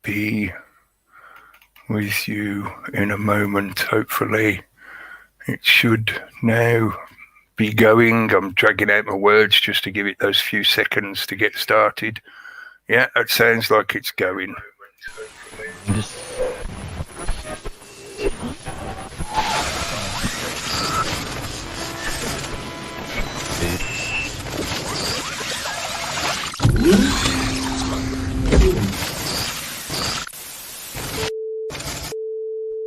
be with you in a moment. Hopefully it should now be going. I'm dragging out my words just to give it those few seconds to get started. Yeah, it sounds like it's going.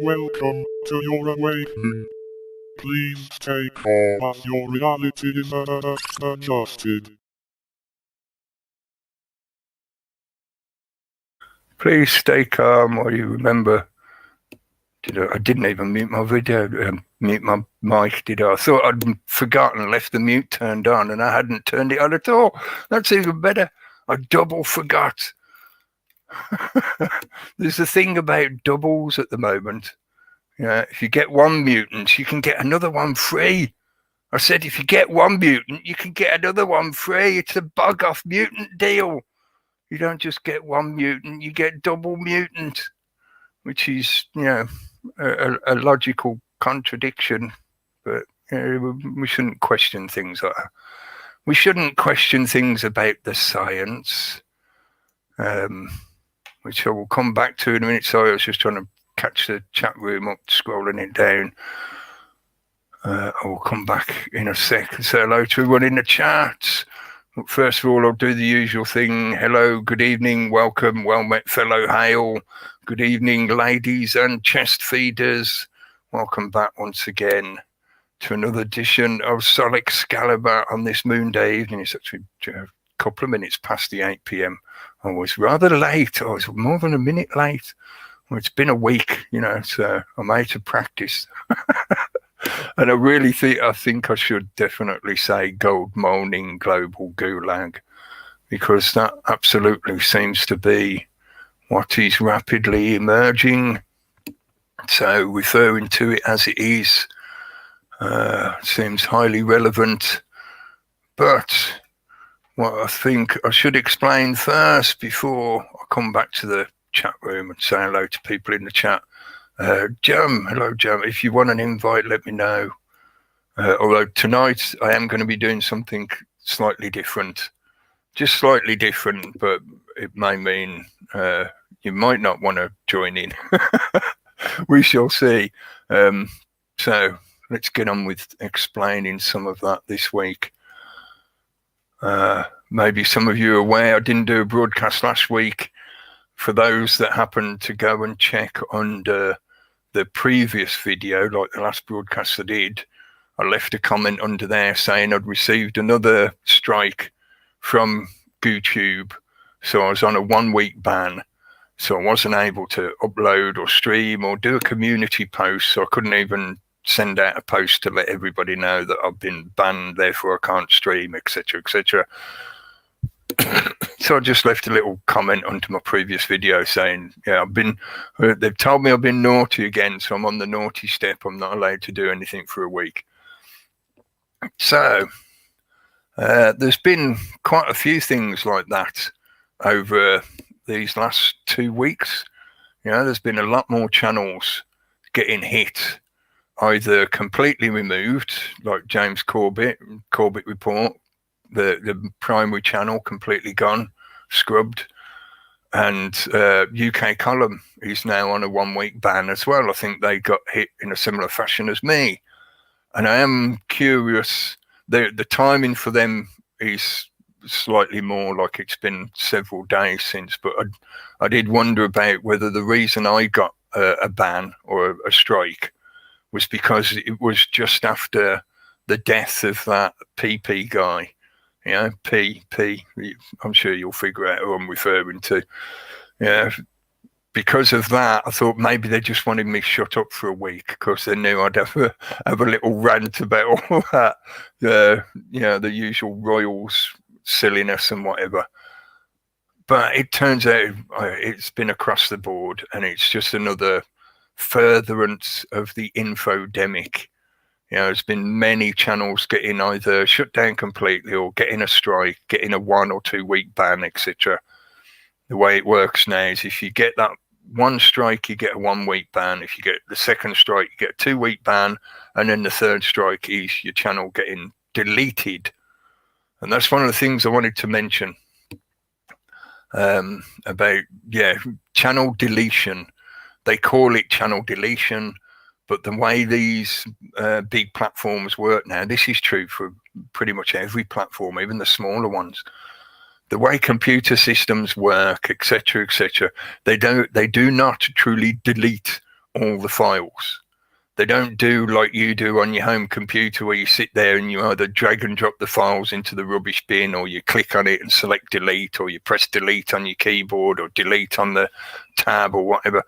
Welcome to your awakening. Please stay calm as your reality is adjusted. Please stay calm while you remember. I didn't even mute my video, mute my mic, did I? I thought I'd forgotten, left the mute turned on, and I hadn't turned it on at all. That's even better. I double forgot. There's a thing about doubles at the moment. Yeah, if you get one mutant, you can get another one free. I said, if you get one mutant, you can get another one free. It's a bug off mutant deal. You don't just get one mutant, you get double mutant, which is, you know, a logical contradiction. But we shouldn't question things like that. We shouldn't question things about the science, which I will come back to in a minute. Sorry, I was just trying to catch the chat room up, scrolling it down. I will come back in a sec and say hello to everyone in the chat. But first of all, I'll do the usual thing. Hello, good evening, welcome, well met fellow hail. Good evening, ladies and chest feeders. Welcome back once again to another edition of Sol Excalibre on this moon day evening. It's actually a couple of minutes past the 8 p.m. I was rather late. I was more than a minute late. Well, it's been a week, you know, so I'm out of practice. And I really think I should definitely say gold moaning global gulag, because that absolutely seems to be what is rapidly emerging. So referring to it as it is seems highly relevant. But what I think I should explain first before I come back to the chat room and say hello to people in the chat. Jam, hello Jam. If you want an invite, let me know. Although tonight I am going to be doing something slightly different, just slightly different, but it may mean you might not want to join in. We shall see. So let's get on with explaining some of that this week. Maybe some of you are aware I didn't do a broadcast last week. For those that happened to go and check under the previous video, like the last broadcast I did, I left a comment under there saying I'd received another strike from YouTube. So I was on a 1-week ban. So I wasn't able to upload or stream or do a community post. So I couldn't even send out a post to let everybody know that I've been banned, therefore I can't stream, etc., etc. So I just left a little comment under my previous video saying, yeah, they've told me I've been naughty again, so I'm on the naughty step. I'm not allowed to do anything for a week. So there's been quite a few things like that over these last 2 weeks. You know, there's been a lot more channels getting hit, either completely removed, like James Corbett Report, the primary channel completely gone, scrubbed, and UK Column is now on a 1-week ban as well. I think they got hit in a similar fashion as me, and I am curious. The timing for them is slightly more like it's been several days since, but I did wonder about whether the reason I got a ban or a strike was because it was just after the death of that PP guy. You know, P, I'm sure you'll figure out who I'm referring to. Yeah, because of that, I thought maybe they just wanted me shut up for a week because they knew I'd have a little rant about all that, you know, the usual royals silliness and whatever. But it turns out it's been across the board, and it's just another furtherance of the infodemic. You know, there's been many channels getting either shut down completely or getting a strike, getting a 1 or 2 week ban, etc. the way it works now is if you get that one strike, you get a 1 week ban. If you get the second strike, you get a 2 week ban. And then the third strike is your channel getting deleted. And that's one of the things I wanted to mention about, channel deletion. They call it channel deletion, but the way these big platforms work now, this is true for pretty much every platform, even the smaller ones. The way computer systems work, etc., they do not truly delete all the files. They don't do like you do on your home computer, where you sit there and you either drag and drop the files into the rubbish bin, or you click on it and select delete, or you press delete on your keyboard, or delete on the tab, or whatever.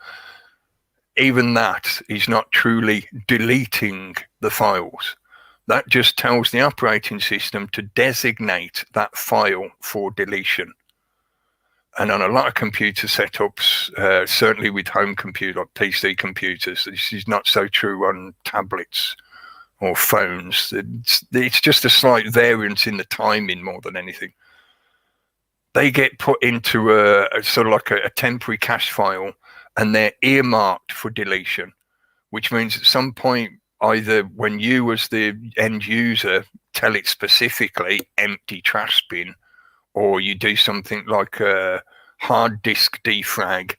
Even that is not truly deleting the files. That just tells the operating system to designate that file for deletion. And on a lot of computer setups, certainly with home computer, like PC computers, this is not so true on tablets or phones. It's just a slight variance in the timing more than anything. They get put into a sort of like a temporary cache file, and they're earmarked for deletion, which means at some point, either when you as the end user tell it specifically empty trash bin, or you do something like a hard disk defrag,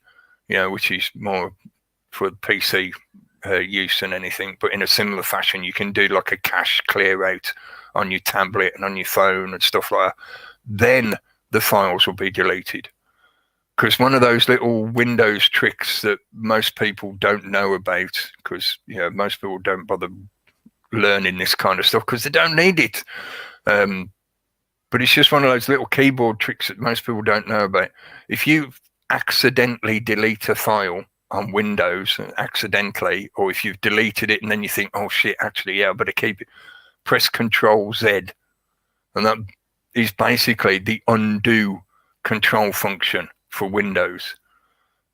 which is more for PC use than anything, but in a similar fashion, you can do like a cache clear out on your tablet and on your phone and stuff like that. Then the files will be deleted. Because one of those little Windows tricks that most people don't know about, because most people don't bother learning this kind of stuff because they don't need it. But it's just one of those little keyboard tricks that most people don't know about. If you accidentally delete a file on Windows, accidentally, or if you've deleted it and then you think, oh shit, actually, I better keep it, press Control Z. And that is basically the undo control function for Windows.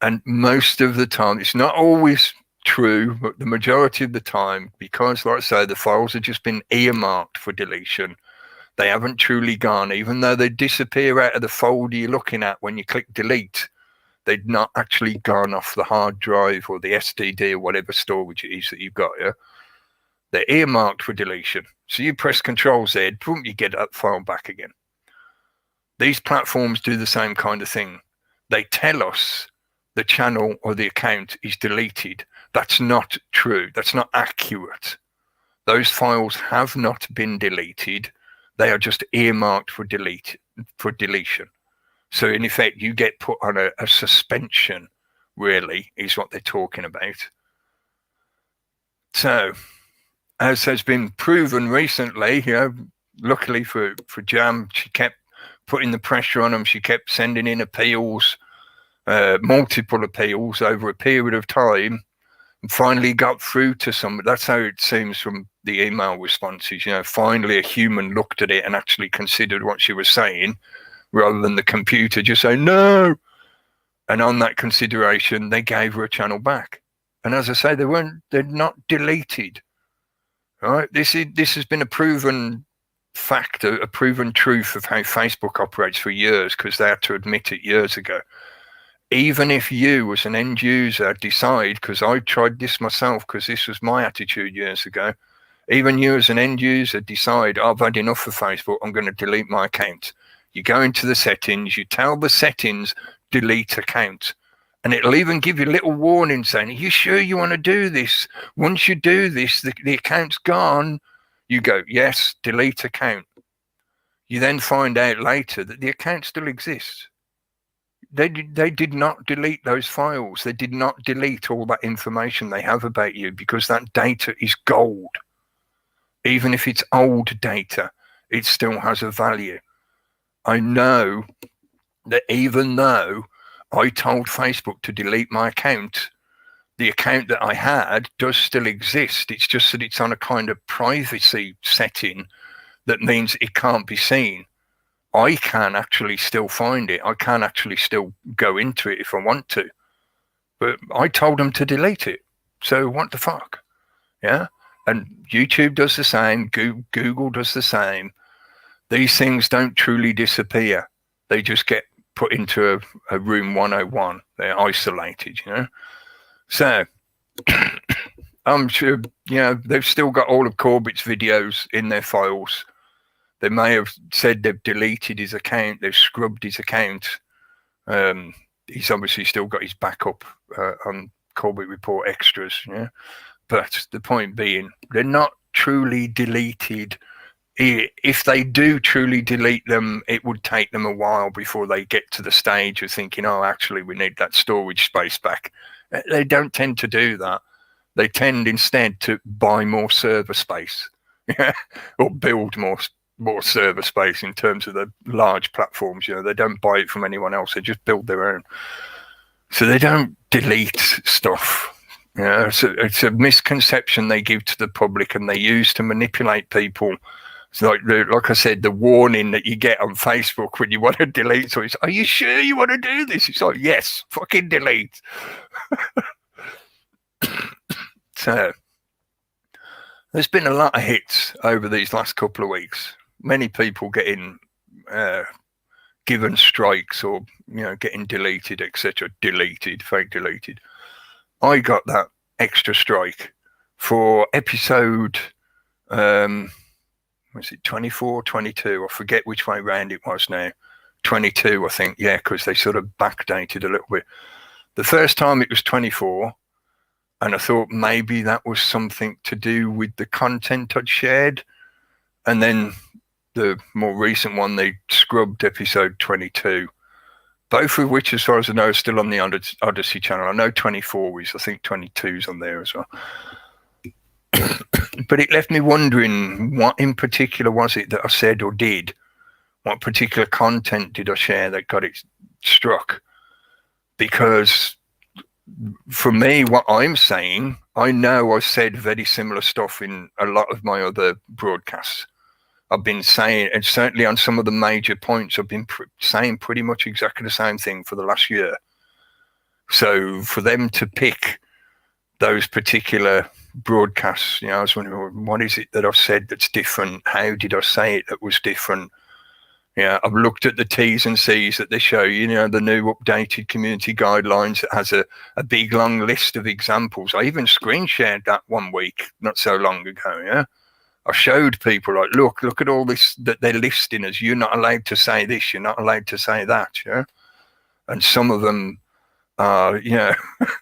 And most of the time, it's not always true, but the majority of the time, because like I say, the files have just been earmarked for deletion, they haven't truly gone, even though they disappear out of the folder you're looking at when you click delete, they've not actually gone off the hard drive or the SSD or whatever storage it is that you've got here. They're earmarked for deletion. So you press Control Z, boom, you get that file back again. These platforms do the same kind of thing. They tell us the channel or the account is deleted. That's not true. That's not accurate. Those files have not been deleted. They are just earmarked for deletion. So in effect, you get put on a suspension, really, is what they're talking about. So, as has been proven recently, luckily for Jam, she kept putting the pressure on them. She kept sending in appeals, multiple appeals over a period of time, and finally got through to some. That's how it seems from the email responses. Finally a human looked at it and actually considered what she was saying, rather than the computer just saying no. And on that consideration, they gave her a channel back. And as I say, they're not deleted. All right, this has been a proven fact, a proven truth of how Facebook operates for years, because they had to admit it years ago. Even if you as an end user decide, because I tried this myself, because this was my attitude years ago, even you as an end user decide, I've had enough of Facebook, I'm going to delete my account. You go into the settings, you tell the settings, delete account. And it'll even give you a little warning saying, are you sure you want to do this? Once you do this, the account's gone. You go, yes, delete account. You then find out later that the account still exists. They did not delete those files. They did not delete all that information they have about you, because that data is gold. Even if it's old data, it still has a value. I know that even though I told Facebook to delete my account, the account that I had does still exist. It's just that it's on a kind of privacy setting that means it can't be seen. I can actually still find it. I can actually still go into it if I want to. But I told them to delete it. So what the fuck? Yeah? And YouTube does the same. Google does the same. These things don't truly disappear. They just get put into a room 101. They're isolated, you know. So I'm sure, you know, they've still got all of Corbett's videos in their files. They may have said they've deleted his account, they've scrubbed his account. He's obviously still got his backup on Corbett Report extras, yeah. But the point being, they're not truly deleted. If they do truly delete them, it would take them a while before they get to the stage of thinking, oh, actually, we need that storage space back. They don't tend to do that. They tend instead to buy more server space or build more server space in terms of the large platforms. You know, they don't buy it from anyone else. They just build their own. So they don't delete stuff. You know, it's a misconception they give to the public and they use to manipulate people. It's like I said, the warning that you get on Facebook when you want to delete. So it's, are you sure you want to do this? It's like, yes, fucking delete. So there's been a lot of hits over these last couple of weeks. Many people getting given strikes or, you know, getting deleted, etc. Fake deleted. I got that extra strike for episode, was it 24, 22? I forget which way round it was now. 22, I think, yeah, because they sort of backdated a little bit. The first time it was 24, and I thought maybe that was something to do with the content I'd shared. And then the more recent one, they scrubbed episode 22. Both of which, as far as I know, are still on the Odyssey channel. I know 24 is, I think 22 is on there as well. But it left me wondering, what in particular was it that I said or did? What particular content did I share that got it struck? Because for me, what I'm saying, I know I've said very similar stuff in a lot of my other broadcasts. I've been saying, and certainly on some of the major points, I've been saying pretty much exactly the same thing for the last year. So for them to pick those particular broadcasts, you know, I was wondering, what is it that I've said that's different? How did I say it that was different? Yeah, I've looked at the T's and C's that they show, you know, the new updated community guidelines that has a big long list of examples. I even screen shared that one week, not so long ago, yeah. I showed people, like, look at all this that they're listing as, you're not allowed to say this, you're not allowed to say that, yeah. And some of them are, you know,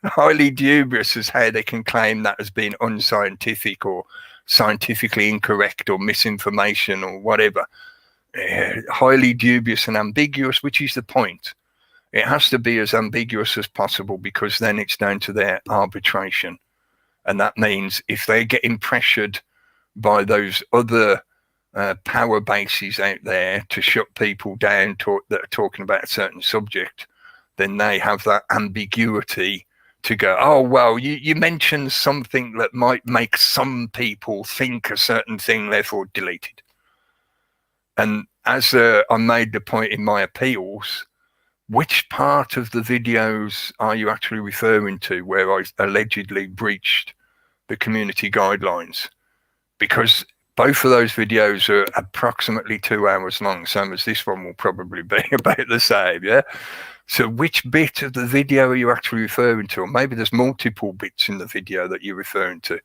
highly dubious as how they can claim that as being unscientific or scientifically incorrect or misinformation or whatever. Highly dubious and ambiguous, which is the point. It has to be as ambiguous as possible, because then it's down to their arbitration. And that means if they're getting pressured by those other power bases out there to shut people down that are talking about a certain subject, then they have that ambiguity to go, oh, well, you mentioned something that might make some people think a certain thing, therefore deleted. And as I made the point in my appeals, which part of the videos are you actually referring to where I allegedly breached the community guidelines? Because both of those videos are approximately 2 hours long, same as this one will probably be about the same, yeah? So which bit of the video are you actually referring to? Or maybe there's multiple bits in the video that you're referring to.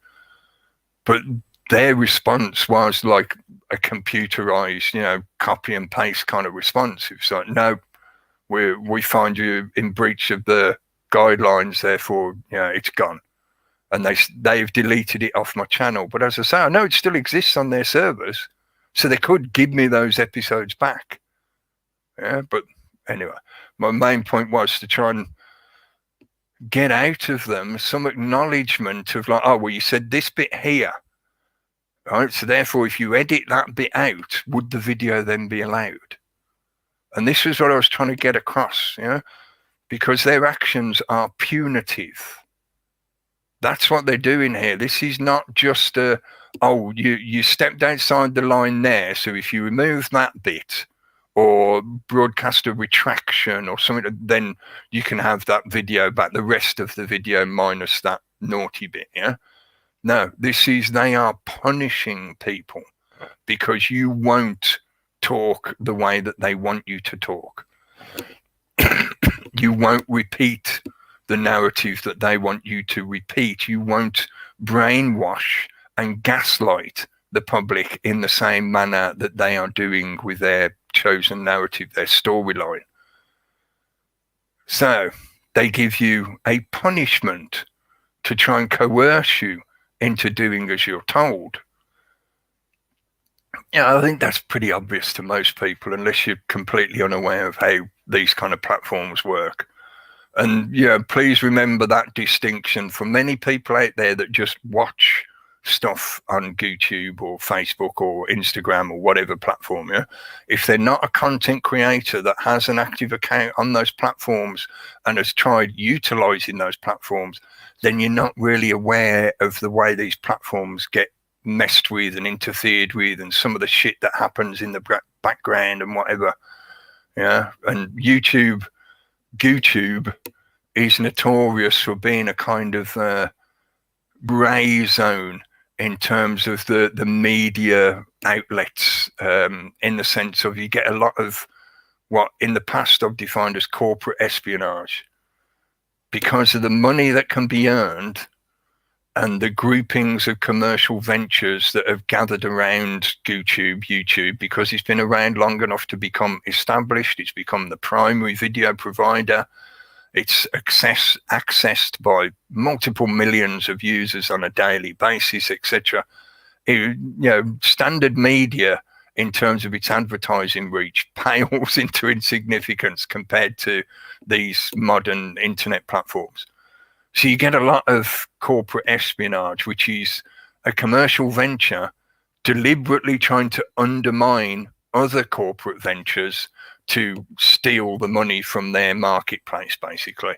But their response was like a computerized, you know, copy and paste kind of response. It's like, no, we find you in breach of the guidelines, therefore, you know, it's gone. And they've deleted it off my channel. But as I say, I know it still exists on their servers, so they could give me those episodes back. Yeah, but anyway, my main point was to try and get out of them some acknowledgement of like, oh, well, you said this bit here. Right, so therefore, if you edit that bit out, would the video then be allowed? And this is what I was trying to get across, you know, because their actions are punitive. That's what they're doing here. This is not just oh, you stepped outside the line there, so if you remove that bit or broadcast a retraction or something, then you can have that video back, the rest of the video minus that naughty bit, yeah? No, they are punishing people because you won't talk the way that they want you to talk. You won't repeat the narrative that they want you to repeat. You won't brainwash and gaslight the public in the same manner that they are doing with their chosen narrative, their storyline. So they give you a punishment to try and coerce you into doing as you're told. Yeah, I think that's pretty obvious to most people, unless you're completely unaware of how these kind of platforms work. And yeah, please remember that distinction for many people out there that just watch stuff on YouTube or Facebook or Instagram or whatever platform. Yeah, if they're not a content creator that has an active account on those platforms and has tried utilizing those platforms, then you're not really aware of the way these platforms get messed with and interfered with, and some of the shit that happens in the background and whatever. Yeah, and YouTube is notorious for being a kind of gray zone in terms of the media outlets, in the sense of you get a lot of what in the past I've defined as corporate espionage, because of the money that can be earned and the groupings of commercial ventures that have gathered around YouTube, because it's been around long enough to become established. It's become the primary video provider. It's accessed by multiple millions of users on a daily basis, etc. Standard media, in terms of its advertising reach, pales into insignificance compared to these modern internet platforms. So you get a lot of corporate espionage, which is a commercial venture deliberately trying to undermine other corporate ventures to steal the money from their marketplace, basically.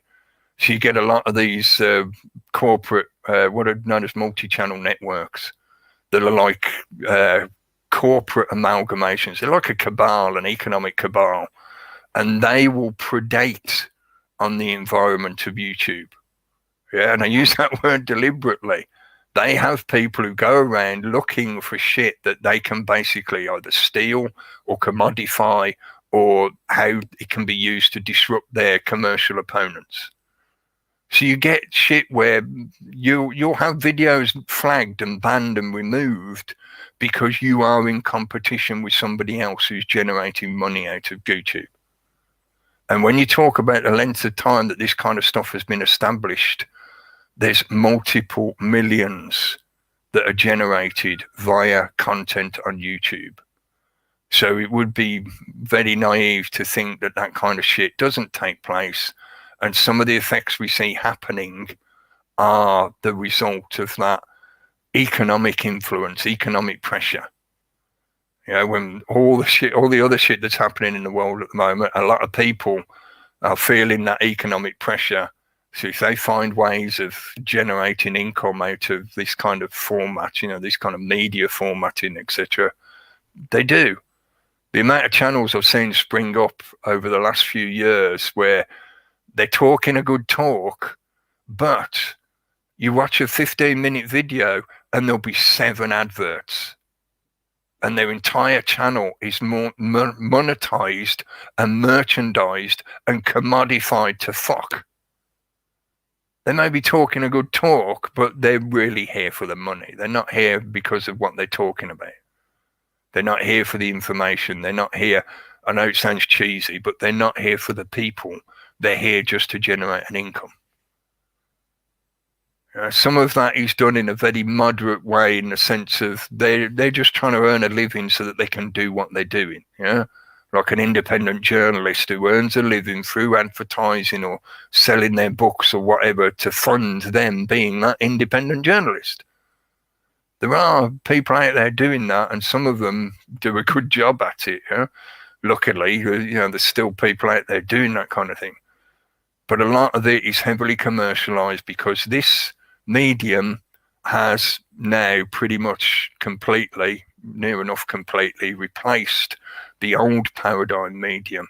So you get a lot of these corporate, what are known as multi-channel networks, that are like corporate amalgamations. They're like a cabal, an economic cabal, and they will predate on the environment of YouTube. Yeah, and I use that word deliberately. They have people who go around looking for shit that they can basically either steal or commodify, or how it can be used to disrupt their commercial opponents. So you get shit where you'll have videos flagged and banned and removed because you are in competition with somebody else who's generating money out of YouTube. And when you talk about the length of time that this kind of stuff has been established, there's multiple millions that are generated via content on YouTube. So it would be very naive to think that that kind of shit doesn't take place. And some of the effects we see happening are the result of that economic influence, economic pressure. When all the other shit that's happening in the world at the moment, a lot of people are feeling that economic pressure. So if they find ways of generating income out of this kind of format, this kind of media formatting, etc., they do. The amount of channels I've seen spring up over the last few years where they're talking a good talk, but you watch a 15-minute video and there'll be 7 adverts, and their entire channel is more monetized and merchandised and commodified to fuck. They may be talking a good talk, but they're really here for the money. They're not here because of what they're talking about. They're not here for the information. They're not here. I know it sounds cheesy, but they're not here for the people. They're here just to generate an income. Some of that is done in a very moderate way, in the sense of they're just trying to earn a living so that they can do what they're doing. Like an independent journalist who earns a living through advertising or selling their books or whatever to fund them being that independent journalist. There are people out there doing that, and some of them do a good job at it. Luckily, there's still people out there doing that kind of thing. But a lot of it is heavily commercialized because this medium has now pretty much completely, near enough completely, replaced the old paradigm medium.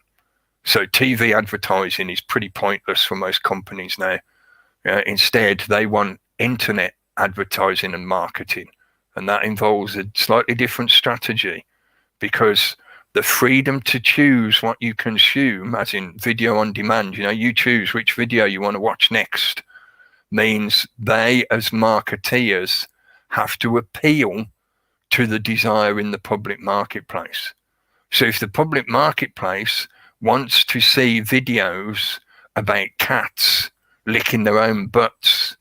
So TV advertising is pretty pointless for most companies now. Instead, they want internet advertising and marketing. And that involves a slightly different strategy, because the freedom to choose what you consume, as in video on demand, you choose which video you want to watch next, means they, as marketeers, have to appeal to the desire in the public marketplace. So if the public marketplace wants to see videos about cats licking their own butts,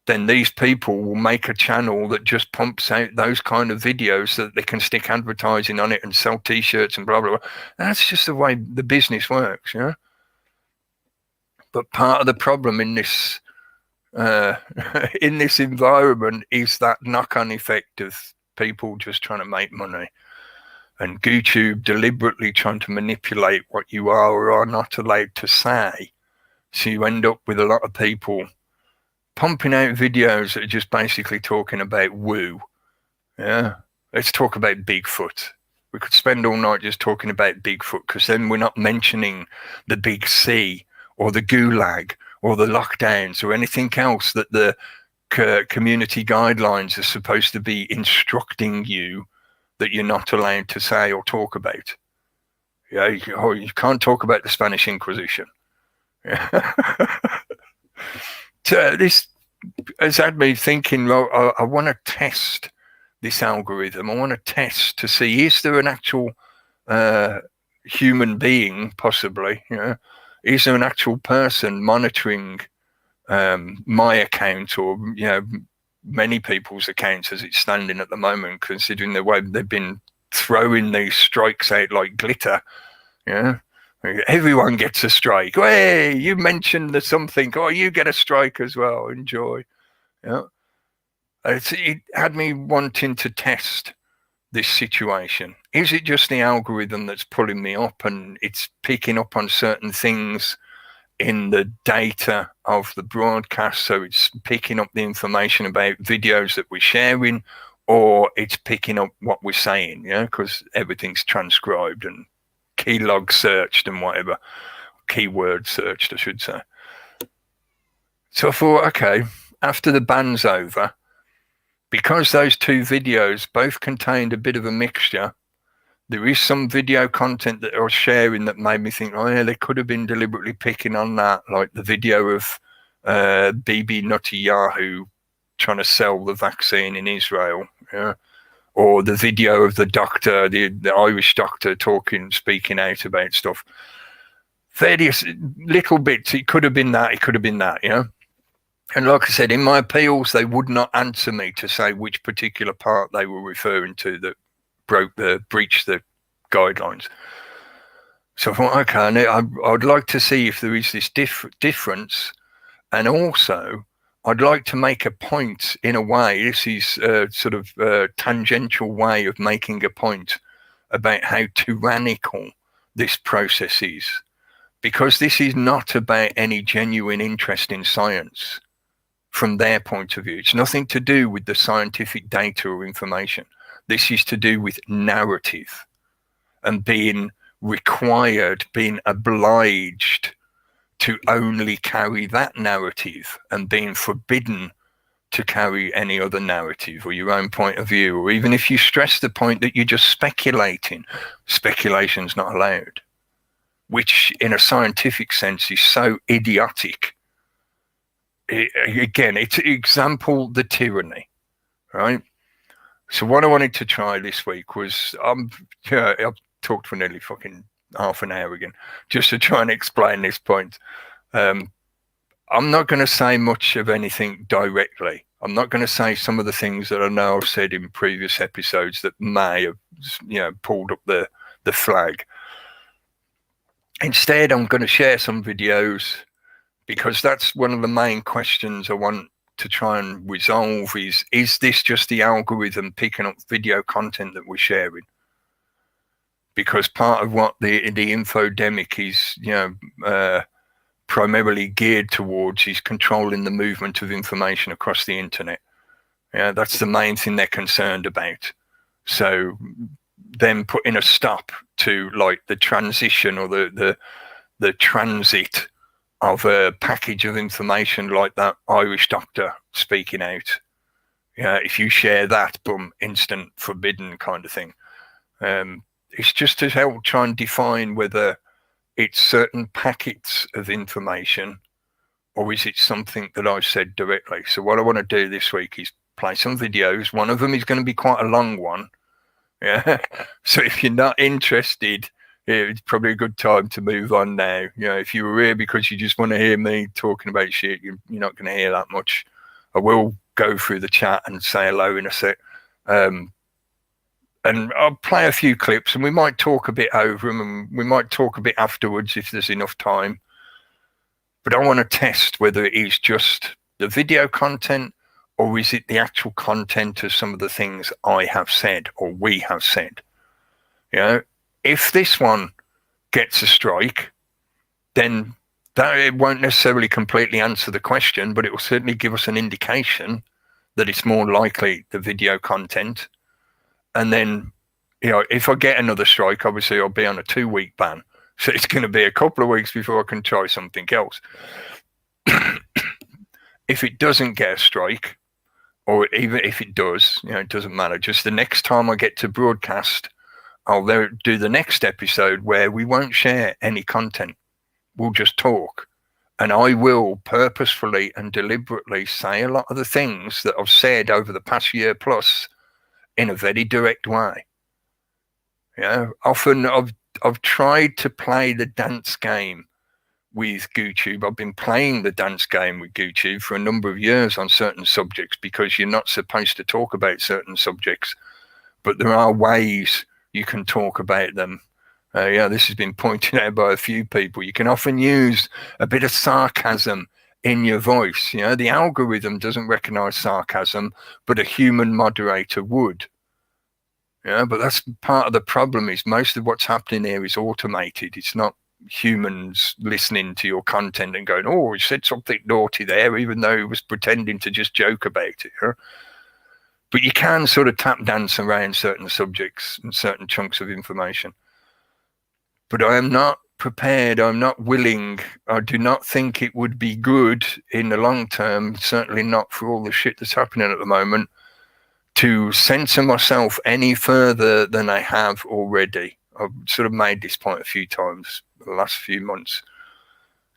then these people will make a channel that just pumps out those kind of videos so that they can stick advertising on it and sell t-shirts and blah, blah, blah. That's just the way the business works, But part of the problem in this environment is that knock-on effect of people just trying to make money, and YouTube deliberately trying to manipulate what you are or are not allowed to say. So you end up with a lot of people pumping out videos that are just basically talking about woo. Let's talk about Bigfoot. We could spend all night just talking about Bigfoot, because then we're not mentioning the big C or the gulag or the lockdowns or anything else that the community guidelines are supposed to be instructing you that you're not allowed to say or talk about. You can't talk about the Spanish Inquisition. So this has had me thinking, well, I want to test this algorithm. I want to test to see, is there an actual human being, possibly? Is there an actual person monitoring my account, or many people's accounts as it's standing at the moment, considering the way they've been throwing these strikes out like glitter? Everyone gets a strike. Hey, you mentioned the something. Oh, you get a strike as well. Enjoy. It had me wanting to test this situation. Is it just the algorithm that's pulling me up, and it's picking up on certain things in the data of the broadcast, so it's picking up the information about videos that we're sharing, or it's picking up what we're saying, because everything's transcribed and keylog searched and whatever, keyword searched, I should say. So I thought, okay, after the ban's over, because those two videos both contained a bit of a mixture, there is some video content that I was sharing that made me think, oh yeah, they could have been deliberately picking on that, like the video of Bibi Netanyahu trying to sell the vaccine in Israel, or the video of the doctor, the Irish doctor speaking out about stuff. Various little bits. It could have been that. It could have been that. And like I said, in my appeals, they would not answer me to say which particular part they were referring to that breached the guidelines. So I thought, okay, I'd like to see if there is this difference, and also I'd like to make a point in a way. This is sort of a tangential way of making a point about how tyrannical this process is, because this is not about any genuine interest in science from their point of view. It's nothing to do with the scientific data or information. This is to do with narrative and being required, being obliged to only carry that narrative, and being forbidden to carry any other narrative or your own point of view. Or even if you stress the point that you're just speculating, speculation's not allowed, which in a scientific sense is so idiotic. Again, it's example the tyranny, right? So what I wanted to try this week was, I've talked for nearly fucking half an hour again, just to try and explain this point. I'm not going to say much of anything directly. I'm not going to say some of the things that I know I've said in previous episodes that may have, pulled up the flag. Instead, I'm going to share some videos, because that's one of the main questions I want to try and resolve is this just the algorithm picking up video content that we're sharing? Because part of what the infodemic is, primarily geared towards is controlling the movement of information across the internet. That's the main thing they're concerned about. So them putting a stop to like the transition or the transit of a package of information like that Irish doctor speaking out. If you share that, boom, instant forbidden kind of thing. it's just to help try and define whether it's certain packets of information or is it something that I've said directly. So what I want to do this week is play some videos. One of them is going to be quite a long one. Yeah. So if you're not interested, it's probably a good time to move on now. You know, if you were here because you just want to hear me talking about shit, you're not going to hear that much. I will go through the chat and say hello in a sec. And I'll play a few clips and we might talk a bit over them and we might talk a bit afterwards if there's enough time. But I want to test whether it is just the video content or is it the actual content of some of the things I have said or we have said. You know, if this one gets a strike, then that it won't necessarily completely answer the question, but it will certainly give us an indication that it's more likely the video content. And then, you know, if I get another strike, obviously I'll be on a 2-week ban. So it's going to be a couple of weeks before I can try something else. If it doesn't get a strike, or even if it does, you know, it doesn't matter. Just the next time I get to broadcast, I'll do the next episode where we won't share any content. We'll just talk. And I will purposefully and deliberately say a lot of the things that I've said over the past year plus in a very direct way. You know, often I've tried to play the dance game with YouTube. I've been playing the dance game with YouTube for a number of years on certain subjects because you're not supposed to talk about certain subjects, but there are ways you can talk about them. Yeah, this has been pointed out by a few people. You can often use a bit of sarcasm in your voice. You know, the algorithm doesn't recognize sarcasm, but a human moderator would. Yeah, but that's part of the problem is most of what's happening here is automated. It's not humans listening to your content and going, oh, he said something naughty there, even though he was pretending to just joke about it. Huh? But you can sort of tap dance around certain subjects and certain chunks of information. But I am not prepared. I'm not willing. I do not think it would be good in the long term, certainly not for all the shit that's happening at the moment, to censor myself any further than I have already. I've sort of made this point a few times the last few months.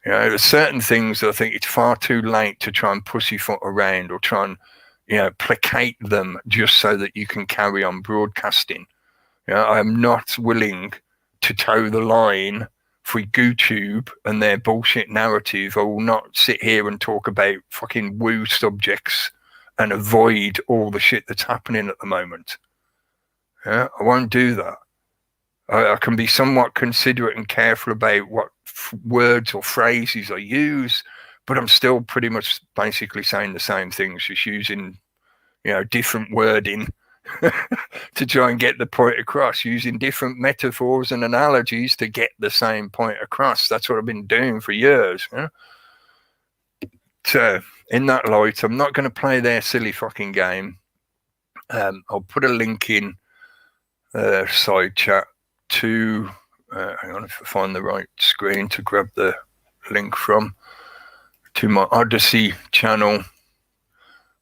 You know, there's certain things that I think it's far too late to try and pussyfoot around or try and, you know, placate them just so that you can carry on broadcasting. You know, I am not willing to toe the line for YouTube and their bullshit narrative. I will not sit here and talk about fucking woo subjects and avoid all the shit that's happening at the moment. Yeah, I won't do that. I can be somewhat considerate and careful about what words or phrases I use, but I'm still pretty much basically saying the same things, just using, you know, different wording to try and get the point across, using different metaphors and analogies to get the same point across. That's what I've been doing for years. Yeah? So in that light, I'm not going to play their silly fucking game. I'll put a link in side chat to hang on, if I find the right screen to grab the link from, to my Odyssey channel.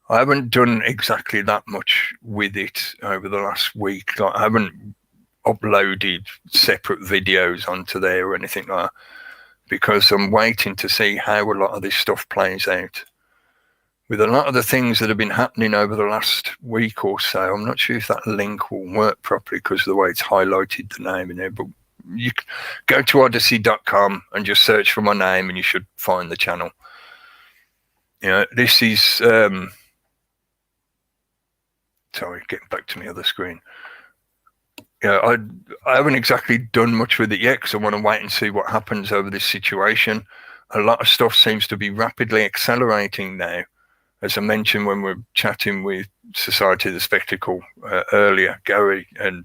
I haven't done exactly that much with it over the last week. Like, I haven't uploaded separate videos onto there or anything like that because I'm waiting to see how a lot of this stuff plays out. With a lot of the things that have been happening over the last week or so, I'm not sure if that link will work properly because of the way it's highlighted the name in there, but you can go to odyssey.com and just search for my name and you should find the channel. You know, this is, sorry, getting back to my other screen. Yeah, I haven't exactly done much with it yet because I want to wait and see what happens over this situation. A lot of stuff seems to be rapidly accelerating now. As I mentioned when we were chatting with Society of the Spectacle earlier, Gary, and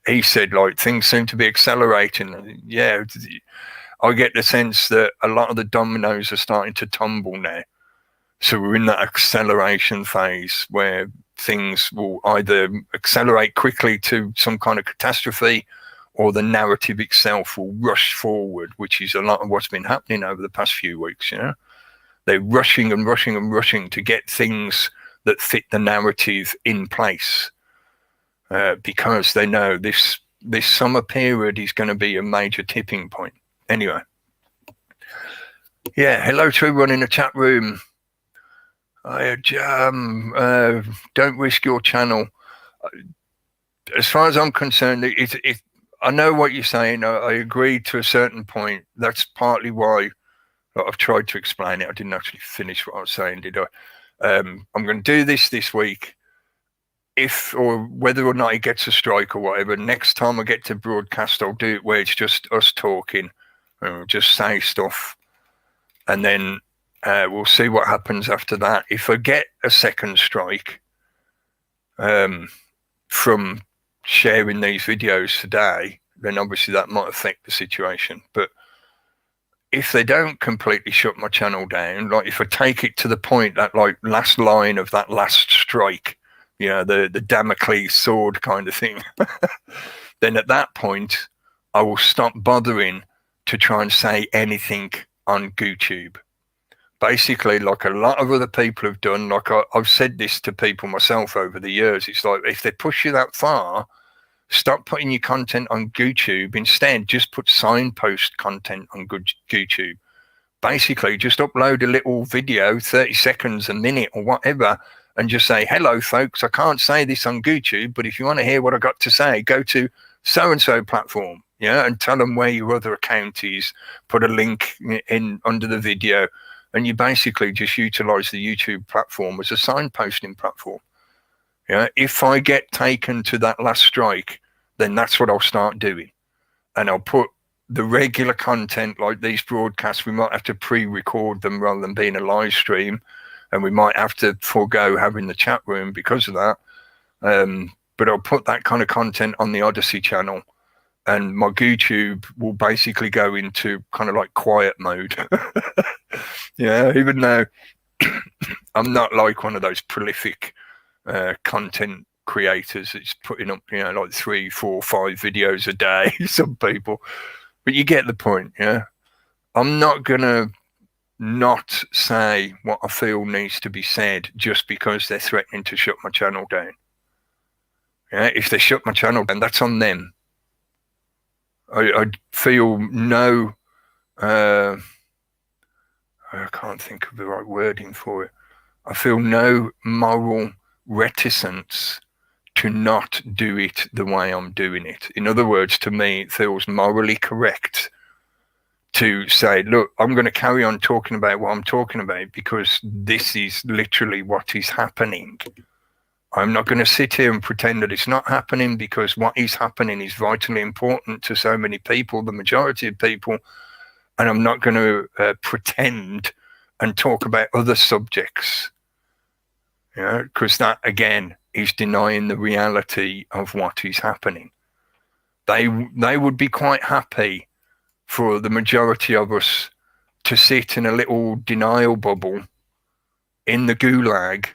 he said, like, things seem to be accelerating. Yeah, I get the sense that a lot of the dominoes are starting to tumble now. So we're in that acceleration phase where things will either accelerate quickly to some kind of catastrophe or the narrative itself will rush forward, which is a lot of what's been happening over the past few weeks, you know? They're rushing and rushing and rushing to get things that fit the narrative in place because they know this this summer period is going to be a major tipping point. Anyway, yeah, hello to everyone in the chat room. Don't risk your channel. As far as I'm concerned, I know what you're saying. I agree to a certain point. That's partly why I've tried to explain it. I didn't actually finish what I was saying, did I? I'm going to do this week. If or whether or not it gets a strike or whatever, next time I get to broadcast, I'll do it where it's just us talking, just say stuff, and then we'll see what happens after that. If I get a second strike from sharing these videos today, then obviously that might affect the situation. But if they don't completely shut my channel down, like if I take it to the point that like last line of that last strike, you know, the Damocles sword kind of thing, then at that point I will stop bothering to try and say anything on YouTube. Basically, like a lot of other people have done, like I've said this to people myself over the years, it's like if they push you that far, stop putting your content on YouTube. Instead, just put signpost content on YouTube. Basically, just upload a little video, 30 seconds, a minute or whatever, and just say, hello, folks, I can't say this on YouTube, but if you want to hear what I got to say, go to so-and-so platform, yeah, and tell them where your other account is, put a link in under the video, and you basically just utilize the YouTube platform as a signposting platform. Yeah, if I get taken to that last strike, then that's what I'll start doing. And I'll put the regular content like these broadcasts, we might have to pre-record them rather than being a live stream. And we might have to forego having the chat room because of that. But I'll put that kind of content on the Odyssey channel. And my YouTube will basically go into kind of like quiet mode. Yeah, even though I'm not like one of those prolific content creators that's putting up, you know, like 3, 4, 5 videos a day, some people, but you get the point. Yeah, I'm not gonna not say what I feel needs to be said just because they're threatening to shut my channel down. Yeah, if they shut my channel down, that's on them. I feel no I can't think of the right wording for it. I feel no moral reticence to not do it the way I'm doing it. In other words, to me, it feels morally correct to say, look, I'm going to carry on talking about what I'm talking about because this is literally what is happening. I'm not going to sit here and pretend that it's not happening because what is happening is vitally important to so many people, the majority of people, and I'm not going to pretend and talk about other subjects. Yeah, because that again is denying the reality of what is happening. They would be quite happy for the majority of us to sit in a little denial bubble in the gulag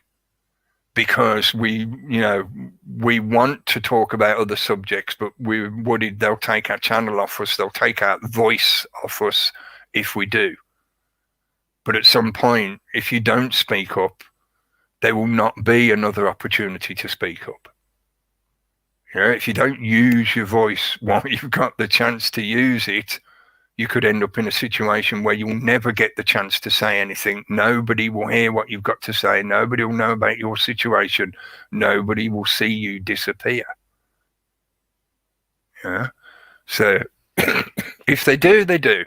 because we want to talk about other subjects, but we're worried they'll take our channel off us, they'll take our voice off us if we do. But at some point, if you don't speak up, there will not be another opportunity to speak up. You know, if you don't use your voice while you've got the chance to use it, you could end up in a situation where you'll never get the chance to say anything. Nobody will hear what you've got to say. Nobody will know about your situation. Nobody will see you disappear. Yeah. So if they do, they do.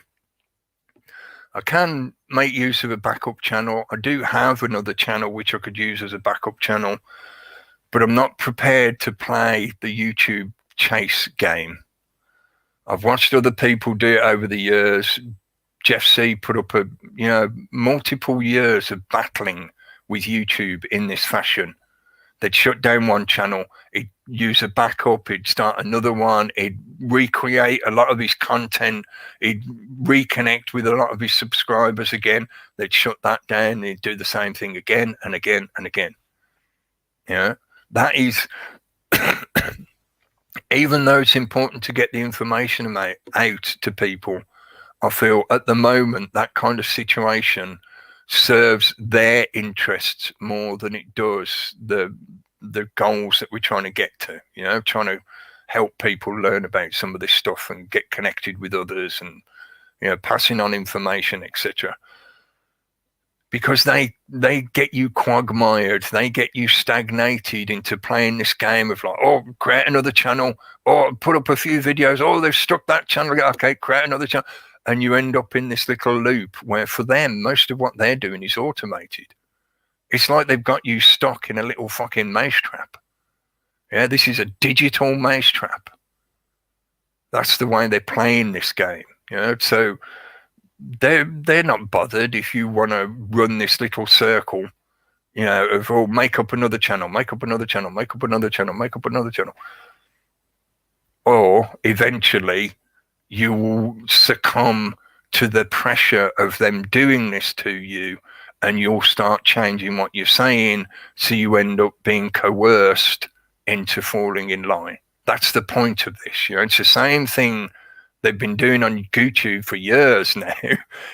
I can make use of a backup channel. I do have another channel which I could use as a backup channel, but I'm not prepared to play the YouTube chase game. I've watched other people do it over the years. Jeff C put up multiple years of battling with YouTube in this fashion. They'd shut down one channel, he'd use a backup, he'd start another one, he'd recreate a lot of his content, he'd reconnect with a lot of his subscribers again, they'd shut that down, they'd do the same thing again and again and again. Yeah, that is, even though it's important to get the information out to people, I feel at the moment that kind of situation serves their interests more than it does the goals that we're trying to get to, trying to help people learn about some of this stuff and get connected with others, and passing on information, etc. Because they get you quagmired, they get you stagnated into playing this game of like, oh, create another channel, or put up a few videos, oh, they've struck that channel, okay, create another channel. And you end up in this little loop where for them, most of what they're doing is automated. It's like they've got you stuck in a little fucking mousetrap. Yeah, this is a digital mousetrap. That's the way they're playing this game. So they're not bothered if you want to run this little circle, of, oh, make up another channel, make up another channel, make up another channel, make up another channel. Or eventually you will succumb to the pressure of them doing this to you, and you'll start changing what you're saying, so you end up being coerced into falling in line. That's the point of this. It's the same thing they've been doing on YouTube for years now.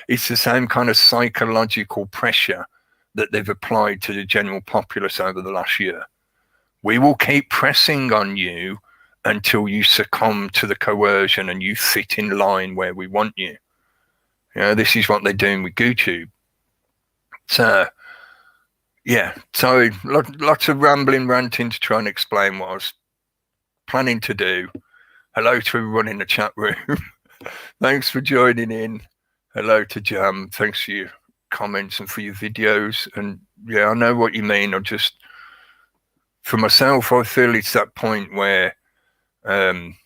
It's the same kind of psychological pressure that they've applied to the general populace over the last year. We will keep pressing on you until you succumb to the coercion and you fit in line where we want you. This is what they're doing with YouTube. So, yeah, sorry, lots of rambling, ranting to try and explain what I was planning to do. Hello to everyone in the chat room. Thanks for joining in. Hello to Jam. Thanks for your comments and for your videos. And yeah, I know what you mean. For myself, I feel it's that point where I've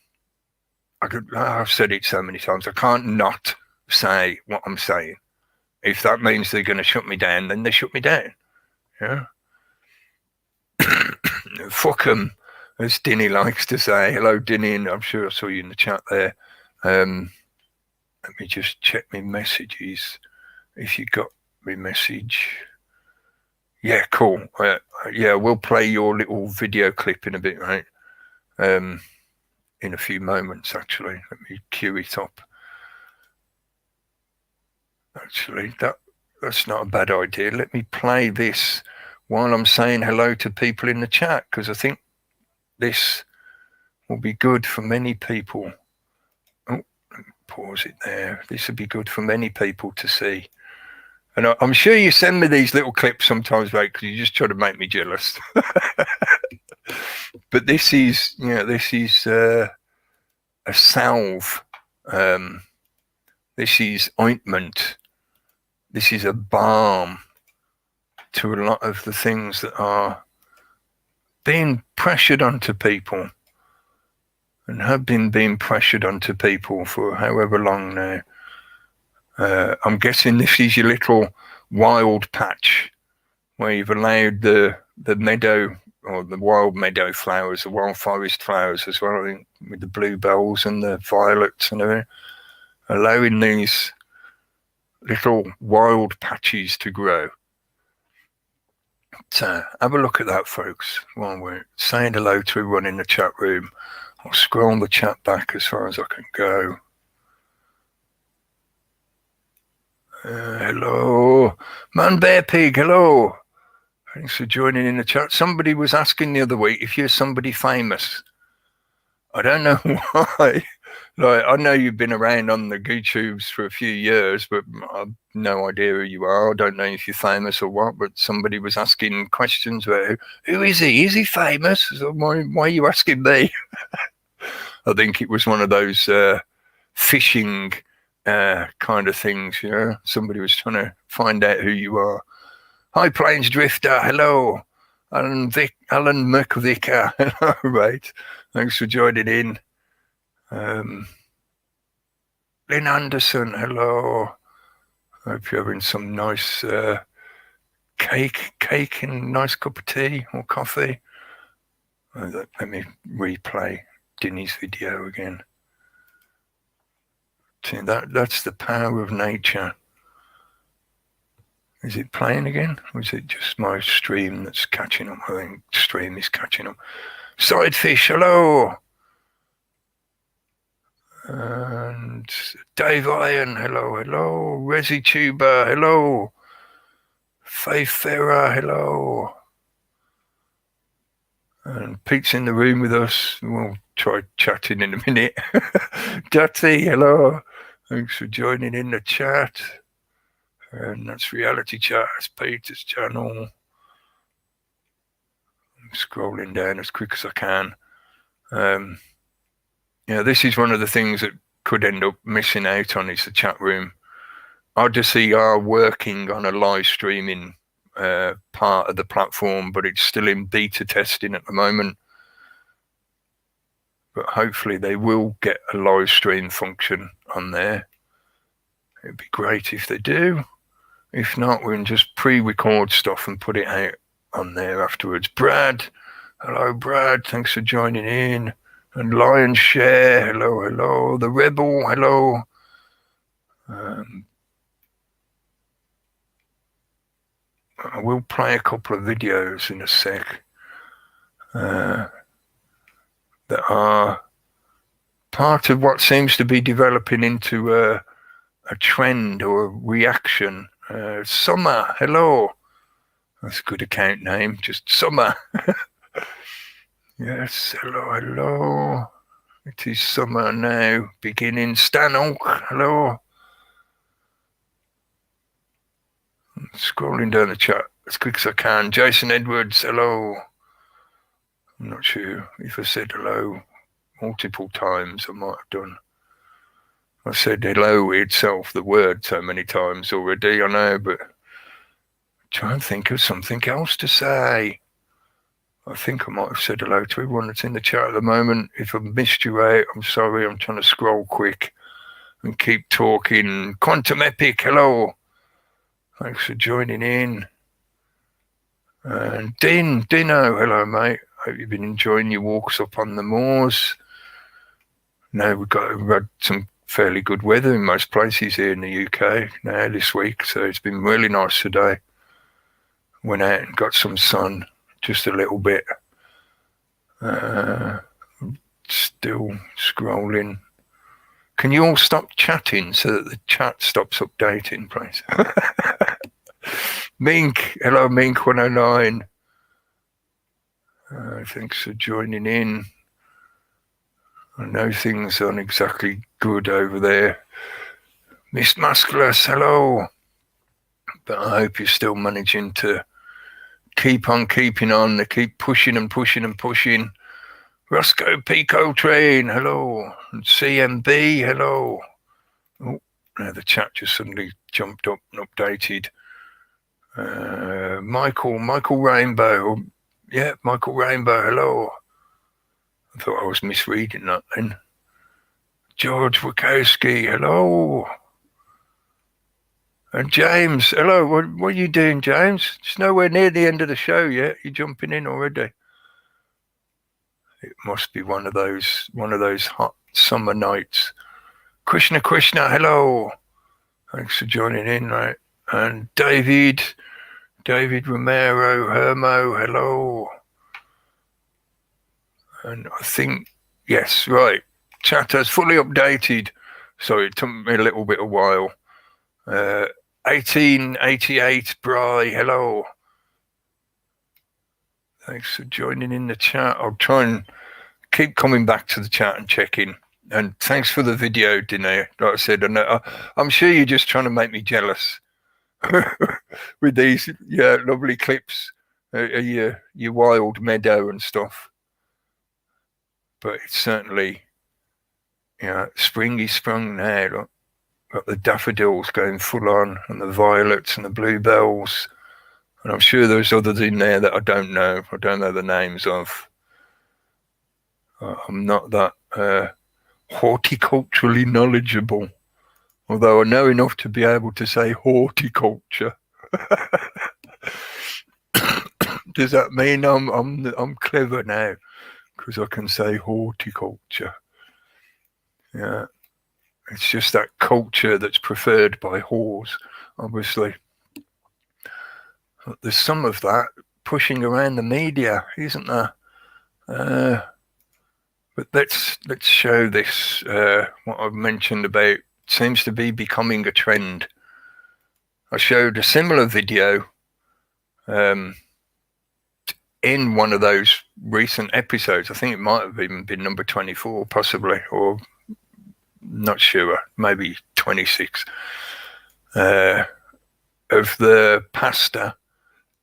said it so many times, I can't not say what I'm saying. If that means they're going to shut me down, then they shut me down. Yeah. Fuck them, as Dinny likes to say. Hello, Dinny, and I'm sure I saw you in the chat there. Let me just check my messages. If you got my message. Yeah, cool. Yeah, we'll play your little video clip in a bit, right? In a few moments, actually. Let me cue it up. Actually, that's not a bad idea. Let me play this while I'm saying hello to people in the chat, because I think this will be good for many people. Oh, let me pause it there. This would be good for many people to see. And I'm sure you send me these little clips sometimes, right? Because you just try to make me jealous. But this is, a salve. This is ointment. This is a balm to a lot of the things that are being pressured onto people, and have been being pressured onto people for however long now. I'm guessing this is your little wild patch where you've allowed the meadow, or the wild meadow flowers, the wild forest flowers as well, I think, with the bluebells and the violets and everything, allowing these little wild patches to grow. So have a look at that, folks, while we're saying hello to everyone in the chat room. I'll scroll the chat back as far as I can go. Hello, Man Bear Pig, hello. Thanks for joining in the chat. Somebody was asking the other week if you're somebody famous. I don't know why. Like, I know you've been around on the YouTubes for a few years, but I've no idea who you are. I don't know if you're famous or what, but somebody was asking questions about who is he? Is he famous? So why are you asking me? I think it was one of those fishing kind of things, Somebody was trying to find out who you are. Hi, Plains Drifter. Hello. Alan McVicker. Hello, right. Thanks for joining in. Lynn Anderson. Hello. I hope you're having some nice cake and a nice cup of tea or coffee. Let me replay Dinny's video again. See, that's the power of nature. Is it playing again? Or is it just my stream that's catching up? I think stream is catching up. Sidefish, hello. And Dave Iron, hello. ResiTuber, hello. Faith Farah, hello. And Pete's in the room with us. We'll try chatting in a minute. Dutty, hello. Thanks for joining in the chat. And that's Reality Chat. It's Peter's channel. I'm scrolling down as quick as I can. This is one of the things that could end up missing out on is the chat room. Odyssey are working on a live streaming part of the platform, but it's still in beta testing at the moment. But hopefully they will get a live stream function on there. It'd be great if they do. If not, we can just pre-record stuff and put it out on there afterwards. Brad, hello Brad, thanks for joining in. And Lion Share, hello. The Rebel, hello. I will play a couple of videos in a sec that are part of what seems to be developing into a trend or a reaction. Summer, hello. That's a good account name, just Summer. Yes, hello. It is summer now, beginning. Stanok, hello. I'm scrolling down the chat as quick as I can. Jason Edwards, hello. I'm not sure if I said hello multiple times. I might have done. I said hello itself, the word, so many times already, I know, but try and think of something else to say. I think I might have said hello to everyone that's in the chat at the moment. If I've missed you out, I'm sorry. I'm trying to scroll quick and keep talking. Quantum Epic, hello. Thanks for joining in. And Dino, hello, mate. Hope you've been enjoying your walks up on the moors. Now we've had some fairly good weather in most places here in the UK now this week, so it's been really nice today. Went out and got some sun, just a little bit. Still scrolling. Can you all stop chatting so that the chat stops updating, please? Mink, hello Mink 109. Thanks for joining in. I know things aren't exactly good over there. Miss Musculus, hello. But I hope you're still managing to keep on keeping on. They keep pushing and pushing and pushing. Roscoe Pico Train, hello. And CMB, hello. Oh, now the chat just suddenly jumped up and updated. Michael Rainbow. Yeah, Michael Rainbow, hello. I thought I was misreading that then. George Wachowski, hello. And James, hello. What are you doing, James? It's nowhere near the end of the show yet. You're jumping in already. It must be one of those hot summer nights. Krishna, hello. Thanks for joining in, right? And David Romero, Hermo, hello. And I think, yes, right. Chatter's fully updated. Sorry, it took me a little bit of while. 1888, Bry, hello. Thanks for joining in the chat. I'll try and keep coming back to the chat and checking. And thanks for the video, Danae. Like I said, I'm sure you're just trying to make me jealous with these lovely clips, your wild meadow and stuff. But it's certainly, spring is sprung now. Look. Got the daffodils going full on, and the violets and the bluebells. And I'm sure there's others in there that I don't know. I don't know the names of. I'm not that horticulturally knowledgeable, although I know enough to be able to say horticulture. Does that mean I'm clever now because I can say horticulture? Yeah, it's just that culture that's preferred by whores, obviously. There's some of that pushing around the media, isn't there? But let's show this. What I've mentioned about seems to be becoming a trend. I showed a similar video in one of those recent episodes. I think it might have even been number 24, possibly, or not sure, maybe 26, of the pastor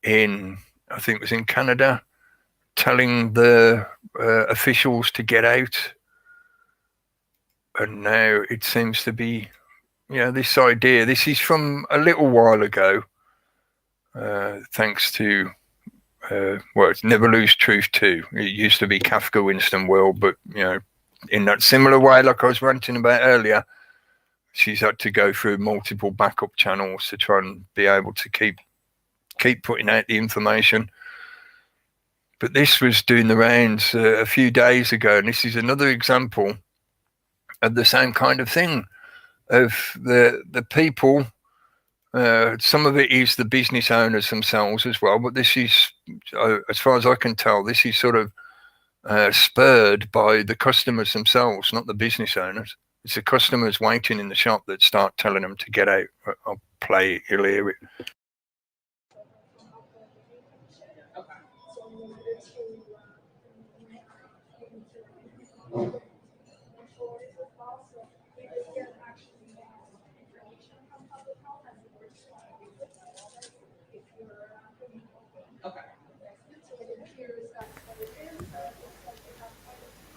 in, I think it was in Canada, telling the officials to get out. And now it seems to be, this idea. This is from a little while ago, thanks to, it's Never Lose Truth 2. It used to be Kafka Winston World, but, in that similar way, like I was ranting about earlier, she's had to go through multiple backup channels to try and be able to keep putting out the information. But this was doing the rounds a few days ago, and this is another example of the same kind of thing, of the people. Some of it is the business owners themselves as well, but this is, as far as I can tell, this is sort of spurred by the customers themselves, not the business owners. It's the customers waiting in the shop that start telling them to get out. I'll play it, you'll hear it.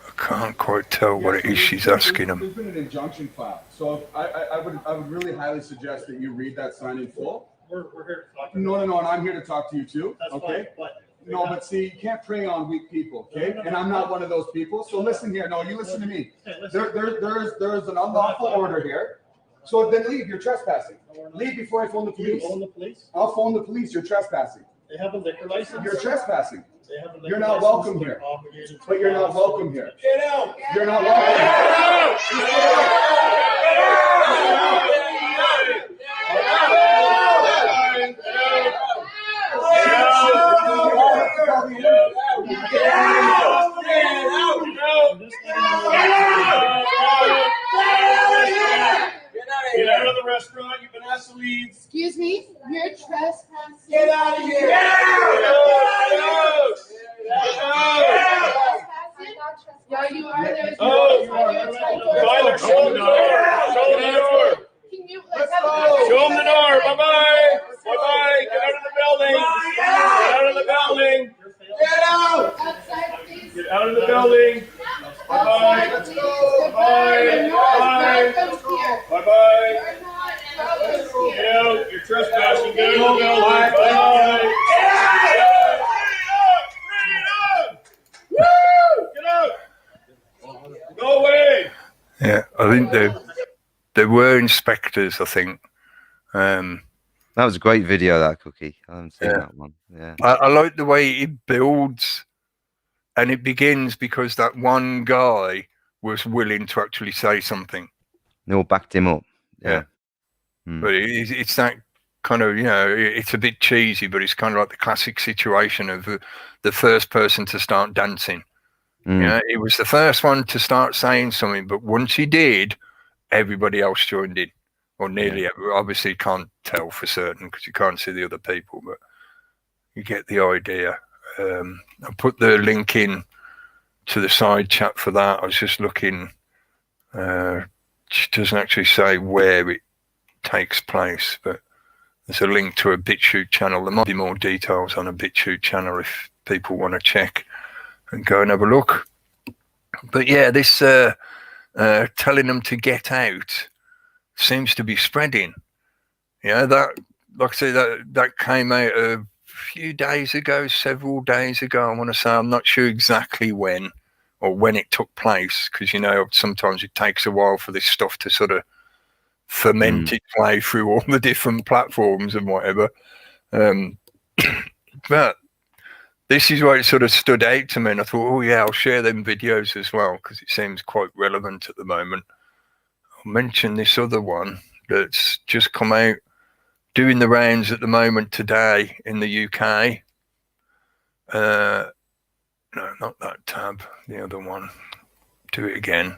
I can't quite tell what it is she's asking them. There's been an injunction filed, so I would really highly suggest that you read that sign in full. We're here to talk. No, and I'm here to talk to you too. That's okay. Fine, no, but see, you can't prey on weak people, okay? And I'm not one of those people. So listen here. No, you listen to me. There's an unlawful order here. So then leave. You're trespassing. Leave before I phone the police. You phone the police? I'll phone the police. You're trespassing. They have a liquor license. You're trespassing. They have a liquor You're not license. welcome here. But you're not welcome here. Get out. You're not welcome. Get out of the restaurant. You've been asked to leave. Excuse me, you're trespassing. Get out of here. Yeah, you are. There's Oh, Tyler, show them the door. Show them the door. Can you Show them the door. Bye-bye. Bye-bye. Get out of the building. Get out of the building. Get out. outside, please? Get out of the building. Bye-bye. Outside, please. Bye. Bye. Bye-bye. You're not welcome here. Get out. You're trespassing. Get out of the building. Bye-bye. Get out. Go away. Yeah, I think there were inspectors, I think. That was a great video, that Cookie. I haven't seen that one. Yeah, I like the way it builds, and it begins because that one guy was willing to actually say something. they all backed him up. Yeah. But it's that kind of, it's a bit cheesy, but it's kind of like the classic situation of the first person to start dancing. He was the first one to start saying something, but once he did, everybody else joined in, or nearly. Obviously, you can't tell for certain because you can't see the other people, but you get the idea. I'll put the link in to the side chat for that. I was just looking. It doesn't actually say where it takes place, but there's a link to a BitChute channel. There might be more details on a BitChute channel if people want to check and go and have a look. But yeah, this telling them to get out seems to be spreading. That, like I say, that came out a few days ago, several days ago, I want to say. I'm not sure exactly when or when it took place, because sometimes it takes a while for this stuff to sort of ferment its way through all the different platforms and whatever. But this is why it sort of stood out to me, and I thought, oh yeah, I'll share them videos as well because it seems quite relevant at the moment. I'll mention this other one that's just come out, doing the rounds at the moment today in the UK. No, not that tab, the other one. Do it again.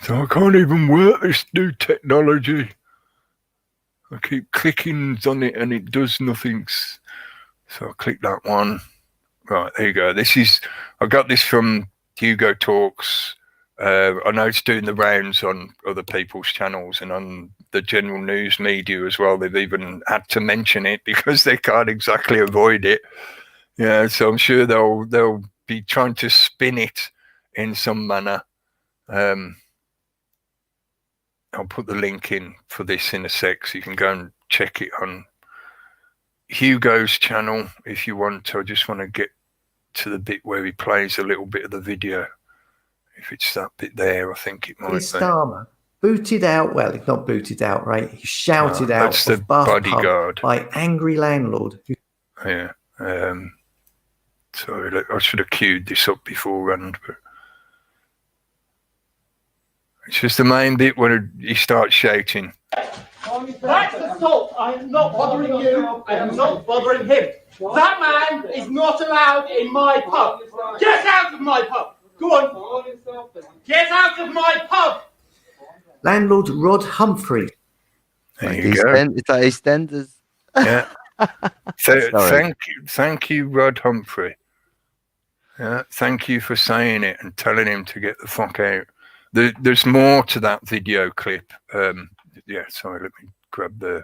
So I can't even work this new technology. I keep clicking on it and it does nothing. So I'll click that one. Right, there you go. I got this from Hugo Talks. I know it's doing the rounds on other people's channels and on the general news media as well. They've even had to mention it because they can't exactly avoid it. Yeah, so I'm sure they'll be trying to spin it in some manner. I'll put the link in for this in a sec, so you can go and check it on Hugo's channel if you want. I just want to get to the bit where he plays a little bit of the video. If it's that bit there, I think it might be. Starmer booted out. Well, it's not booted out, right? He shouted out. That's the bodyguard by angry landlord. Yeah. Sorry, I should have queued this up beforehand, but it's just the main bit when he starts shouting. That's assault. I am not bothering you. I am not bothering him. That man is not allowed in my pub. Get out of my pub. Go on. Get out of my pub. Landlord Rod Humphrey. There you go. Is that EastEnders? Yeah. Thank you, Rod Humphrey. Yeah, thank you for saying it and telling him to get the fuck out. There's more to that video clip. Yeah, sorry, let me grab the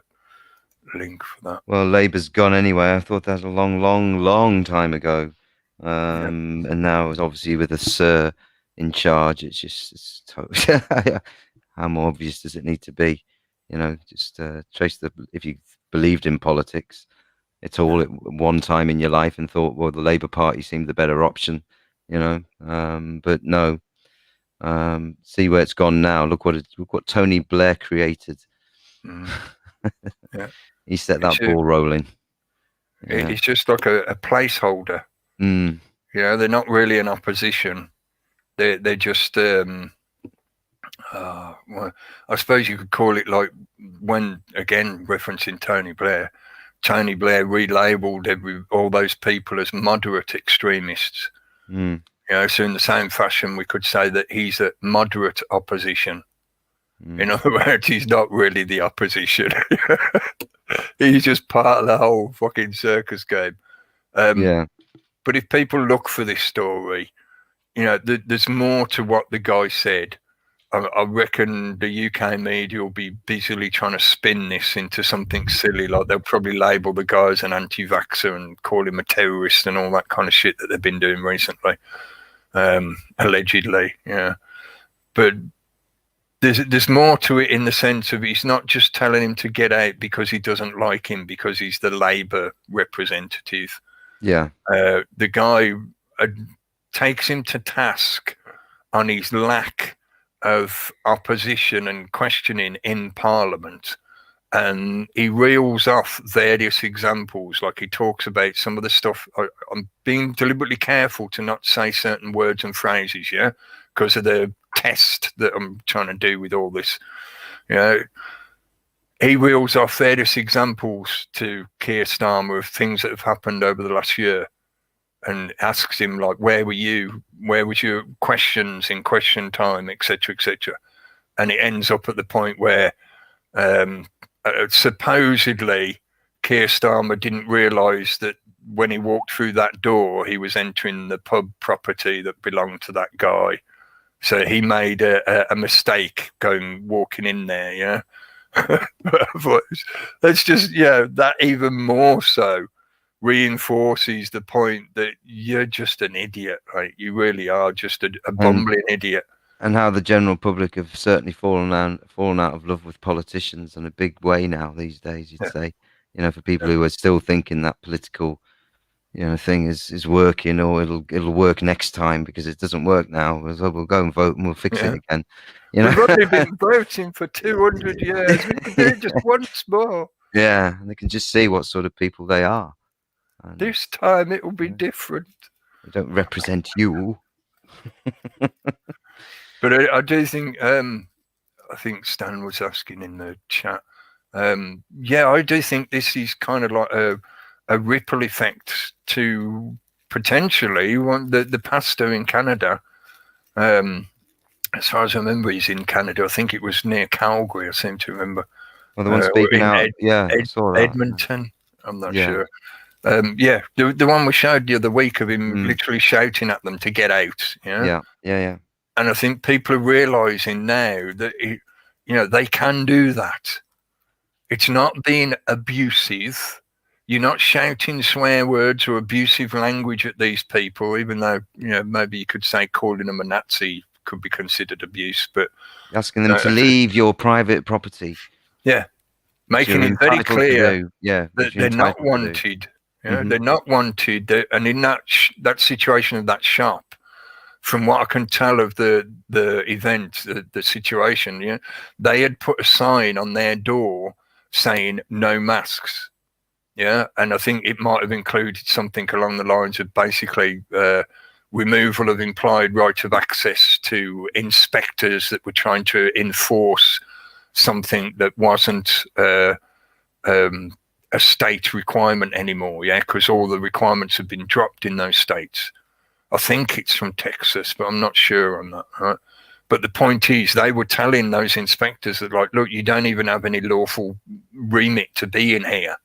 link for that. Well, Labour's gone anyway. I thought that was a long time ago. And now it's obviously with a Sir in charge. It's totally how more obvious does it need to be? You know, just trace if you believed in politics, it's all at one time in your life and thought, well, the Labour Party seemed the better option, you know. But no. See where it's gone now. Look what Tony Blair created. Yeah. He set that ball rolling. Yeah. It's just like a placeholder. You know, they're not really an opposition. They're just well, I suppose you could call it like when, again, referencing Tony Blair relabeled all those people as moderate extremists. You know, so in the same fashion, we could say that he's a moderate opposition. In other words, he's not really the opposition. He's just part of the whole fucking circus game. But if people look for this story, you know, there's more to what the guy said. I reckon the UK media will be busily trying to spin this into something silly. Like they'll probably label the guy as an anti-vaxxer and call him a terrorist and all that kind of shit that they've been doing recently. Allegedly, yeah. But there's more to it in the sense of he's not just telling him to get out because he doesn't like him because he's the Labour representative. Yeah. The guy takes him to task on his lack of opposition and questioning in Parliament. And he reels off various examples, like he talks about some of the stuff. I'm being deliberately careful to not say certain words and phrases, yeah, because of the test that I'm trying to do with all this. You know, he reels off various examples to Keir Starmer of things that have happened over the last year and asks him, like, where were you? Where was your questions in question time, etc., etc. And it ends up at the point where supposedly Keir Starmer didn't realise that when he walked through that door, he was entering the pub property that belonged to that guy. So he made a mistake walking in there, yeah. That's just, yeah, that even more so reinforces the point that you're just an idiot, right? You really are just a bumbling idiot. And how the general public have certainly fallen out of love with politicians in a big way now these days, you'd say. You know, for people who are still thinking that political, you know, thing is working, or it'll work next time because it doesn't work now. So we'll go and vote and we'll fix it again. You know, we've only been voting for 200 years. We can do it just once more. Yeah, and they can just see what sort of people they are. And this time it will be different. They don't represent you. But I do think, I think Stan was asking in the chat. Yeah, I do think this is kind of like a ripple effect to potentially the pastor in Canada. As far as I remember, he's in Canada. I think it was near Calgary, I seem to remember. Well, the one speaking out, I saw that. Edmonton, I'm not sure. Yeah, the one we showed the other week of him Mm. literally shouting at them to get out. Yeah. And I think people are realizing now that they can do that. It's not being abusive. You're not shouting swear words or abusive language at these people, even though maybe you could say calling them a Nazi could be considered abuse. But Asking them to leave your private property. Yeah, making you're it very entitled to clear do. Yeah, that you're they're not entitled to do. wanted. They're not wanted. And in that situation of that shop, from what I can tell of the event, the situation, they had put a sign on their door saying no masks. Yeah, and I think it might have included something along the lines of basically removal of implied right of access to inspectors that were trying to enforce something that wasn't a state requirement anymore. Yeah, because all the requirements have been dropped in those states. I think it's from Texas, but I'm not sure on that. Right? But the point is, they were telling those inspectors that, like, look, you don't even have any lawful remit to be in here.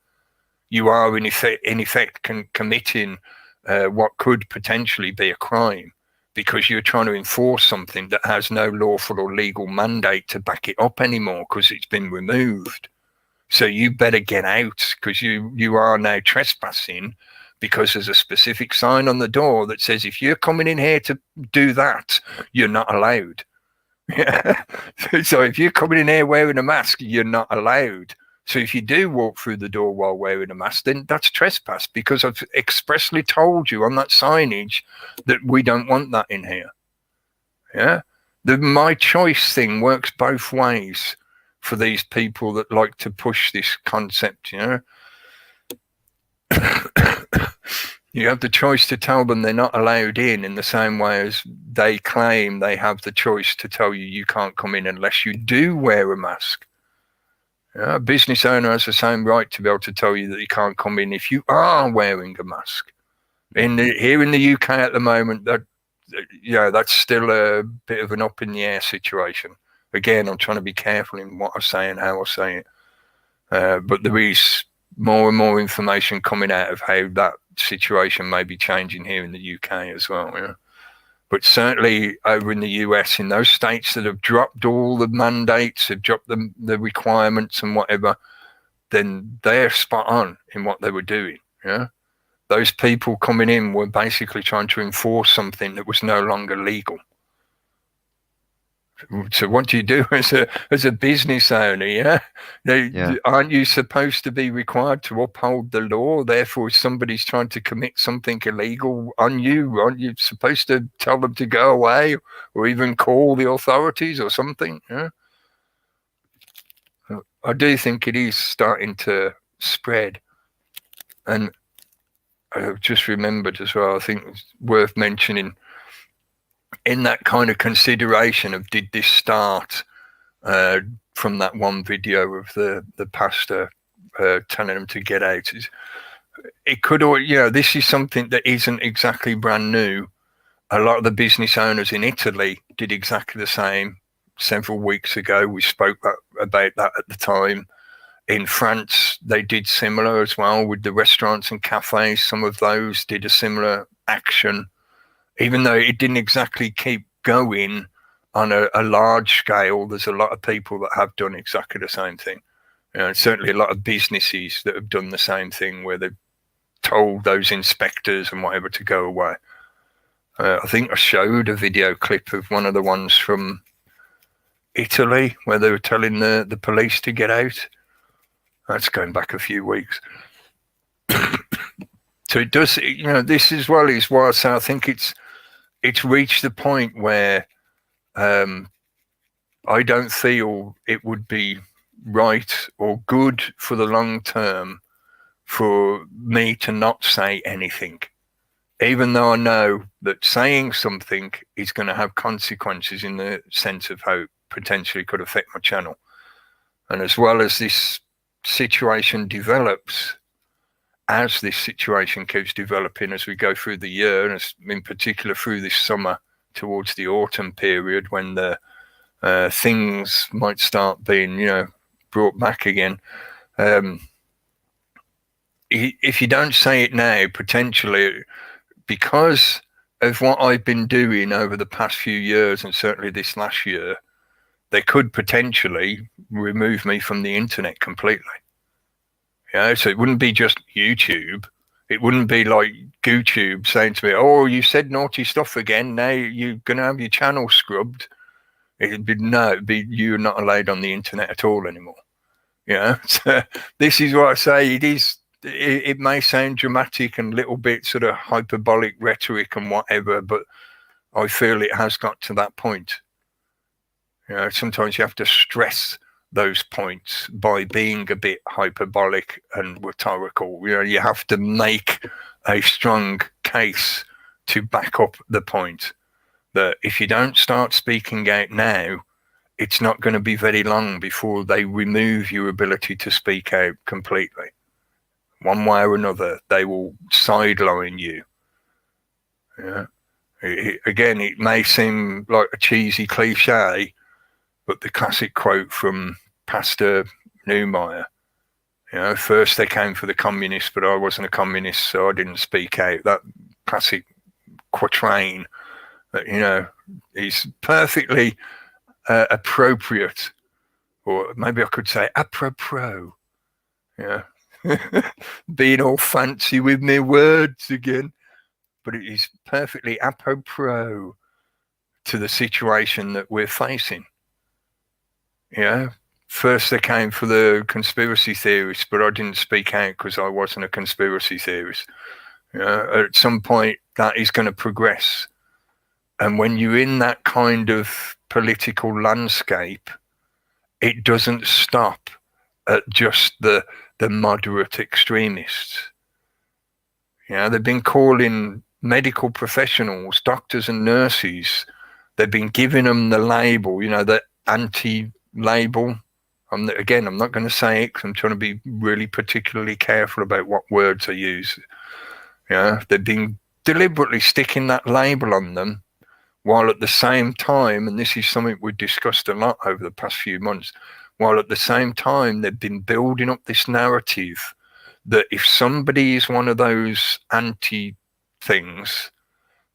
You are in effect committing what could potentially be a crime because you're trying to enforce something that has no lawful or legal mandate to back it up anymore because it's been removed. So you better get out because you are now trespassing because there's a specific sign on the door that says if you're coming in here to do that, you're not allowed. So if you're coming in here wearing a mask, you're not allowed. So if you do walk through the door while wearing a mask, then that's trespass because I've expressly told you on that signage that we don't want that in here. Yeah, the my choice thing works both ways for these people that like to push this concept. You have the choice to tell them they're not allowed in the same way as they claim they have the choice to tell you can't come in unless you do wear a mask. A business owner has the same right to be able to tell you that you can't come in if you are wearing a mask. Here in the UK at the moment, that's still a bit of an up in the air situation. Again, I'm trying to be careful in what I say and how I say it. But there is more and more information coming out of how that situation may be changing here in the UK as well. But certainly over in the US, in those states that have dropped all the mandates, have dropped the requirements and whatever, then they're spot on in what they were doing. Yeah, those people coming in were basically trying to enforce something that was no longer legal. So what do you do as a business owner? Yeah, aren't you supposed to be required to uphold the law? Therefore, if somebody's trying to commit something illegal on you, aren't you supposed to tell them to go away or even call the authorities or something? Yeah, I do think it is starting to spread, and I've just remembered as well. I think it's worth mentioning. In that kind of consideration of did this start from that one video of the pastor telling them to get out, it could, this is something that isn't exactly brand new. A lot of the business owners in Italy did exactly the same several weeks ago. We spoke about that at the time. In France, they did similar as well with the restaurants and cafes. Some of those did a similar action. Even though it didn't exactly keep going on a large scale, there's a lot of people that have done exactly the same thing. Certainly a lot of businesses that have done the same thing where they've told those inspectors and whatever to go away. I think I showed a video clip of one of the ones from Italy where they were telling the police to get out. That's going back a few weeks. So it does, this as well is why I say I think it's reached the point where I don't feel it would be right or good for the long term for me to not say anything, even though I know that saying something is going to have consequences in the sense of how it potentially could affect my channel. And as well as this situation develops, as this situation keeps developing as we go through the year, and in particular through this summer towards the autumn period when the things might it if you don't say it now, potentially, because of what I've been doing over the past few years, and certainly this last year, they could potentially remove me from the internet completely. So it wouldn't be just YouTube. It wouldn't be like YouTube saying to me, "Oh, you said naughty stuff again. Now you're going to have your channel scrubbed." It'd be no, it'd be you're not allowed on the internet at all anymore. So this is what I say. It may sound dramatic and little bit sort of hyperbolic rhetoric and whatever, but I feel it has got to that point. Sometimes you have to stress those points by being a bit hyperbolic and rhetorical. You have to make a strong case to back up the point that if you don't start speaking out now, it's not going to be very long before they remove your ability to speak out completely. One way or another, they will sideline you. Again, it may seem like a cheesy cliche, but the classic quote from Pastor Neumeyer, first they came for the communists, but I wasn't a communist, so I didn't speak out. That classic quatrain that, is perfectly appropriate, or maybe I could say apropos. Being all fancy with my words again, but it is perfectly apropos to the situation that we're facing. First they came for the conspiracy theorists, but I didn't speak out because I wasn't a conspiracy theorist. At some point that is going to progress, and when you're in that kind of political landscape, it doesn't stop at just the moderate extremists. They've been calling medical professionals, doctors and nurses, they've been giving them the label, the anti-label. I'm not going to say it because I'm trying to be really particularly careful about what words I use. They've been deliberately sticking that label on them, while at the same time, and this is something we've discussed a lot over the past few months, while at the same time they've been building up this narrative that if somebody is one of those anti-things,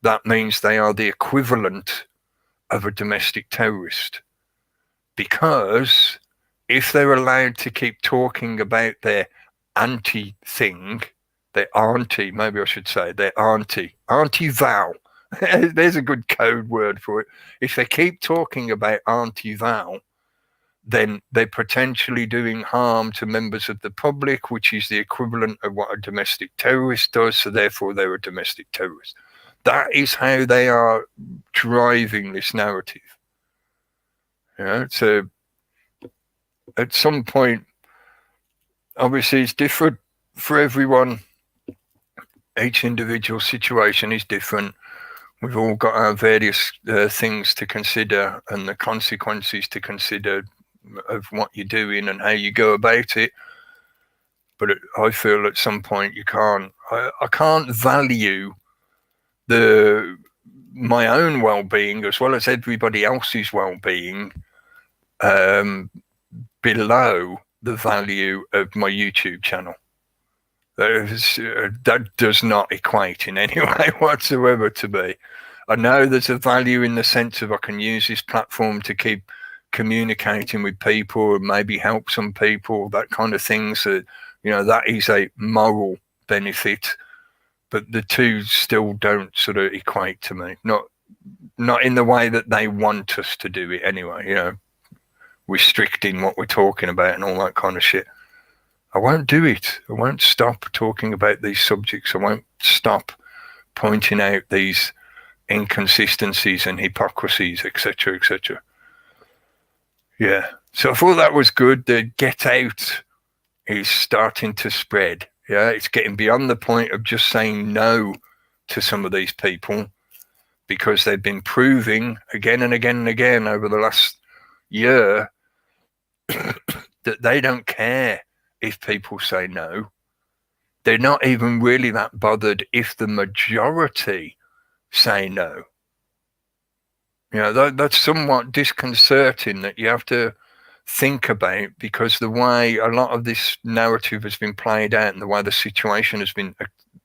that means they are the equivalent of a domestic terrorist. Because if they're allowed to keep talking about their anti-thing, their auntie, maybe I should say, their auntie-Val, there's a good code word for it. If they keep talking about auntie-Val, then they're potentially doing harm to members of the public, which is the equivalent of what a domestic terrorist does, so therefore they're a domestic terrorist. That is how they are driving this narrative. So at some point, obviously it's different for everyone. Each individual situation is different. We've all got our various things to consider and the consequences to consider of what you're doing and how you go about it. But I feel at some point I can't value my own well-being as well as everybody else's well-being below the value of my YouTube channel. That does not equate in any way whatsoever to me. I know there's a value in the sense of I can use this platform to keep communicating with people and maybe help some people, that kind of thing. So, that is a moral benefit, but the two still don't sort of equate to me. Not in the way that they want us to do it anyway, restricting what we're talking about and all that kind of shit. I won't do it. I won't stop talking about these subjects. I won't stop pointing out these inconsistencies and hypocrisies, etc., etc. Yeah. So I thought that was good. The get out is starting to spread. Yeah. It's getting beyond the point of just saying no to some of these people, because they've been proving again and again and again over the last year that they don't care if people say no. They're not even really that bothered if the majority say no. That's somewhat disconcerting, that you have to think about, because the way a lot of this narrative has been played out and the way the situation has been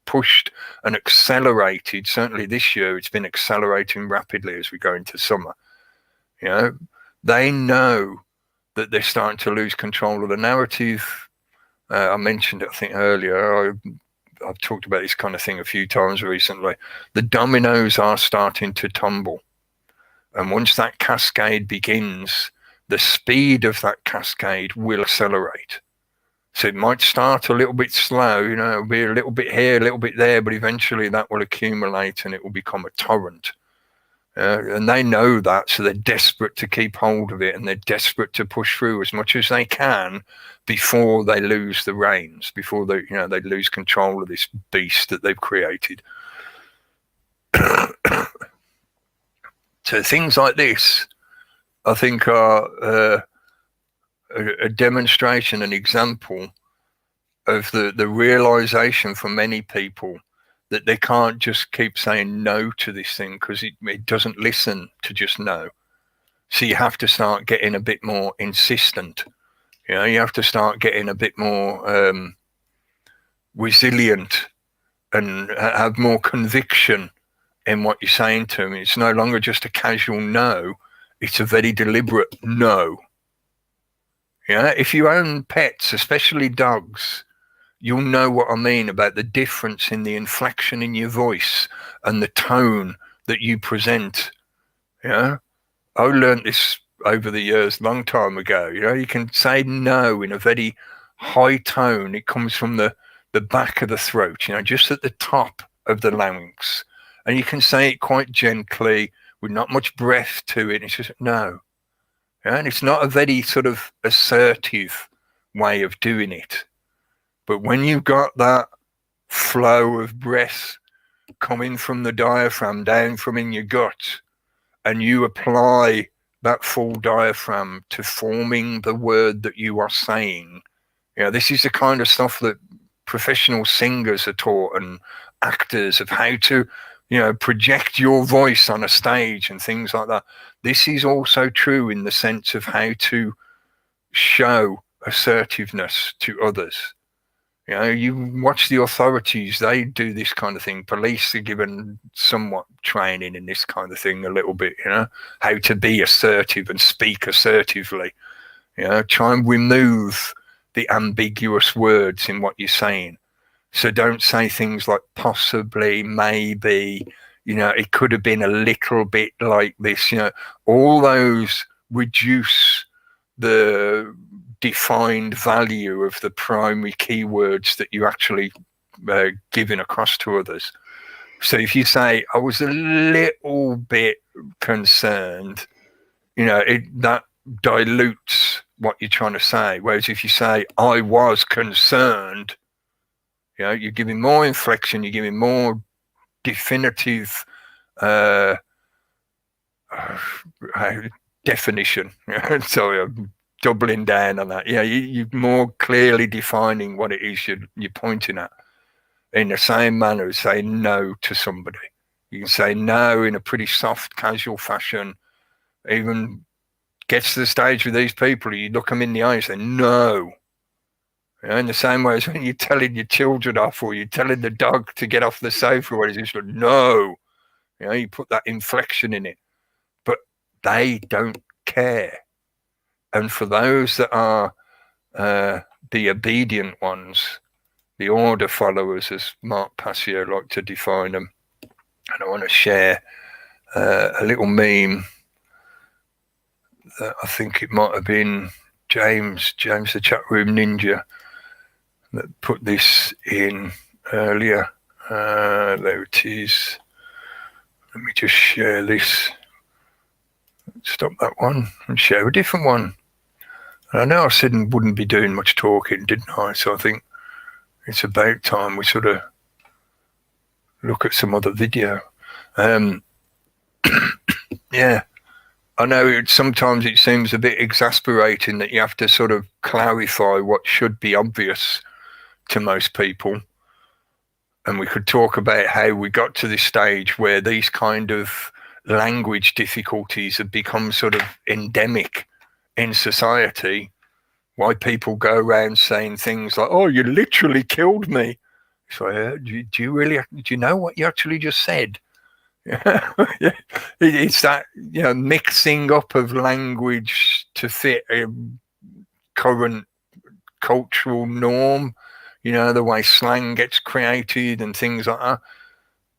pushed and accelerated, certainly this year it's been accelerating rapidly as we go into summer. You know, they know that they're starting to lose control of the narrative. I mentioned it, I think, earlier. I've talked about this kind of thing a few times recently. The dominoes are starting to tumble. And once that cascade begins, the speed of that cascade will accelerate. So it might start a little bit slow, you know, it'll be a little bit here, a little bit there, but eventually that will accumulate and it will become a torrent. And they know that, so they're desperate to keep hold of it, and they're desperate to push through as much as they can before they lose the reins, before they, you know, they lose control of this beast that they've created. So things like this, I think, are a demonstration, an example of the realization for many people that they can't just keep saying no to this thing, because it doesn't listen to just no. So you have to start getting a bit more insistent. You know, you have to start getting a bit more resilient and have more conviction in what you're saying to them. It's no longer just a casual no. It's a very deliberate no. Yeah, if you own pets, especially dogs, you'll know what I mean about the difference in the inflection in your voice and the tone that you present. Yeah, I learned this over the years, long time ago. You know, you can say no in a very high tone. It comes from the back of the throat, you know, just at the top of the larynx. And you can say it quite gently with not much breath to it. It's just no. Yeah? And it's not a very sort of assertive way of doing it. But when you've got that flow of breath coming from the diaphragm down from in your gut, and you apply that full diaphragm to forming the word that you are saying, you know, this is the kind of stuff that professional singers are taught, and actors, of how to, you know, project your voice on a stage and things like that. This is also true in the sense of how to show assertiveness to others. You know, you watch the authorities, they do this kind of thing. Police are given somewhat training in this kind of thing a little bit, you know, how to be assertive and speak assertively. You know, try and remove the ambiguous words in what you're saying. So don't say things like possibly, maybe, you know, it could have been a little bit like this, you know, all those reduce the defined value of the primary keywords that you actually giving across to others. So if you say, I was a little bit concerned, you know, that dilutes what you're trying to say. Whereas if you say, I was concerned, you know, you're giving more inflection, you're giving more definitive definition. Sorry, I'm doubling down on that. Yeah, you're more clearly defining what it is you're pointing at. In the same manner as saying no to somebody. You can say no in a pretty soft, casual fashion. Even gets to the stage with these people, you look them in the eye and say no. You know, in the same way as when you're telling your children off, or you're telling the dog to get off the sofa, or it's just like, no. You know, you put that inflection in it. But they don't care. And for those that are the obedient ones, the order followers, as Mark Passio liked to define them, and I want to share a little meme that I think it might have been James the chat room ninja, that put this in earlier. There it is. Let me just share this. Stop that one and share a different one. And I know I said I wouldn't be doing much talking, didn't I? So I think it's about time we sort of look at some other video. Yeah, I know sometimes it seems a bit exasperating that you have to sort of clarify what should be obvious to most people. And we could talk about how we got to this stage where these kind of language difficulties have become sort of endemic in society, why people go around saying things like, "Oh, you literally killed me." So, do you really? Do you know what you actually just said? It's that, you know, mixing up of language to fit a current cultural norm. You know, the way slang gets created and things like that,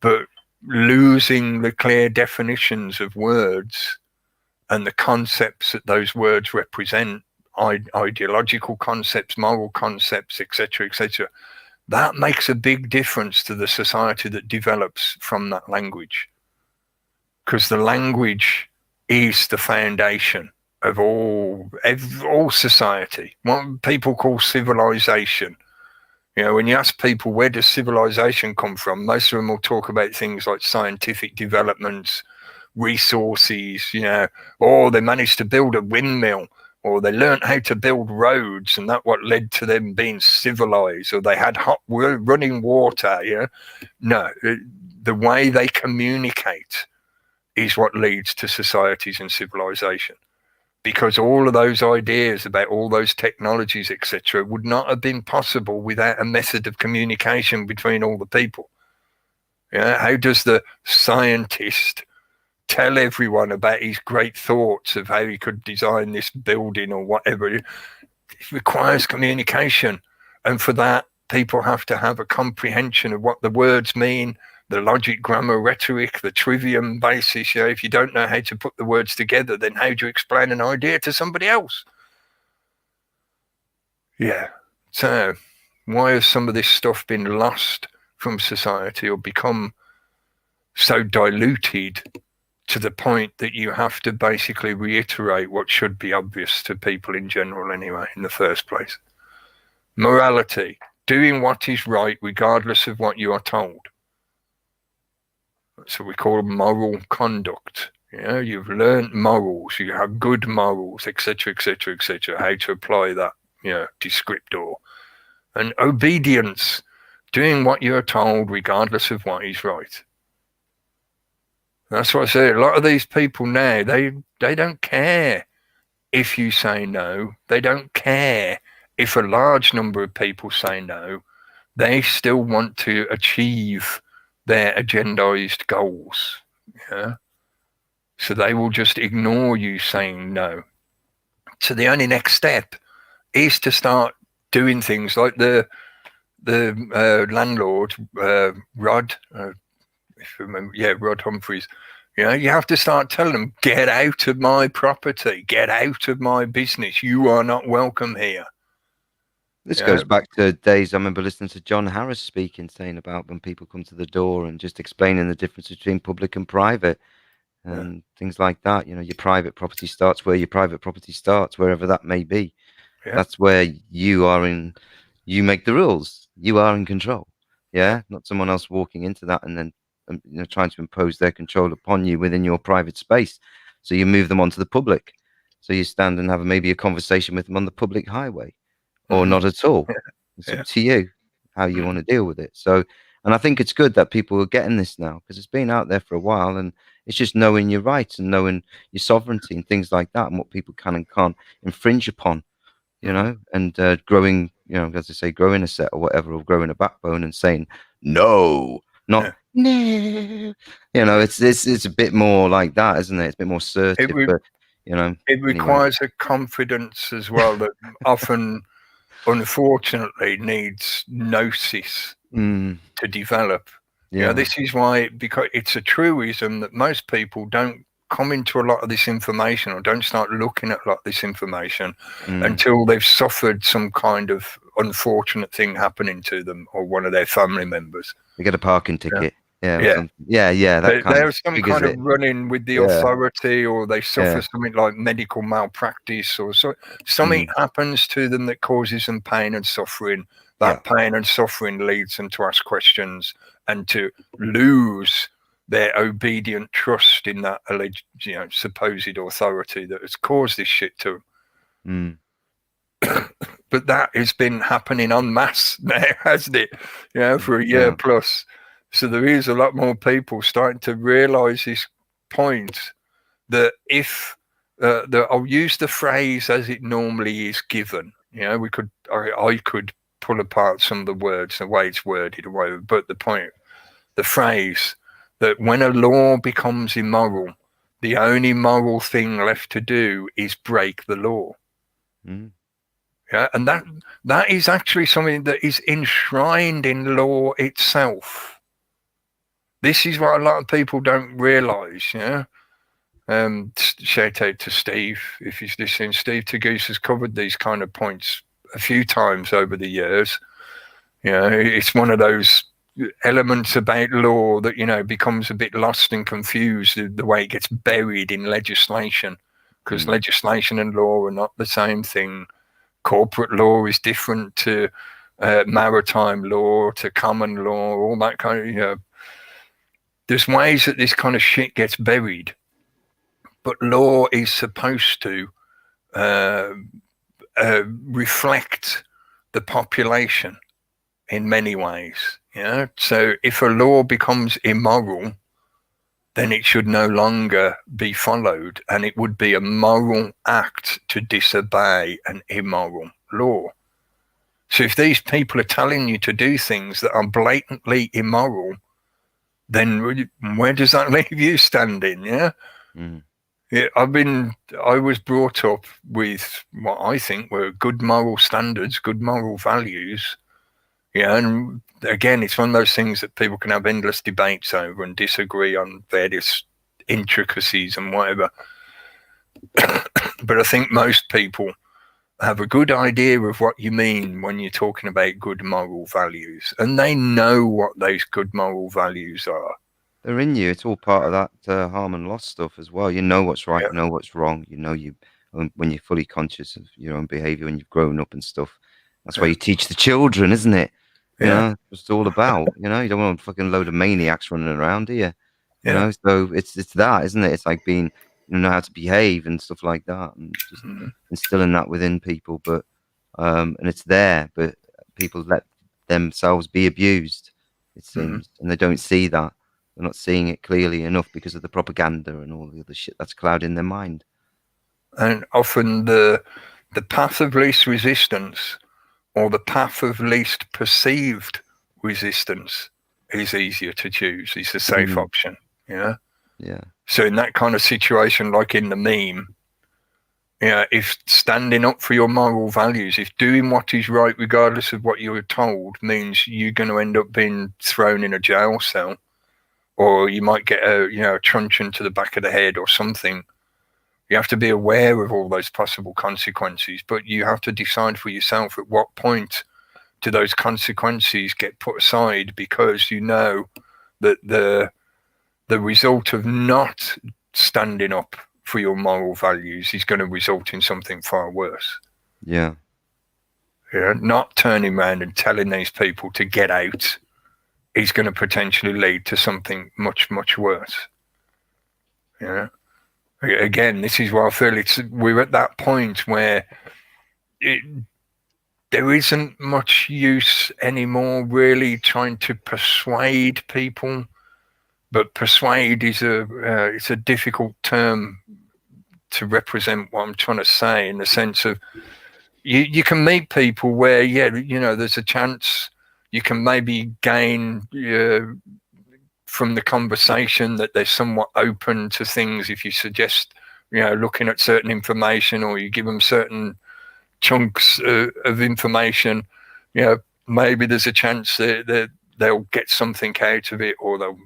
but losing the clear definitions of words and the concepts that those words represent, ideological concepts, moral concepts, etc., etc. That makes a big difference to the society that develops from that language, because the language is the foundation of all society. What people call civilization. You know, when you ask people, where does civilization come from? Most of them will talk about things like scientific developments, resources, you know, or they managed to build a windmill, or they learned how to build roads, and that what led to them being civilized, or they had hot running water, you know. No, the way they communicate is what leads to societies and civilization. Because all of those ideas about all those technologies, etc., would not have been possible without a method of communication between all the people. Yeah, how does the scientist tell everyone about his great thoughts of how he could design this building or whatever? It requires communication, and for that, people have to have a comprehension of what the words mean, the logic, grammar, rhetoric, the trivium basis. You know, if you don't know how to put the words together, then how do you explain an idea to somebody else? Yeah. So why has some of this stuff been lost from society, or become so diluted to the point that you have to basically reiterate what should be obvious to people in general anyway, in the first place? Morality, doing what is right regardless of what you are told. So we call moral conduct. You know, you've learned morals, you have good morals, etc., etc., etc. How to apply that, you know, descriptor. And obedience, doing what you're told regardless of what is right. That's what I say. A lot of these people now, they don't care if you say no. They don't care if a large number of people say no. They still want to achieve their agendized goals. Yeah. So they will just ignore you saying no. So the only next step is to start doing things like the landlord, Rod, if you remember, yeah, Rod Humphreys. You know, you have to start telling them, get out of my property, get out of my business. You are not welcome here. This goes back to days I remember listening to John Harris speaking, saying about when people come to the door and just explaining the difference between public and private and things like that. You know, your private property starts where your private property starts, wherever that may be. Yeah. That's where you are you make the rules. You are in control. Yeah. Not someone else walking into that and then, you know, trying to impose their control upon you within your private space. So you move them onto the public. So you stand and have maybe a conversation with them on the public highway. Or not at all. It's up to you how you want to deal with it. So, and I think it's good that people are getting this now, because it's been out there for a while, and it's just knowing your rights and knowing your sovereignty and things like that, and what people can and can't infringe upon, you know, and growing, you know, as I say, growing a set or whatever, or growing a backbone and saying no, not no. You know, it's a bit more like that, isn't it? It's a bit more assertive, but you know, it requires a confidence as well that often, unfortunately, needs gnosis to develop. Yeah. You know, this is why, because it's a truism that most people don't come into a lot of this information, or don't start looking at a lot of this information until they've suffered some kind of unfortunate thing happening to them or one of their family members. They get a parking ticket. Yeah. There's some kind of run-in with the authority, or they suffer something like medical malpractice, or something happens to them that causes them pain and suffering. That pain and suffering leads them to ask questions and to lose their obedient trust in that alleged, you know, supposed authority that has caused this shit to them. But that has been happening en masse now, hasn't it? You know, for a year plus. So there is a lot more people starting to realize this point, that if I'll use the phrase as it normally is given. You know, I could pull apart some of the words, the way it's worded, or whatever, but the phrase that when a law becomes immoral, the only moral thing left to do is break the law. Mm. Yeah, and that is actually something that is enshrined in law itself. This is what a lot of people don't realise. Yeah. Shout out to Steve if he's listening. Steve Tagoose has covered these kind of points a few times over the years. You know, it's one of those elements about law that, you know, becomes a bit lost and confused, the way it gets buried in legislation, because legislation and law are not the same thing. Corporate law is different to maritime law, to common law, all that kind of, you know. There's ways that this kind of shit gets buried. But law is supposed to reflect the population in many ways. Yeah. So if a law becomes immoral, then it should no longer be followed, and it would be a moral act to disobey an immoral law. So if these people are telling you to do things that are blatantly immoral, then where does that leave you standing? Yeah. Mm. Yeah, I was brought up with what I think were good moral standards, good moral values. Yeah, and again, it's one of those things that people can have endless debates over and disagree on various intricacies and whatever. But I think most people have a good idea of what you mean when you're talking about good moral values, and they know what those good moral values are. They're in you. It's all part of that harm and loss stuff as well. You know what's right, Yeah. you know what's wrong. You know when you're fully conscious of your own behaviour when you've grown up and stuff. That's why you teach the children, isn't it? You know, it's what it's all about. You know, you don't want a fucking load of maniacs running around, do you? You know, so it's that, isn't it? It's like being, you know how to behave and stuff like that, and just instilling that within people. But and it's there, but people let themselves be abused, it seems, and they don't see that. They're not seeing it clearly enough because of the propaganda and all the other shit that's clouding their mind. And often the path of least resistance, or the path of least perceived resistance, is easier to choose. It's a safe option. Yeah. Yeah. So in that kind of situation, like in the meme, if standing up for your moral values, if doing what is right regardless of what you were told means you're going to end up being thrown in a jail cell, or you might get a truncheon to the back of the head or something, you have to be aware of all those possible consequences, but you have to decide for yourself at what point do those consequences get put aside, because you know that the result of not standing up for your moral values is going to result in something far worse. Yeah. Yeah. Not turning around and telling these people to get out is going to potentially lead to something much, much worse. Yeah. Again, this is why I feel we're at that point where there isn't much use anymore really trying to persuade people. But persuade is it's a difficult term to represent what I'm trying to say, in the sense of you can meet people where, there's a chance you can maybe gain from the conversation that they're somewhat open to things if you suggest, looking at certain information, or you give them certain chunks of information, maybe there's a chance that they'll get something out of it, or they'll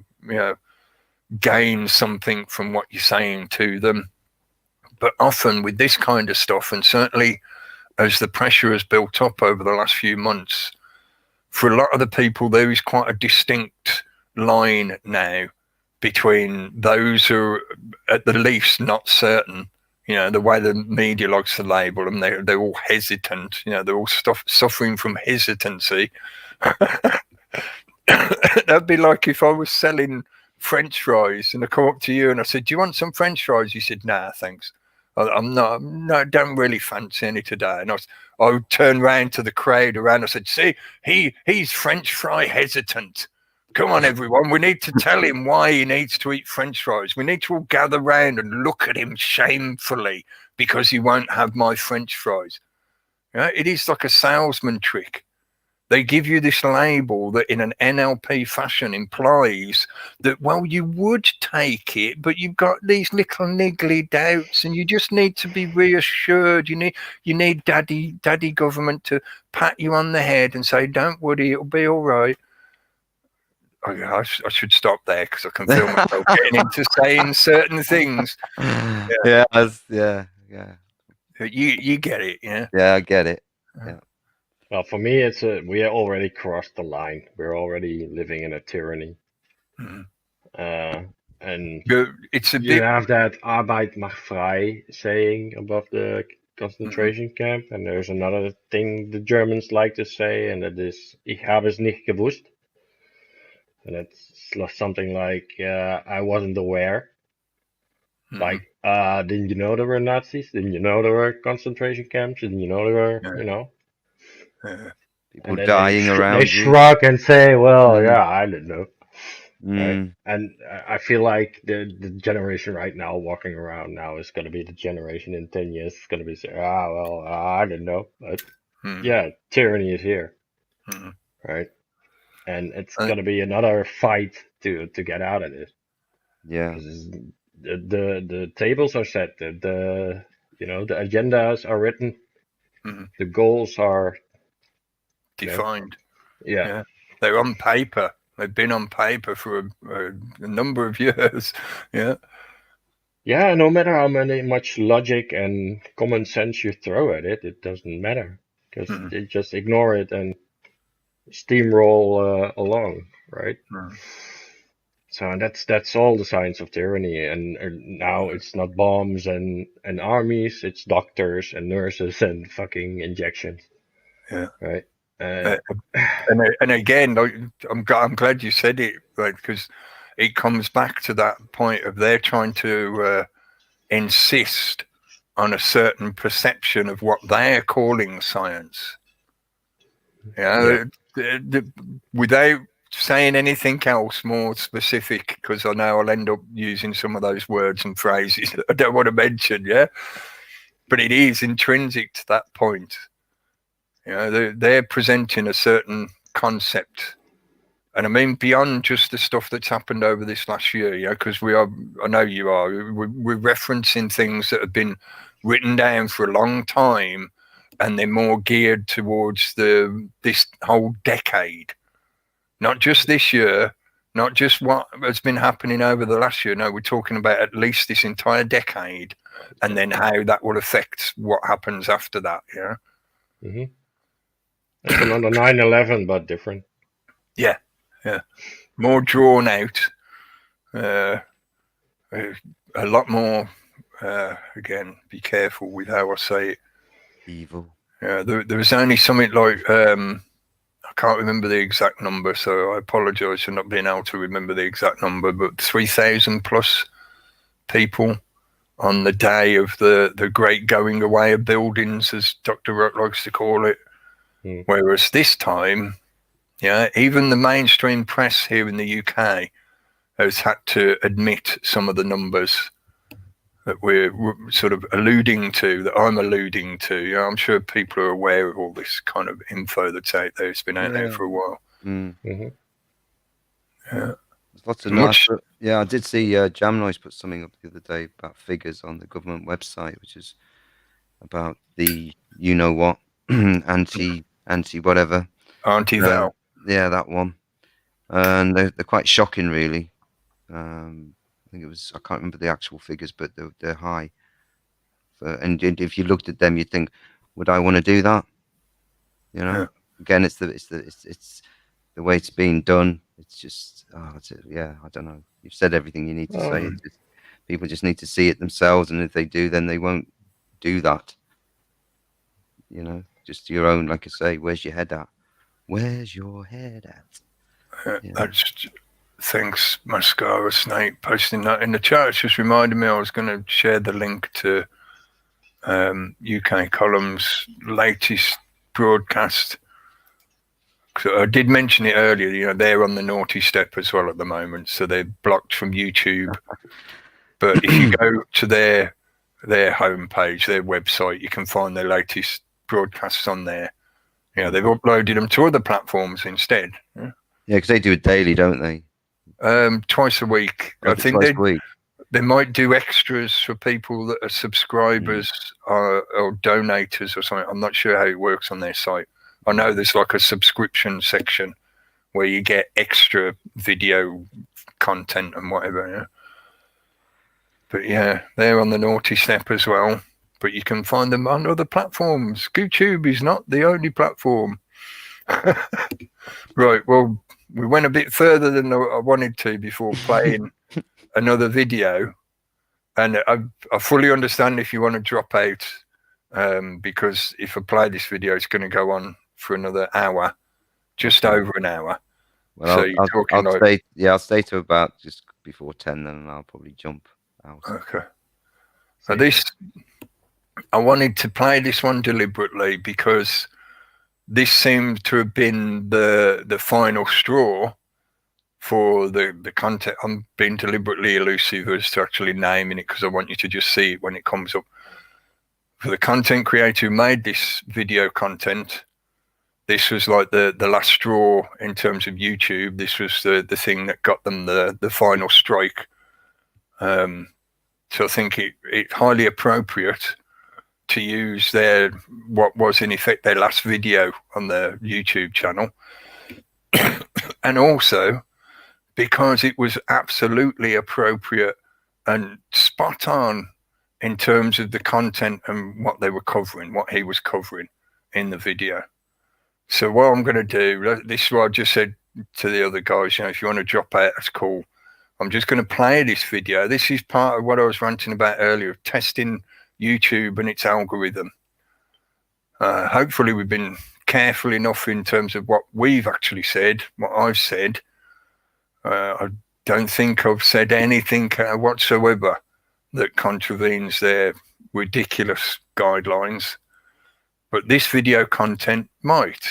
gain something from what you're saying to them. But often with this kind of stuff, and certainly as the pressure has built up over the last few months, for a lot of the people, there is quite a distinct line now between those who are at the least not certain, the way the media likes to label them, they're all hesitant, they're all suffering from hesitancy. That'd be like if I was selling French fries and I come up to you and I said, "Do you want some French fries?" You said, "Nah, thanks. I don't really fancy any today." And I would turn around to the crowd around. I said, "See, he's French fry hesitant." Come on, everyone. We need to tell him why he needs to eat French fries. We need to all gather round and look at him shamefully because he won't have my French fries. It is like a salesman trick. They give you this label that in an NLP fashion implies that, well, you would take it, but you've got these little niggly doubts and you just need to be reassured. You need daddy government to pat you on the head and say, don't worry, it'll be all right. I should stop there because I can feel myself getting into saying certain things. Yeah. You get it, yeah? Yeah, I get it. Yeah. Well, for me, we already crossed the line. We're already living in a tyranny. Mhm. And it's a you bit. have that Arbeit macht frei saying above the concentration camp, and there's another thing the Germans like to say, and that is "Ich habe es nicht gewusst," and it's something like "I wasn't aware." Like, didn't you know there were Nazis? Didn't you know there were concentration camps? Didn't you know there were, you know? People dying around they you. shrug and say, well, yeah, I don't know. Right? Mm. And I feel like the generation right now walking around now is going to be the generation in 10 years. It's going to be, I don't know. But yeah, tyranny is here. Right? And it's going to be another fight to get out of this. Yeah. The tables are set. The agendas are written. The goals are defined. Yeah. They're on paper. They've been on paper for a number of years. Yeah. Yeah, no matter how much logic and common sense you throw at it, it doesn't matter because they just ignore it and steamroll along, right? So that's all the signs of tyranny, and now it's not bombs and armies, it's doctors and nurses and fucking injections. Yeah. Right. And again, I'm glad you said it, right? Because it comes back to that point of they're trying to insist on a certain perception of what they're calling science. Without saying anything else more specific, because I know I'll end up using some of those words and phrases that I don't want to mention, but it is intrinsic to that point. They're presenting a certain concept, and I mean beyond just the stuff that's happened over this last year, because I know you are, we're referencing things that have been written down for a long time, and they're more geared towards this whole decade. Not just this year, not just what has been happening over the last year. No, we're talking about at least this entire decade, and then how that will affect what happens after that. Yeah. Mm-hmm. It's another 9/11, but different. Yeah. More drawn out. A lot more. Again, be careful with how I say it. Evil. Yeah. There was only something like. I can't remember the exact number, so I apologise for not being able to remember the exact number, but 3,000 plus people on the day of the great going away of buildings, as Dr. Rock likes to call it. Whereas this time, even the mainstream press here in the UK has had to admit some of the numbers that we're sort of alluding to, that I'm alluding to. I'm sure people are aware of all this kind of info that's out there. It's been out there for a while. Mm-hmm. Yeah. There's lots of nice. Yeah, I did see Jam Noise put something up the other day about figures on the government website, which is about the what anti whatever. Anti-Val. Yeah, that one. And they're quite shocking, really. I think it was, I can't remember the actual figures, but they're high. And if you looked at them, you'd think, would I want to do that? Again, it's the way it's being done. It's just, I don't know. You've said everything you need to say. People just need to see it themselves, and if they do, then they won't do that. Just your own, like I say, where's your head at? Where's your head at? Thanks, Mascara Snake, posting that in the chat. It's just reminded me I was going to share the link to UK Column's latest broadcast So I did mention it earlier, you know, they're on the naughty step as well at the moment, so they're blocked from YouTube. But if you go to their homepage, their website, you can find their latest broadcasts on there. You know, they've uploaded them to other platforms instead. Yeah, because they do it daily, don't they? Twice a week. I think twice a week. they might do extras for people that are subscribers or donators or something. I'm not sure how it works on their site. I know there's like a subscription section where you get extra video content and whatever. Yeah. But yeah, they're on the naughty step as well. But you can find them on other platforms. YouTube is not the only platform. Right, well, we went a bit further than I wanted to before playing another video. And I fully understand if you want to drop out, because if I play this video, it's going to go on for another hour, just over an hour. Well, So you're talking like... I'll stay to about just before 10, then I'll probably jump out. Okay. So I wanted to play this one deliberately because this seemed to have been the final straw for the content. I'm being deliberately elusive as to actually naming it because I want you to just see it when it comes up. For the content creator who made this video content, this was like the last straw in terms of YouTube. This was the thing that got them the final strike. So I think it's highly appropriate to use what was in effect their last video on their YouTube channel. And also because it was absolutely appropriate and spot on in terms of the content and what they were covering, what he was covering in the video. So what I'm going to do, this is what I just said to the other guys, you know, if you want to drop out, that's cool. I'm just going to play this video. This is part of what I was ranting about earlier, testing YouTube and its algorithm. Hopefully we've been careful enough in terms of what we've actually said, what I've said. I don't think I've said anything whatsoever that contravenes their ridiculous guidelines. But this video content might.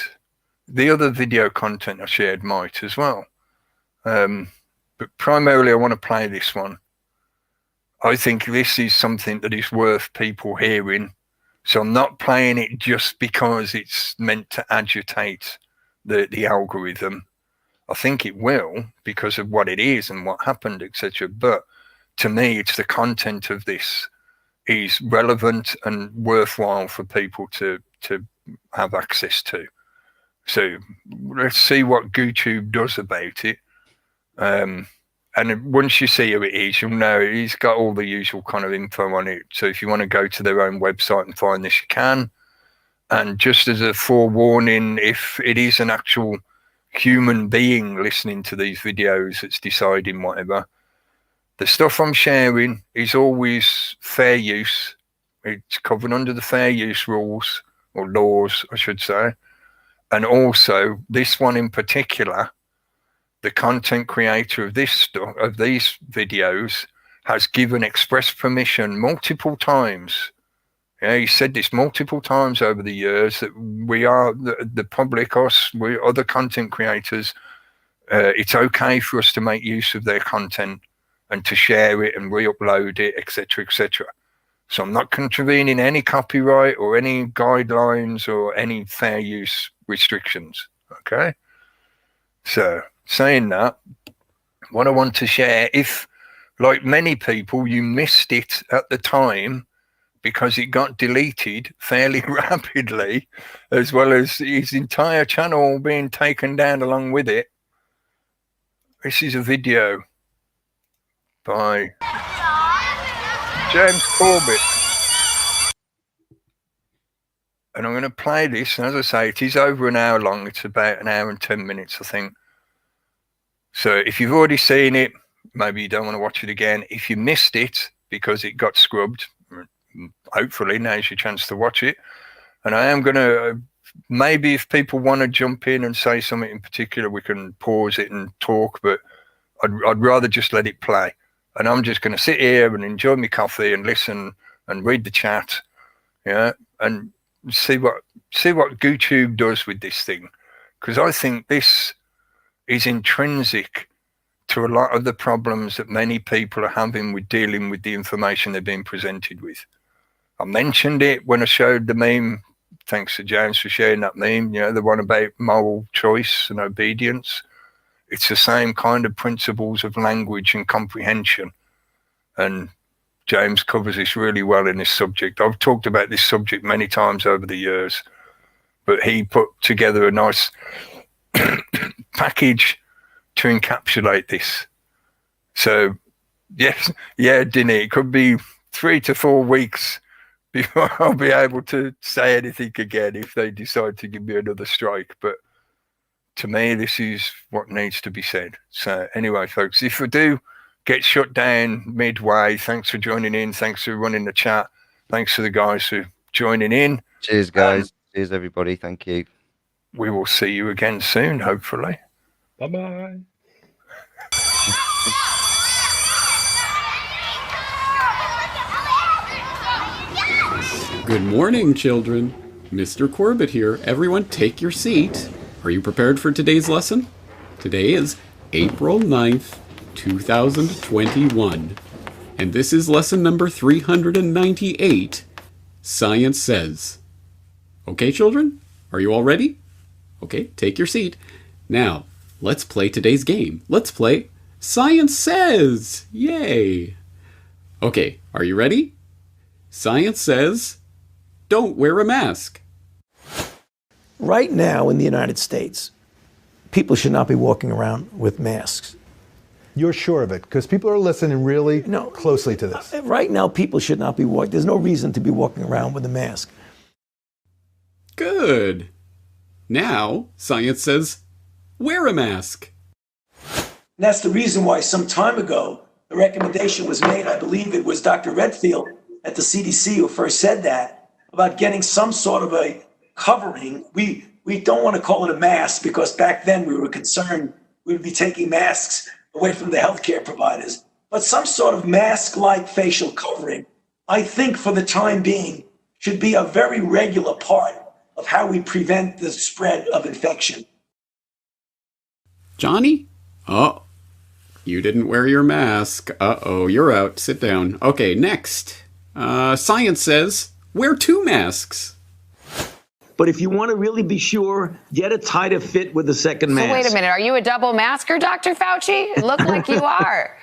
The other video content I shared might as well. But primarily I want to play this one. I think this is something that is worth people hearing. So I'm not playing it just because it's meant to agitate the algorithm. I think it will because of what it is and what happened, etc. But to me, it's the content of this is relevant and worthwhile for people to have access to. So let's see what YouTube does about it. And once you see who it is, you'll know he's got all the usual kind of info on it. So if you want to go to their own website and find this, you can. And just as a forewarning, if it is an actual human being listening to these videos that's deciding whatever, the stuff I'm sharing is always fair use. It's covered under the fair use rules, or laws, I should say. And also, this one in particular, the content creator of these videos has given express permission multiple times. Yeah, he said this multiple times over the years that we are the public, we other content creators. It's okay for us to make use of their content and to share it and re-upload it, etc., etc. So I'm not contravening any copyright or any guidelines or any fair use restrictions. Okay. So saying that, what I want to share, if like many people, you missed it at the time because it got deleted fairly rapidly, as well as his entire channel being taken down along with it. This is a video by James Corbett. And I'm going to play this. And as I say, it is over an hour long. It's about an hour and 10 minutes, I think. So if you've already seen it, maybe you don't want to watch it again. If you missed it because it got scrubbed, hopefully now's your chance to watch it. And I am going to, maybe if people want to jump in and say something in particular, we can pause it and talk, but I'd rather just let it play. And I'm just going to sit here and enjoy my coffee and listen and read the chat, yeah, and see what YouTube does with this thing. because I think this is intrinsic to a lot of the problems that many people are having with dealing with the information they're being presented with. I mentioned it when I showed the meme. Thanks to James for sharing that meme, the one about moral choice and obedience. It's the same kind of principles of language and comprehension. And James covers this really well in this subject. I've talked about this subject many times over the years, but he put together a nice package to encapsulate this. So, yes, didn't it? It could be 3 to 4 weeks before I'll be able to say anything again if they decide to give me another strike. But to me, this is what needs to be said. So anyway, folks, if I do get shut down midway, thanks for joining in. Thanks for running the chat. Thanks to the guys for joining in. Cheers, guys. Cheers, everybody. Thank you. We will see you again soon, hopefully. Bye-bye. Good morning, children. Mr. Corbett here. Everyone take your seat. Are you prepared for today's lesson? Today is April 9th, 2021. And this is lesson number 398, Science Says. Okay, children? Are you all ready? Okay, take your seat. Now, let's play today's game. Let's play Science Says. Yay! Okay, are you ready? Science says, don't wear a mask. Right now in the United States, people should not be walking around with masks. You're sure of it? Because people are listening really closely to this. Right now, people should not be walking. There's no reason to be walking around with a mask. Good. Now, science says, wear a mask. And that's the reason why some time ago, the recommendation was made, I believe it was Dr. Redfield at the CDC who first said that, about getting some sort of a covering. We don't want to call it a mask because back then we were concerned we would be taking masks away from the healthcare providers. But some sort of mask-like facial covering, I think for the time being, should be a very regular part of how we prevent the spread of infection. Johnny? Oh, you didn't wear your mask. Uh-oh, you're out. Sit down. Okay, next. Science says, wear 2 masks. But if you want to really be sure, get a tighter fit with the second mask. So wait a minute, are you a double masker, Dr. Fauci? It looked like you are.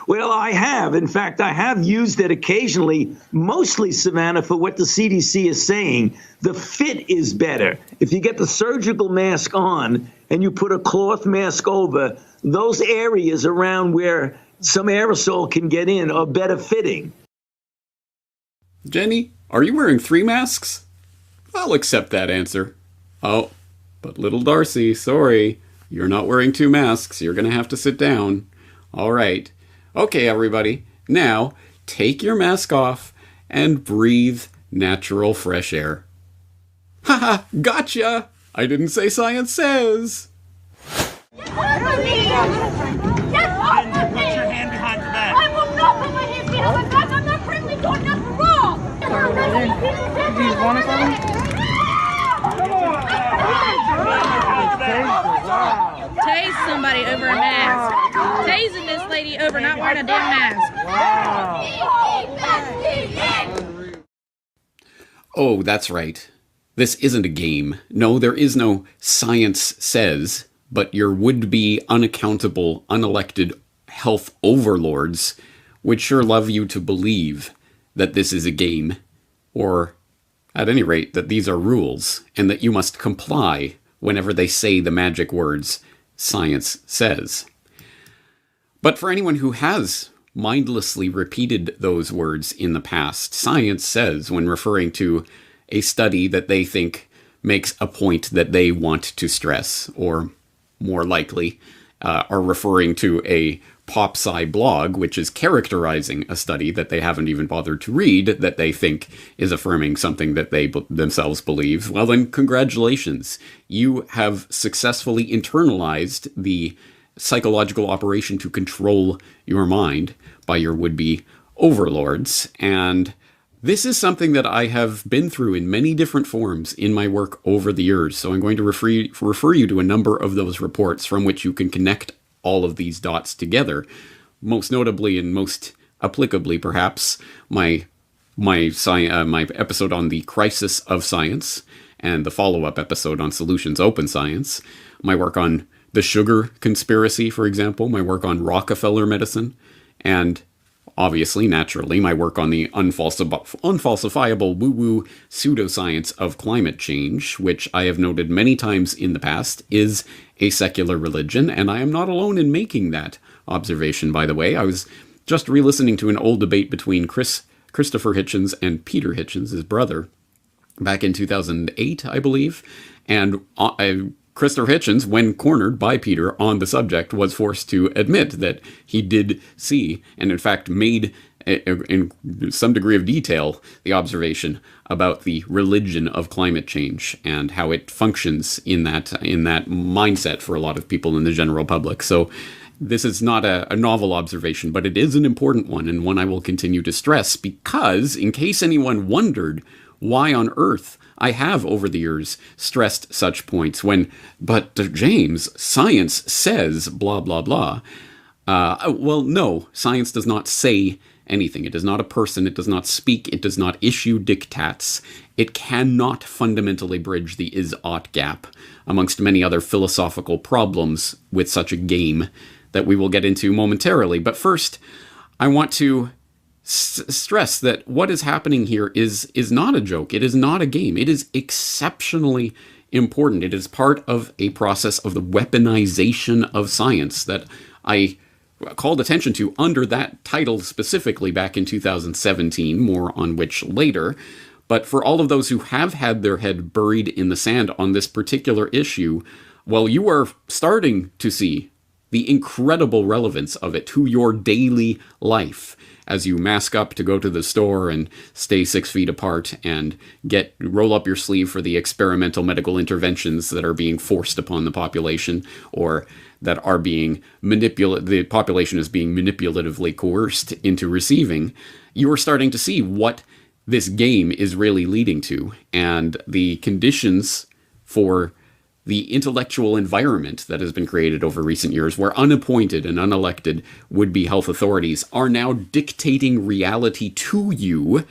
Well, I have. In fact, I have used it occasionally, mostly, Savannah, for what the CDC is saying. The fit is better. If you get the surgical mask on and you put a cloth mask over, those areas around where some aerosol can get in are better fitting. Jenny, are you wearing 3 masks? I'll accept that answer. Oh, but little Darcy, sorry. You're not wearing 2 masks. You're going to have to sit down. All right. Okay, everybody. Now, take your mask off and breathe natural fresh air. Haha, gotcha! I didn't say science says. Get off of me! Get off of me! Put your hand behind your back. I will not put my hands behind my back. I'm not friendly. Doing nothing wrong. Do you want to go? Tase somebody over a mask. Tasing this lady over not wearing a damn mask. Oh, that's right. This isn't a game. No, there is no science says, but your would-be unaccountable, unelected health overlords would sure love you to believe that this is a game, or at any rate, that these are rules, and that you must comply whenever they say the magic words, science says. But for anyone who has mindlessly repeated those words in the past, science says, when referring to a study that they think makes a point that they want to stress, or more likely, are referring to a pop-sci blog, which is characterizing a study that they haven't even bothered to read, that they think is affirming something that they themselves believe, well then, congratulations. You have successfully internalized the psychological operation to control your mind by your would-be overlords, and This is something that I have been through in many different forms in my work over the years. So I'm going to refer you to a number of those reports from which you can connect all of these dots together. Most notably and most applicably, perhaps, my episode on the crisis of science and the follow-up episode on solutions open science, my work on the sugar conspiracy, for example, my work on Rockefeller medicine, and obviously, naturally, my work on the unfalsifiable woo-woo pseudoscience of climate change, which I have noted many times in the past is a secular religion, and I am not alone in making that observation, by the way. I was just re-listening to an old debate between Christopher Hitchens and Peter Hitchens, his brother, back in 2008, I believe, and Christopher Hitchens, when cornered by Peter on the subject, was forced to admit that he did see, and in fact made in some degree of detail, the observation about the religion of climate change and how it functions in that mindset for a lot of people in the general public. So this is not a novel observation, but it is an important one, and one I will continue to stress, because in case anyone wondered why on earth I have, over the years, stressed such points but James, science says blah, blah, blah. Well, no, science does not say anything. It is not a person. It does not speak. It does not issue diktats. It cannot fundamentally bridge the is-ought gap, amongst many other philosophical problems with such a game that we will get into momentarily. But first, I want to stress that what is happening here is not a joke. It is not a game. It is exceptionally important. It is part of a process of the weaponization of science that I called attention to under that title specifically back in 2017, more on which later. But for all of those who have had their head buried in the sand on this particular issue, well, you are starting to see the incredible relevance of it to your daily life as you mask up to go to the store and stay 6 feet apart and roll up your sleeve for the experimental medical interventions that are being forced upon the population, or that are being the population is being manipulatively coerced into receiving. You are starting to see what this game is really leading to, and the conditions for the intellectual environment that has been created over recent years, where unappointed and unelected would-be health authorities are now dictating reality to you.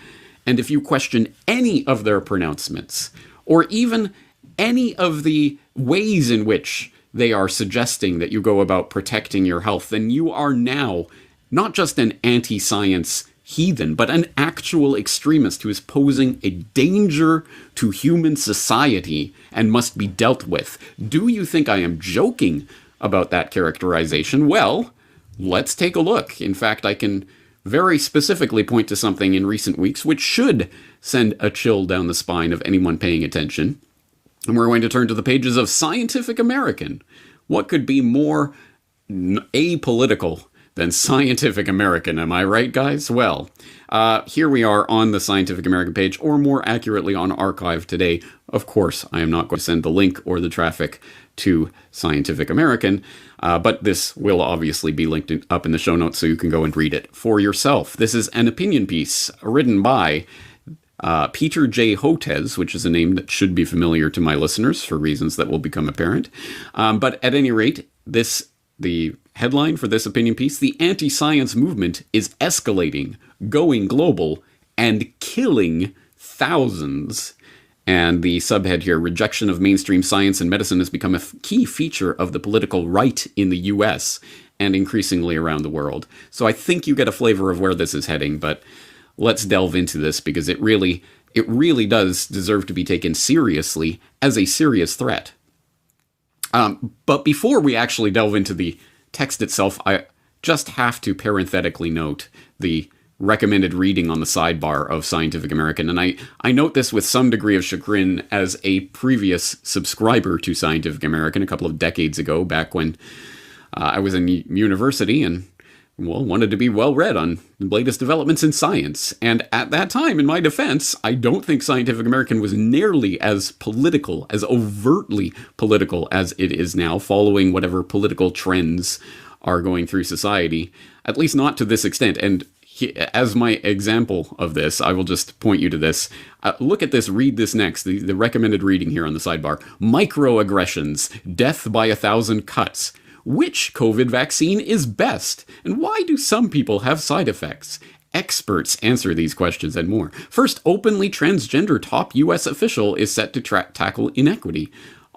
And if you question any of their pronouncements, or even any of the ways in which they are suggesting that you go about protecting your health, then you are now not just an anti-science heathen, but an actual extremist who is posing a danger to human society and must be dealt with. Do you think I am joking about that characterization? Well, let's take a look. In fact, I can very specifically point to something in recent weeks which should send a chill down the spine of anyone paying attention. And we're going to turn to the pages of Scientific American. What could be more apolitical than Scientific American, am I right, guys? Well, here we are on the Scientific American page, or more accurately on Archive today. Of course, I am not going to send the link or the traffic to Scientific American, but this will obviously be linked up in the show notes so you can go and read it for yourself. This is an opinion piece written by Peter J. Hotez, which is a name that should be familiar to my listeners for reasons that will become apparent. But at any rate, the headline for this opinion piece: the anti-science movement is escalating, going global, and killing thousands. And the subhead here: rejection of mainstream science and medicine has become a key feature of the political right in the US and increasingly around the world. So I think you get a flavor of where this is heading, but let's delve into this, because it really does deserve to be taken seriously as a serious threat. But before we actually delve into the text itself, I just have to parenthetically note the recommended reading on the sidebar of Scientific American. And I note this with some degree of chagrin as a previous subscriber to Scientific American a couple of decades ago, back when I was in university and, well, wanted to be well-read on the latest developments in science. And at that time, in my defense, I don't think Scientific American was nearly as political, as overtly political as it is now, following whatever political trends are going through society, at least not to this extent. And as my example of this, I will just point you to this. Look at this, read this next, the recommended reading here on the sidebar. Microaggressions, death by 1,000 cuts. Which COVID vaccine is best? And why do some people have side effects? Experts answer these questions and more. First, openly transgender top U.S. official is set to tackle inequity.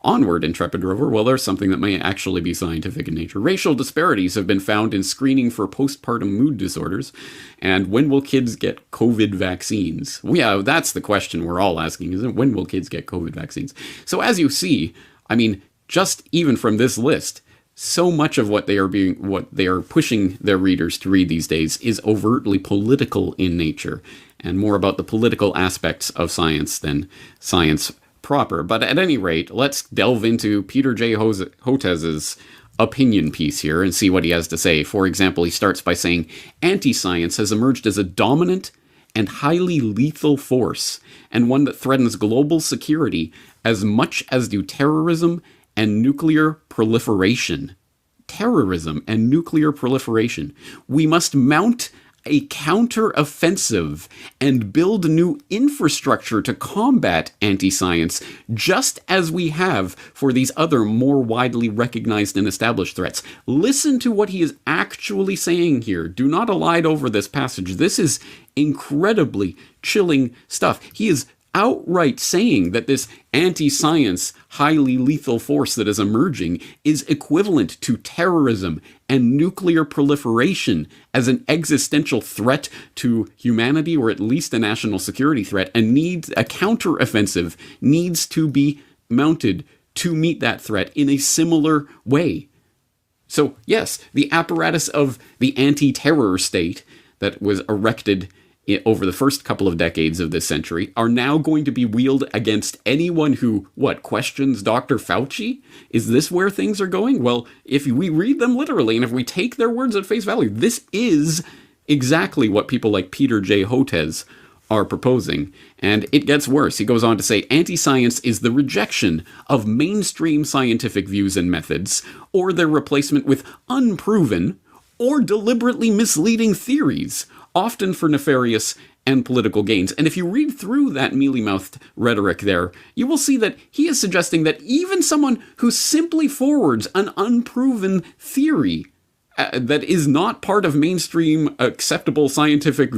Onward, intrepid rover. Well, there's something that may actually be scientific in nature. Racial disparities have been found in screening for postpartum mood disorders. And when will kids get COVID vaccines? Well, yeah, that's the question we're all asking, isn't it? When will kids get COVID vaccines? So as you see, I mean, just even from this list, so much of what they are pushing their readers to read these days is overtly political in nature, and more about the political aspects of science than science proper. But at any rate, let's delve into Peter J. Hotez's opinion piece here and see what he has to say. For example, he starts by saying, anti-science has emerged as a dominant and highly lethal force, and one that threatens global security as much as do terrorism and nuclear proliferation. Terrorism and nuclear proliferation. We must mount a counter-offensive and build new infrastructure to combat anti-science, just as we have for these other more widely recognized and established threats. Listen to what he is actually saying here. Do not elide over this passage. This is incredibly chilling stuff. He is outright saying that this anti-science, highly lethal force that is emerging is equivalent to terrorism and nuclear proliferation as an existential threat to humanity, or at least a national security threat, and needs a counteroffensive needs to be mounted to meet that threat in a similar way. So yes, the apparatus of the anti-terror state that was erected over the first couple of decades of this century are now going to be wielded against anyone who, questions Dr. Fauci? Is this where things are going? Well, if we read them literally and if we take their words at face value, this is exactly what people like Peter J. Hotez are proposing. And it gets worse. He goes on to say, anti-science is the rejection of mainstream scientific views and methods, or their replacement with unproven or deliberately misleading theories, often for nefarious and political gains. And if you read through that mealy-mouthed rhetoric there, you will see that he is suggesting that even someone who simply forwards an unproven theory that is not part of mainstream acceptable scientific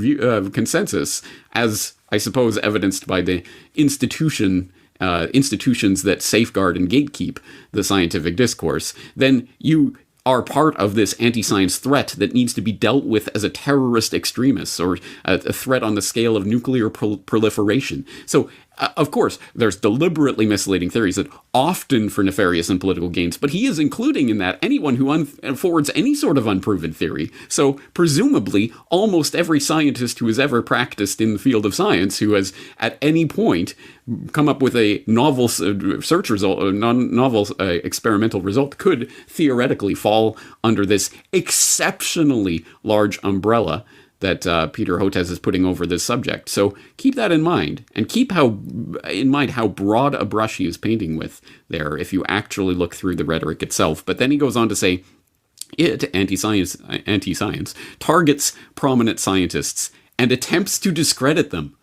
consensus, as I suppose evidenced by the institutions that safeguard and gatekeep the scientific discourse, then you are part of this anti-science threat that needs to be dealt with as a terrorist extremist or a threat on the scale of nuclear proliferation. So, of course, there's deliberately misleading theories that often for nefarious and political gains, but he is including in that anyone who forwards any sort of unproven theory. So, presumably, almost every scientist who has ever practiced in the field of science, who has at any point come up with a novel search result, a novel experimental result, could theoretically fall under this exceptionally large umbrella that Peter Hotez is putting over this subject. So keep that in mind, and keep in mind how broad a brush he is painting with there if you actually look through the rhetoric itself. But then he goes on to say, anti-science, targets prominent scientists and attempts to discredit them.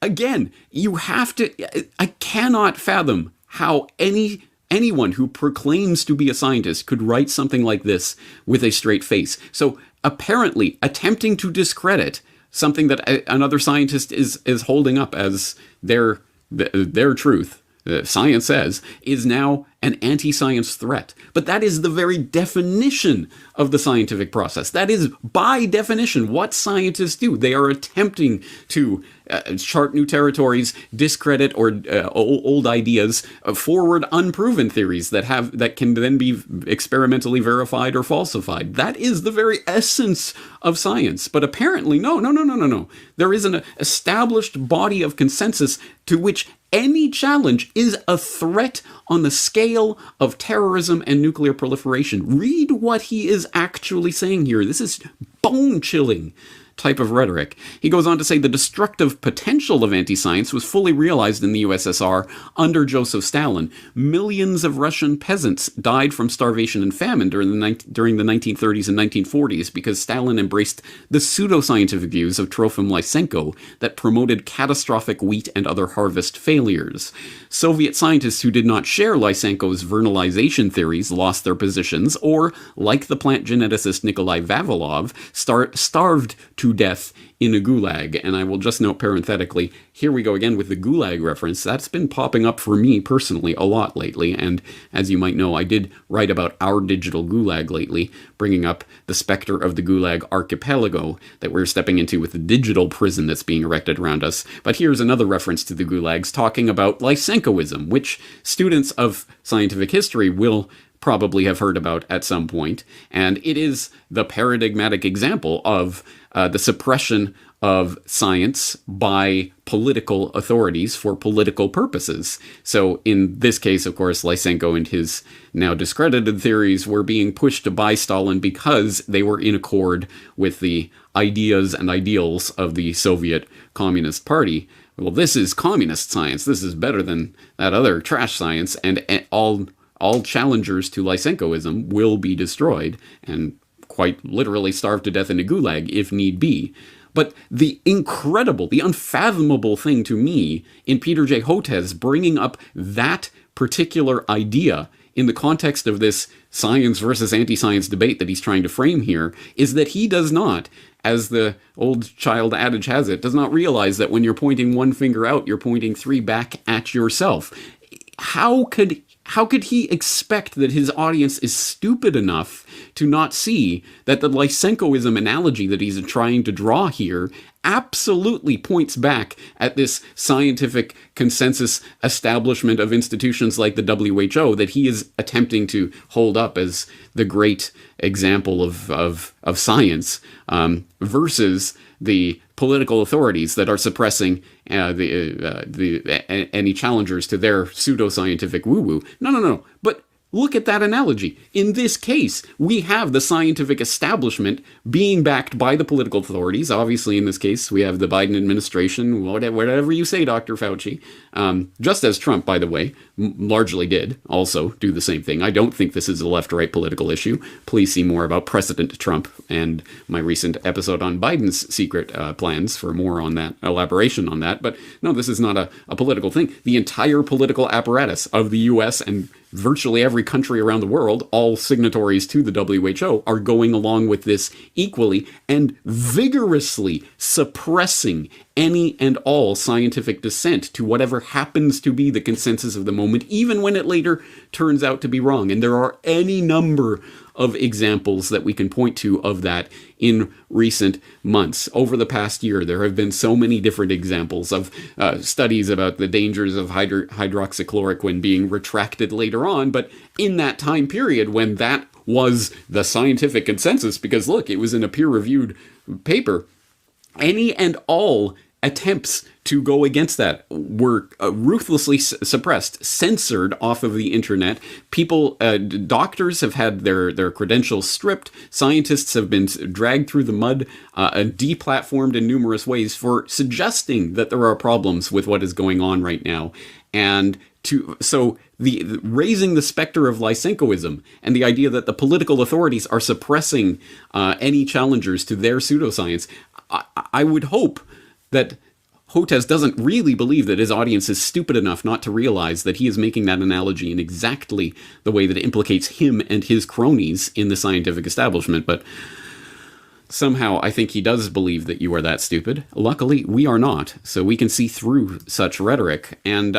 Again, you have to, I cannot fathom how anyone who proclaims to be a scientist could write something like this with a straight face. So apparently attempting to discredit something that another scientist is holding up as their truth, science says, is now an anti-science threat. But that is the very definition of the scientific process. That is, by definition, what scientists do. They are attempting to chart new territories, discredit or old ideas, forward unproven theories that can then be experimentally verified or falsified. That is the very essence of science. But apparently, no. There is an established body of consensus to which any challenge is a threat on the scale of terrorism and nuclear proliferation. Read what he is actually saying here. This is bone-chilling type of rhetoric. He goes on to say the destructive potential of anti-science was fully realized in the USSR under Joseph Stalin. Millions of Russian peasants died from starvation and famine during the 1930s and 1940s because Stalin embraced the pseudoscientific views of Trofim Lysenko that promoted catastrophic wheat and other harvest failures. Soviet scientists who did not share Lysenko's vernalization theories lost their positions, or, like the plant geneticist Nikolai Vavilov, starved to death in a gulag. And I will just note parenthetically, here we go again with the gulag reference. That's been popping up for me personally a lot lately, and as you might know, I did write about our digital gulag lately, bringing up the specter of the gulag archipelago that we're stepping into with the digital prison that's being erected around us. But here's another reference to the gulags talking about Lysenkoism, which students of scientific history will probably have heard about at some point, and it is the paradigmatic example of the suppression of science by political authorities for political purposes. So in this case, of course, Lysenko and his now discredited theories were being pushed by Stalin because they were in accord with the ideas and ideals of the Soviet Communist Party. Well, this is communist science. This is better than that other trash science, and all challengers to Lysenkoism will be destroyed and quite literally starved to death in a gulag if need be. But the incredible, the unfathomable thing to me in Peter J. Hotez bringing up that particular idea in the context of this science versus anti-science debate that he's trying to frame here is that he does not, as the old child adage has it, does not realize that when you're pointing one finger out, you're pointing three back at yourself. How could he expect that his audience is stupid enough to not see that the Lysenkoism analogy that he's trying to draw here absolutely points back at this scientific consensus establishment of institutions like the WHO that he is attempting to hold up as the great example of science, versus the political authorities that are suppressing any challengers to their pseudoscientific woo-woo. No. But look at that analogy. In this case, we have the scientific establishment being backed by the political authorities. Obviously, in this case, we have the Biden administration, whatever you say, Dr. Fauci. Just as Trump, by the way, largely did also do the same thing. I don't think this is a left-right political issue. Please see more about President Trump and my recent episode on Biden's secret plans for more on that, elaboration on that. But no, this is not a political thing. The entire political apparatus of the U.S. and virtually every country around the world, all signatories to the WHO, are going along with this equally and vigorously suppressing any and all scientific dissent to whatever happens to be the consensus of the moment, even when it later turns out to be wrong. And there are any number of examples that we can point to of that in recent months. Over the past year, there have been so many different examples of studies about the dangers of hydroxychloroquine being retracted later on, but in that time period when that was the scientific consensus, because look, it was in a peer-reviewed paper, any and all attempts to go against that were ruthlessly suppressed, censored off of the internet. People, doctors have had their credentials stripped. Scientists have been dragged through the mud, deplatformed in numerous ways for suggesting that there are problems with what is going on right now. And so the raising the specter of Lysenkoism and the idea that the political authorities are suppressing any challengers to their pseudoscience, I would hope that Hotez doesn't really believe that his audience is stupid enough not to realize that he is making that analogy in exactly the way that it implicates him and his cronies in the scientific establishment. But somehow I think he does believe that you are that stupid. Luckily, we are not, so we can see through such rhetoric. And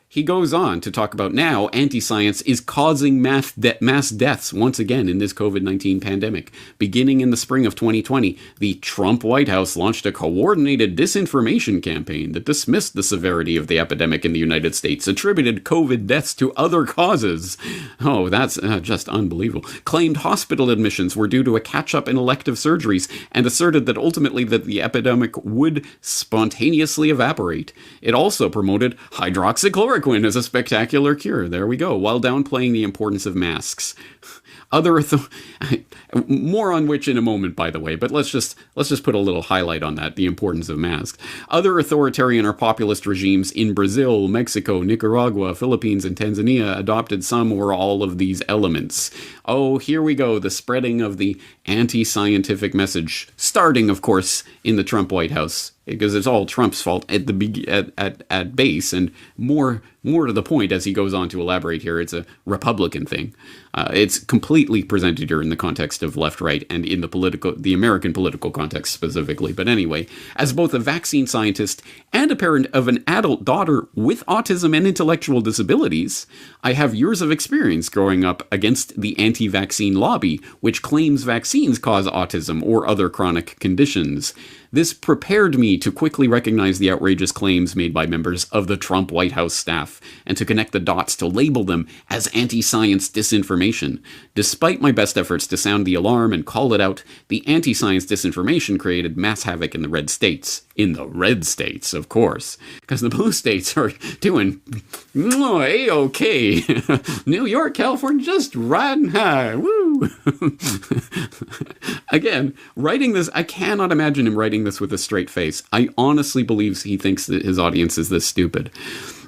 he goes on to talk about now anti-science is causing mass deaths once again in this COVID-19 pandemic. Beginning in the spring of 2020, the Trump White House launched a coordinated disinformation campaign that dismissed the severity of the epidemic in the United States, attributed COVID deaths to other causes. Oh, that's just unbelievable. Claimed hospital admissions were due to a catch-up in elective surgeries and asserted that ultimately that the epidemic would spontaneously evaporate. It also promoted hydroxychloroquine as a spectacular cure. There we go, while downplaying the importance of masks. More on which in a moment, by the way, but let's just put a little highlight on that, the importance of masks. Other authoritarian or populist regimes in Brazil, Mexico, Nicaragua, Philippines, and Tanzania adopted some or all of these elements. Oh, here we go, the spreading of the anti-scientific message, starting, of course, in the Trump White House, because it's all Trump's fault at base, and more to the point, as he goes on to elaborate here, it's a Republican thing. It's completely presented here in the context of left-right and in the American political context specifically. But anyway, as both a vaccine scientist and a parent of an adult daughter with autism and intellectual disabilities, I have years of experience growing up against the anti-vaccine lobby, which claims vaccines cause autism or other chronic conditions. This prepared me to quickly recognize the outrageous claims made by members of the Trump White House staff and to connect the dots to label them as anti-science disinformation. Despite my best efforts to sound the alarm and call it out, the anti-science disinformation created mass havoc in the red states. In the red states, of course, because the blue states are doing A-OK. New York, California, just riding high. Woo! Again, writing this, I cannot imagine him writing this with a straight face. I honestly believe he thinks that his audience is this stupid.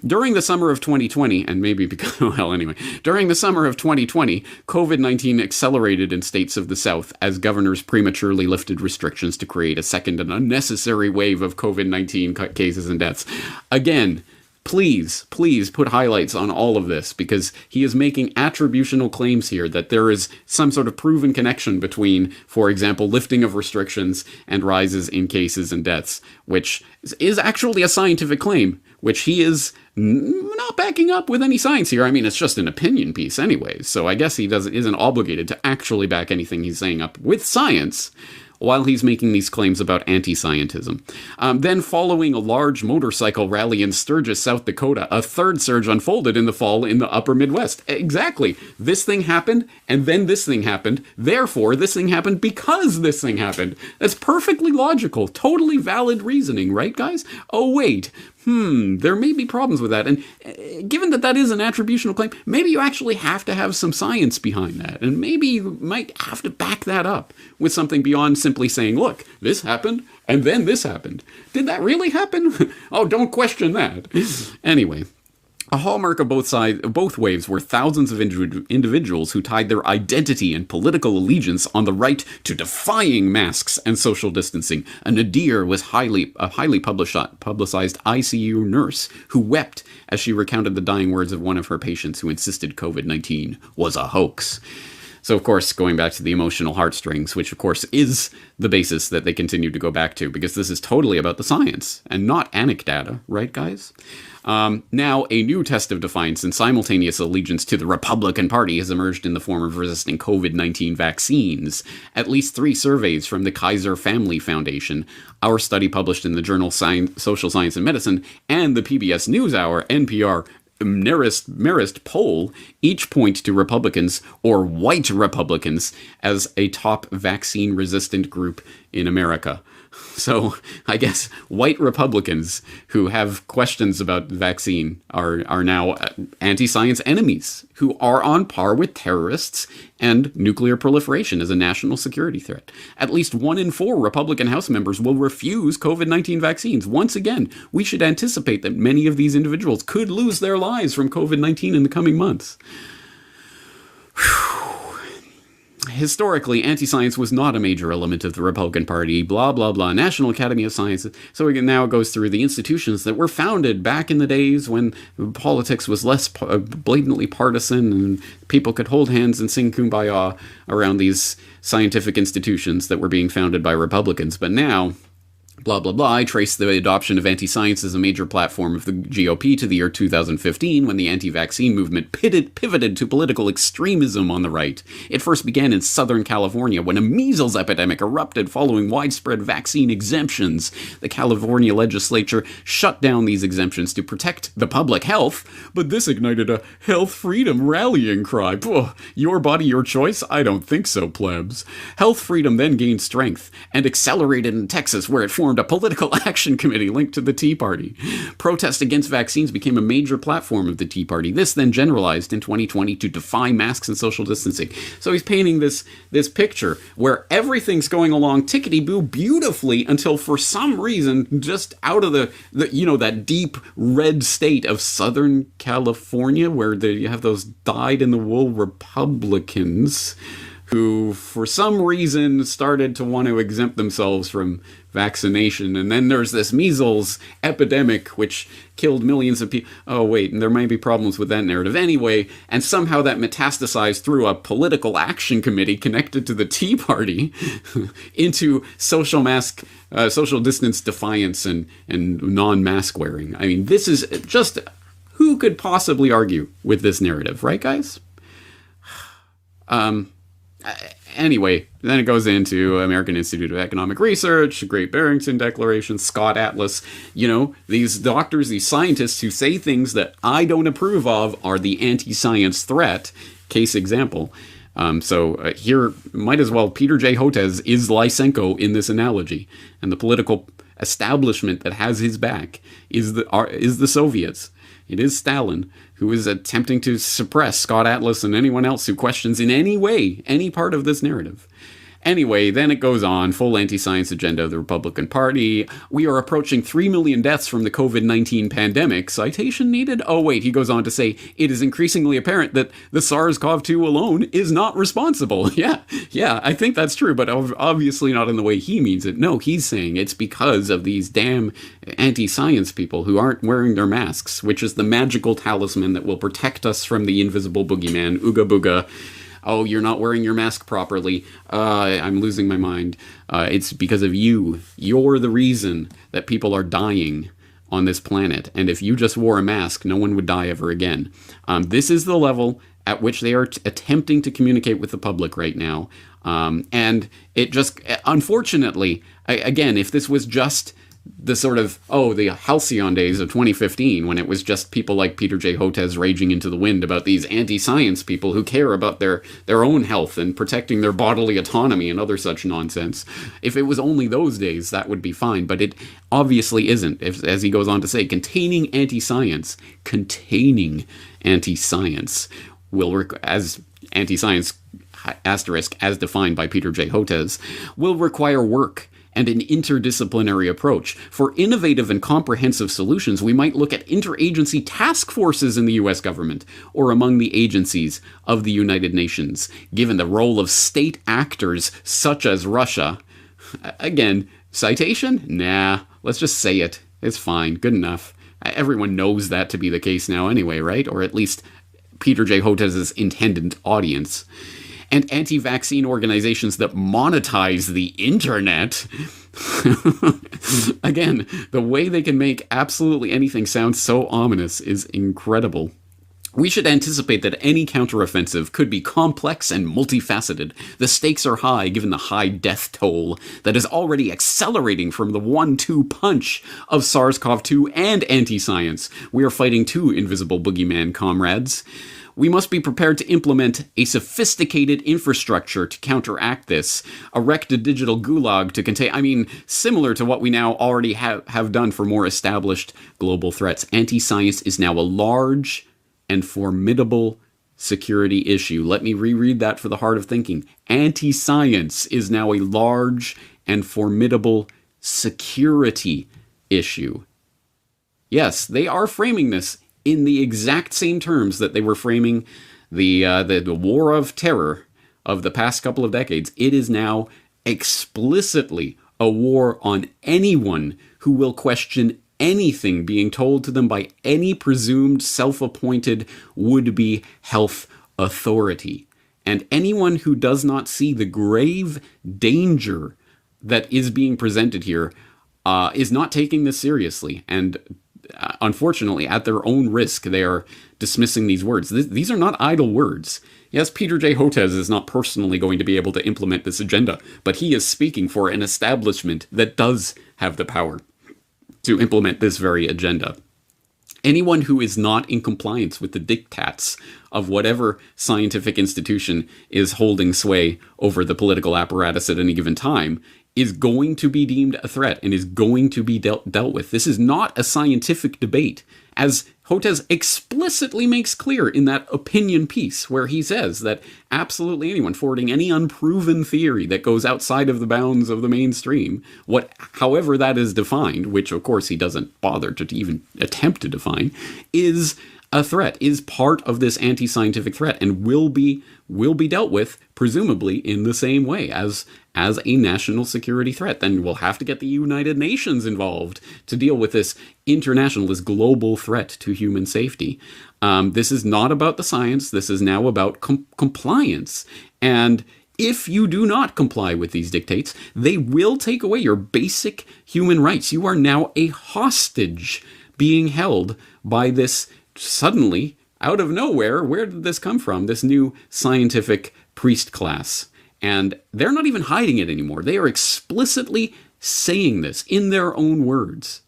During the summer of 2020, and maybe because, well, anyway, during the summer of 2020, COVID-19 accelerated in states of the South as governors prematurely lifted restrictions to create a second and unnecessary wave of COVID-19 cases and deaths. Again, please put highlights on all of this, because he is making attributional claims here that there is some sort of proven connection between, for example, lifting of restrictions and rises in cases and deaths, which is actually a scientific claim, which he is not backing up with any science here. I mean, it's just an opinion piece anyway, so I guess he isn't obligated to actually back anything he's saying up with science while he's making these claims about anti-scientism. Then following a large motorcycle rally in Sturgis, South Dakota, a third surge unfolded in the fall in the upper Midwest. Exactly. This thing happened, and then this thing happened. Therefore, this thing happened because this thing happened. That's perfectly logical, totally valid reasoning, right, guys? Oh, wait. There may be problems with that. And given that that is an attributional claim, maybe you actually have to have some science behind that. And maybe you might have to back that up with something beyond simply saying, look, this happened, and then this happened. Did that really happen? Oh, don't question that. Anyway. A hallmark of both waves were thousands of individuals who tied their identity and political allegiance on the right to defying masks and social distancing. A nadir was a highly publicized ICU nurse who wept as she recounted the dying words of one of her patients who insisted COVID-19 was a hoax. So, of course, going back to the emotional heartstrings, which, of course, is the basis that they continue to go back to, because this is totally about the science and not anecdata, right, guys? Now, a new test of defiance and simultaneous allegiance to the Republican Party has emerged in the form of resisting COVID-19 vaccines. At least 3 surveys from the Kaiser Family Foundation, our study published in the journal Social Science and Medicine, and the PBS NewsHour, NPR, Marist poll each point to Republicans, or white Republicans, as a top vaccine-resistant group in America. So I guess white Republicans who have questions about vaccine are now anti-science enemies who are on par with terrorists and nuclear proliferation as a national security threat. At least 1 in 4 Republican House members will refuse COVID-19 vaccines. Once again, we should anticipate that many of these individuals could lose their lives from COVID-19 in the coming months. Historically, anti-science was not a major element of the Republican Party, blah, blah, blah, National Academy of Sciences. So again, now it goes through the institutions that were founded back in the days when politics was less blatantly partisan and people could hold hands and sing Kumbaya around these scientific institutions that were being founded by Republicans. But now, blah, blah, blah, I trace the adoption of anti-science as a major platform of the GOP to the year 2015, when the anti-vaccine movement pivoted to political extremism on the right. It first began in Southern California when a measles epidemic erupted following widespread vaccine exemptions. The California legislature shut down these exemptions to protect the public health, but this ignited a health freedom rallying cry. Your body, your choice? I don't think so, plebs. Health freedom then gained strength and accelerated in Texas, where it formed formed a political action committee linked to the Tea Party. Protest against vaccines became a major platform of the Tea Party. This then generalized in 2020 to defy masks and social distancing. So he's painting this picture where everything's going along tickety-boo beautifully until for some reason, just out of the that deep red state of Southern California where you have those dyed-in-the-wool Republicans who, for some reason, started to want to exempt themselves from vaccination. And then there's this measles epidemic, which killed millions of people. Oh, wait, and there may be problems with that narrative anyway. And somehow that metastasized through a political action committee connected to the Tea Party into social distance defiance and non-mask wearing. I mean, this is just... Who could possibly argue with this narrative, right, guys? Anyway, then it goes into American Institute of Economic Research, Great Barrington Declaration, Scott Atlas. These doctors, these scientists who say things that I don't approve of are the anti-science threat. Case example. Here, might as well, Peter J. Hotez is Lysenko in this analogy. And the political establishment that has his back is the Soviets. It is Stalin who is attempting to suppress Scott Atlas and anyone else who questions in any way any part of this narrative. Anyway, then it goes on, full anti-science agenda of the Republican Party. We are approaching 3 million deaths from the COVID-19 pandemic. Citation needed? Oh, wait, he goes on to say, it is increasingly apparent that the SARS-CoV-2 alone is not responsible. Yeah, I think that's true, but obviously not in the way he means it. No, he's saying it's because of these damn anti-science people who aren't wearing their masks, which is the magical talisman that will protect us from the invisible boogeyman, Ooga Booga. Oh, you're not wearing your mask properly. I'm losing my mind. It's because of you. You're the reason that people are dying on this planet. And if you just wore a mask, no one would die ever again. This is the level at which they are attempting to communicate with the public right now. And it just, unfortunately, again, if this was just the sort of, the halcyon days of 2015, when it was just people like Peter J. Hotez raging into the wind about these anti-science people who care about their own health and protecting their bodily autonomy and other such nonsense. If it was only those days, that would be fine, but it obviously isn't. As he goes on to say, containing anti-science will, as anti-science asterisk, as defined by Peter J. Hotez, will require work and an interdisciplinary approach. For innovative and comprehensive solutions, we might look at interagency task forces in the US government or among the agencies of the United Nations, given the role of state actors such as Russia. Again, citation? Nah, let's just say it. It's fine, good enough. Everyone knows that to be the case now anyway, right? Or at least Peter J. Hotez's intended audience. And anti-vaccine organizations that monetize the internet. Again, the way they can make absolutely anything sound so ominous is incredible. We should anticipate that any counteroffensive could be complex and multifaceted. The stakes are high given the high death toll that is already accelerating from the 1-2 punch of SARS-CoV-2 and anti-science. We are fighting two invisible boogeyman comrades. We must be prepared to implement a sophisticated infrastructure to counteract this, erect a digital gulag to contain, similar to what we now already have done for more established global threats. Anti-science is now a large and formidable security issue. Let me reread that for the heart of thinking. Anti-science is now a large and formidable security issue. Yes, they are framing this in the exact same terms that they were framing the war of terror of the past couple of decades. It is now explicitly a war on anyone who will question anything being told to them by any presumed self-appointed would-be health authority. And anyone who does not see the grave danger that is being presented here is not taking this seriously. And unfortunately, at their own risk, they are dismissing these words. These are not idle words. Yes, Peter J. Hotez is not personally going to be able to implement this agenda, but he is speaking for an establishment that does have the power to implement this very agenda. Anyone who is not in compliance with the diktats of whatever scientific institution is holding sway over the political apparatus at any given time is going to be deemed a threat and is going to be dealt with. This is not a scientific debate, as Goethe explicitly makes clear in that opinion piece, where he says that absolutely anyone forwarding any unproven theory that goes outside of the bounds of the mainstream, however that is defined, which of course he doesn't bother to even attempt to define, is a threat, is part of this anti-scientific threat, and will be dealt with, presumably, in the same way as a national security threat. Then we'll have to get the United Nations involved to deal with this global threat to human safety. This is not about the science. This is now about compliance. And if you do not comply with these dictates, they will take away your basic human rights. You are now a hostage being held by this suddenly, out of nowhere, where did this come from? This new scientific priest class. And they're not even hiding it anymore. They are explicitly saying this in their own words.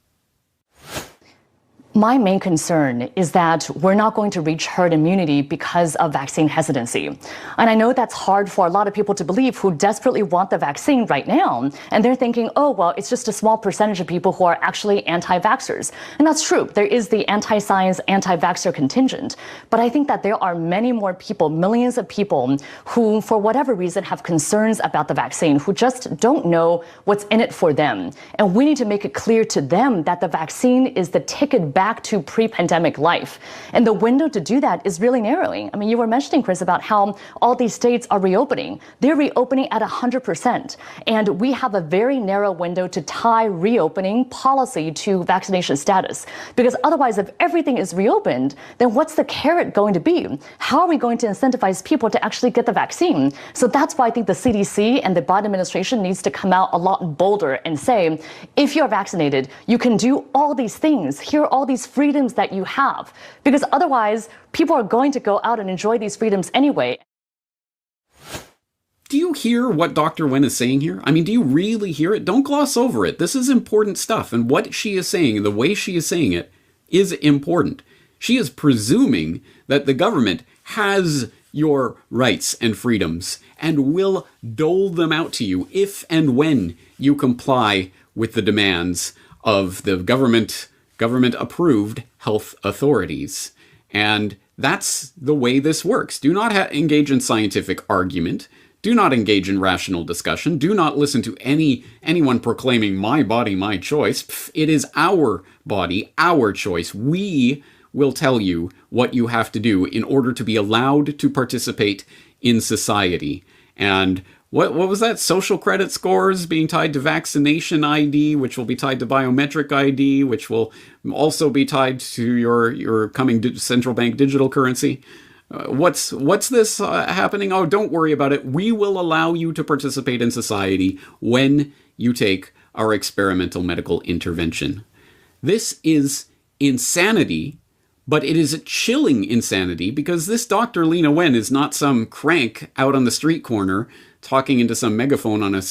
My main concern is that we're not going to reach herd immunity because of vaccine hesitancy. And I know that's hard for a lot of people to believe who desperately want the vaccine right now. And they're thinking, oh, well, it's just a small percentage of people who are actually anti-vaxxers. And that's true. There is the anti-science, anti-vaxxer contingent. But I think that there are many more people, millions of people, who, for whatever reason, have concerns about the vaccine, who just don't know what's in it for them. And we need to make it clear to them that the vaccine is the ticket back to pre-pandemic life. And the window to do that is really narrowing. I mean, you were mentioning, Chris, about how all these states are reopening. They're reopening at 100%. And we have a very narrow window to tie reopening policy to vaccination status. Because otherwise, if everything is reopened, then what's the carrot going to be? How are we going to incentivize people to actually get the vaccine? So that's why I think the CDC and the Biden administration needs to come out a lot bolder and say, if you're vaccinated, you can do all these things. Here are all these freedoms that you have, because otherwise people are going to go out and enjoy these freedoms anyway. Do you hear what Dr. Wen is saying here? I mean, do you really hear it? Don't gloss over it. This is important stuff, and what she is saying, the way she is saying it, is important. She is presuming that the government has your rights and freedoms and will dole them out to you if and when you comply with the demands of the government-approved health authorities. And that's the way this works. Do not engage in scientific argument. Do not engage in rational discussion. Do not listen to anyone proclaiming my body, my choice. It is our body, our choice. We will tell you what you have to do in order to be allowed to participate in society. And what was that? Social credit scores being tied to vaccination ID, which will be tied to biometric ID, which will also be tied to your coming central bank digital currency. What's this happening? Oh, don't worry about it. We will allow you to participate in society when you take our experimental medical intervention. This is insanity, but it is a chilling insanity because this Dr. Lena Wen is not some crank out on the street corner talking into some megaphone on a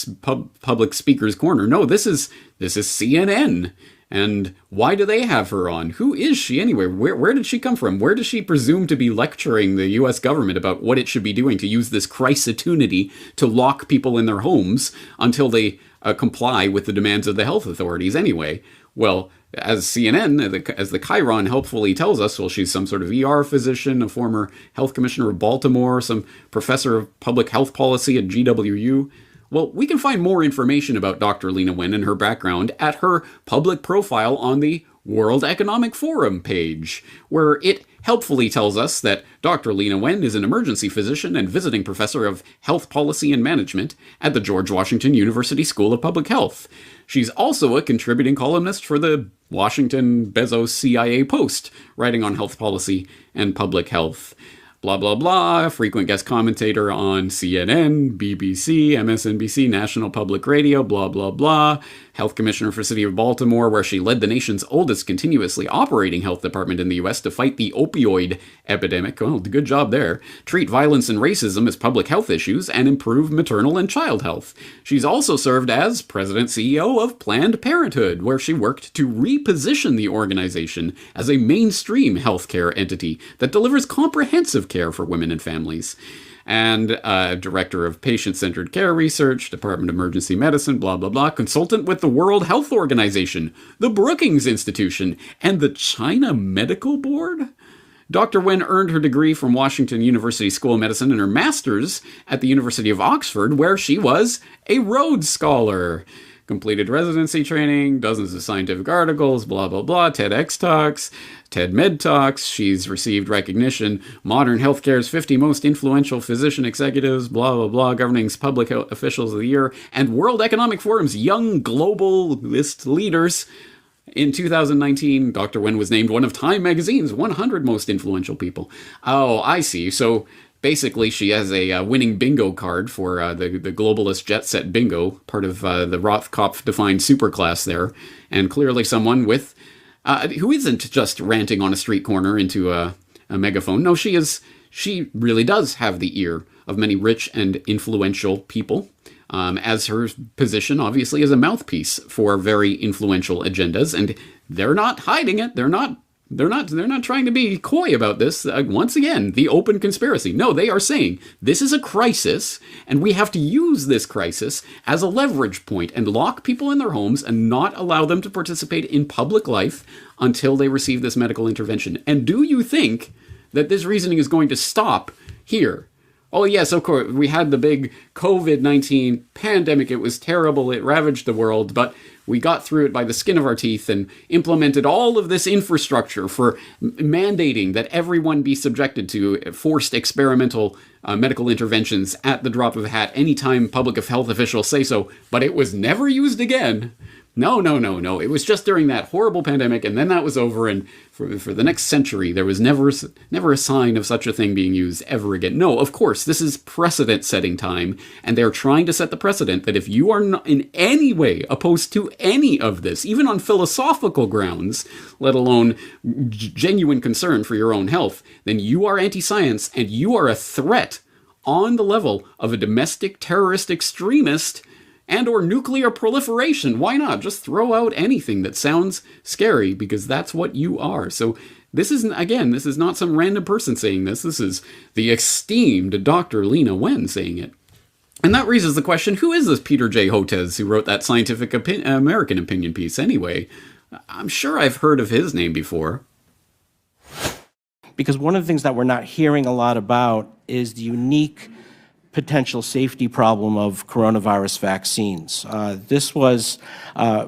public speaker's corner. No, this is CNN. And why do they have her on? Who is she anyway? Where did she come from? Where does she presume to be lecturing the U.S. government about what it should be doing to use this crisis-opportunity to lock people in their homes until they comply with the demands of the health authorities anyway? Well, as CNN, as the Chiron helpfully tells us, well, she's some sort of ER physician, a former health commissioner of Baltimore, some professor of public health policy at GWU. Well, we can find more information about Dr. Lena Wen and her background at her public profile on the World Economic Forum page, where it helpfully tells us that Dr. Lena Wen is an emergency physician and visiting professor of health policy and management at the George Washington University School of Public Health. She's also a contributing columnist for the Washington Bezos CIA Post, writing on health policy and public health. Blah, blah, blah, frequent guest commentator on CNN, BBC, MSNBC, National Public Radio, blah, blah, blah. health commissioner for the city of Baltimore, where she led the nation's oldest continuously operating health department in the U.S. to fight the opioid epidemic. Well, good job there. Treat violence and racism as public health issues and improve maternal and child health. She's also served as president CEO of Planned Parenthood, where she worked to reposition the organization as a mainstream healthcare entity that delivers comprehensive care for women and families. And director of patient-centered care research, Department of Emergency Medicine, blah, blah, blah, consultant with the World Health Organization, the Brookings Institution, and the China Medical Board. Dr. Wen earned her degree from Washington University School of Medicine and her master's at the University of Oxford, where she was a Rhodes Scholar. Completed residency training, dozens of scientific articles, blah, blah, blah, TEDx Talks, TED Med Talks. She's received recognition, Modern Healthcare's 50 Most Influential Physician Executives, blah, blah, blah, Governing Public Officials of the Year, and World Economic Forum's Young Globalist Leaders. In 2019, Dr. Wen was named one of Time Magazine's 100 Most Influential People. Oh, I see. So basically, she has a winning bingo card for the globalist jet set bingo, part of the Rothkopf-defined superclass there, and clearly someone with who isn't just ranting on a street corner into a megaphone. No, she really does have the ear of many rich and influential people, as her position, obviously, is a mouthpiece for very influential agendas, and they're not hiding it. They're not trying to be coy about this. Once again, the open conspiracy. No, they are saying this is a crisis, and we have to use this crisis as a leverage point and lock people in their homes and not allow them to participate in public life until they receive this medical intervention. And do you think that this reasoning is going to stop here? Oh, yes, of course, we had the big COVID-19 pandemic. It was terrible. It ravaged the world, but we got through it by the skin of our teeth and implemented all of this infrastructure for mandating that everyone be subjected to forced experimental medical interventions at the drop of a hat anytime public health officials say so, but it was never used again. No. It was just during that horrible pandemic, and then that was over, and for the next century, there was never a sign of such a thing being used ever again. No, of course, this is precedent-setting time, and they're trying to set the precedent that if you are not in any way opposed to any of this, even on philosophical grounds, let alone genuine concern for your own health, then you are anti-science, and you are a threat on the level of a domestic terrorist extremist and or nuclear proliferation. Why not? Just throw out anything that sounds scary, because that's what you are. So this is not some random person saying this. This is the esteemed Dr. Lena Wen saying it. And that raises the question, who is this Peter J. Hotez who wrote that Scientific American opinion piece anyway? I'm sure I've heard of his name before. Because one of the things that we're not hearing a lot about is the unique potential safety problem of coronavirus vaccines. This was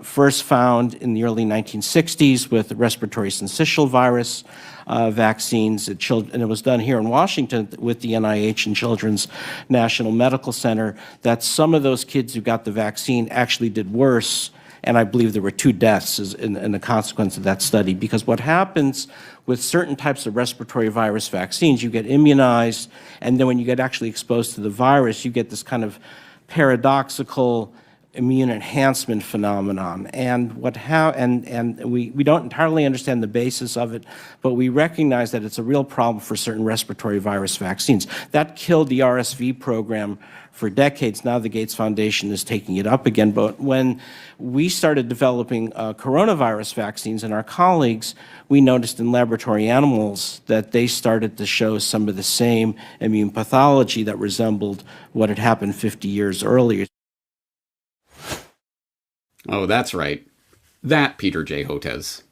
first found in the early 1960s with the respiratory syncytial virus vaccines, and it was done here in Washington with the NIH and Children's National Medical Center, that some of those kids who got the vaccine actually did worse, and I believe there were 2 deaths in the consequence of that study. Because what happens with certain types of respiratory virus vaccines, you get immunized, and then when you get actually exposed to the virus, you get this kind of paradoxical immune enhancement phenomenon. And we don't entirely understand the basis of it, but we recognize that it's a real problem for certain respiratory virus vaccines. That killed the RSV program for decades. Now the Gates Foundation is taking it up again. But when we started developing coronavirus vaccines, and our colleagues, we noticed in laboratory animals that they started to show some of the same immune pathology that resembled what had happened 50 years earlier. Oh, that's right. That Peter J. Hotez.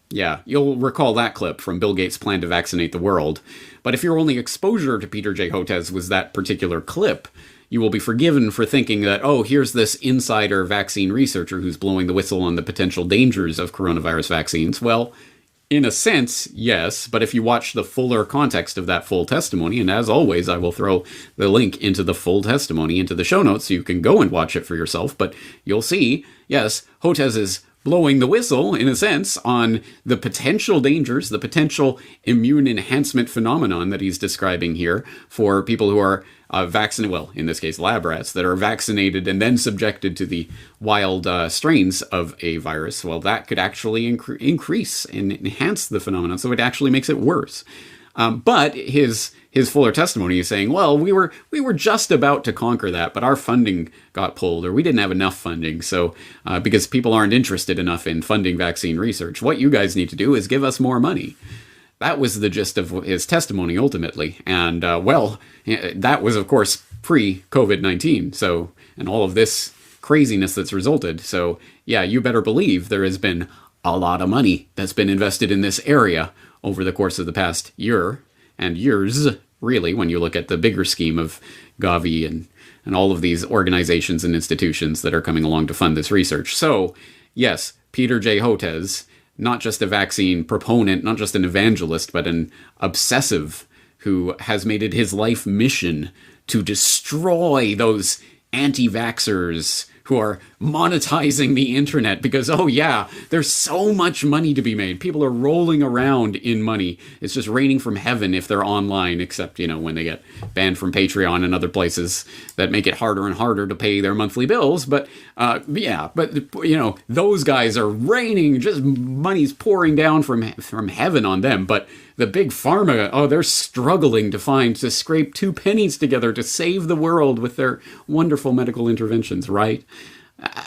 Yeah, you'll recall that clip from Bill Gates' plan to vaccinate the world. But if your only exposure to Peter J. Hotez was that particular clip, you will be forgiven for thinking that, oh, here's this insider vaccine researcher who's blowing the whistle on the potential dangers of coronavirus vaccines. Well, in a sense, yes, but if you watch the fuller context of that full testimony, and as always, I will throw the link into the full testimony into the show notes so you can go and watch it for yourself, but you'll see, yes, Hotez is blowing the whistle, in a sense, on the potential dangers, the potential immune enhancement phenomenon that he's describing here for people who are vaccinated, well, in this case, lab rats, that are vaccinated and then subjected to the wild strains of a virus. Well, that could actually increase and enhance the phenomenon, so it actually makes it worse. But his fuller testimony is saying, well, we were just about to conquer that, but our funding got pulled, or we didn't have enough funding. So because people aren't interested enough in funding vaccine research, what you guys need to do is give us more money. That was the gist of his testimony ultimately. And well, that was, of course, pre-COVID-19. So, and all of this craziness that's resulted. So yeah, you better believe there has been a lot of money that's been invested in this area over the course of the past year and years, really, when you look at the bigger scheme of Gavi and all of these organizations and institutions that are coming along to fund this research. So, yes, Peter J. Hotez, not just a vaccine proponent, not just an evangelist, but an obsessive who has made it his life mission to destroy those anti-vaxxers who are monetizing the internet because, oh yeah, there's so much money to be made. People are rolling around in money. It's just raining from heaven if they're online, except, you know, when they get banned from Patreon and other places that make it harder and harder to pay their monthly bills. But yeah, but, you know, those guys are raining, just money's pouring down from heaven on them. But the big pharma, oh, they're struggling to scrape 2 pennies together to save the world with their wonderful medical interventions, right?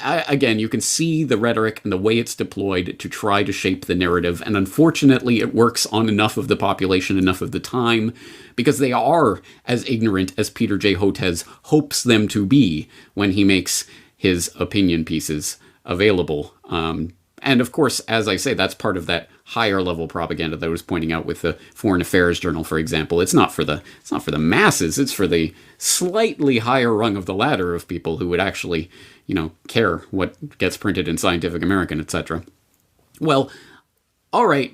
Again, you can see the rhetoric and the way it's deployed to try to shape the narrative, and unfortunately it works on enough of the population enough of the time, because they are as ignorant as Peter J. Hotez hopes them to be when he makes his opinion pieces available. And of course, as I say, that's part of that higher level propaganda that I was pointing out with the Foreign Affairs Journal, for example. It's not for the masses. It's for the slightly higher rung of the ladder of people who would actually, you know, care what gets printed in Scientific American, etc. Well, all right,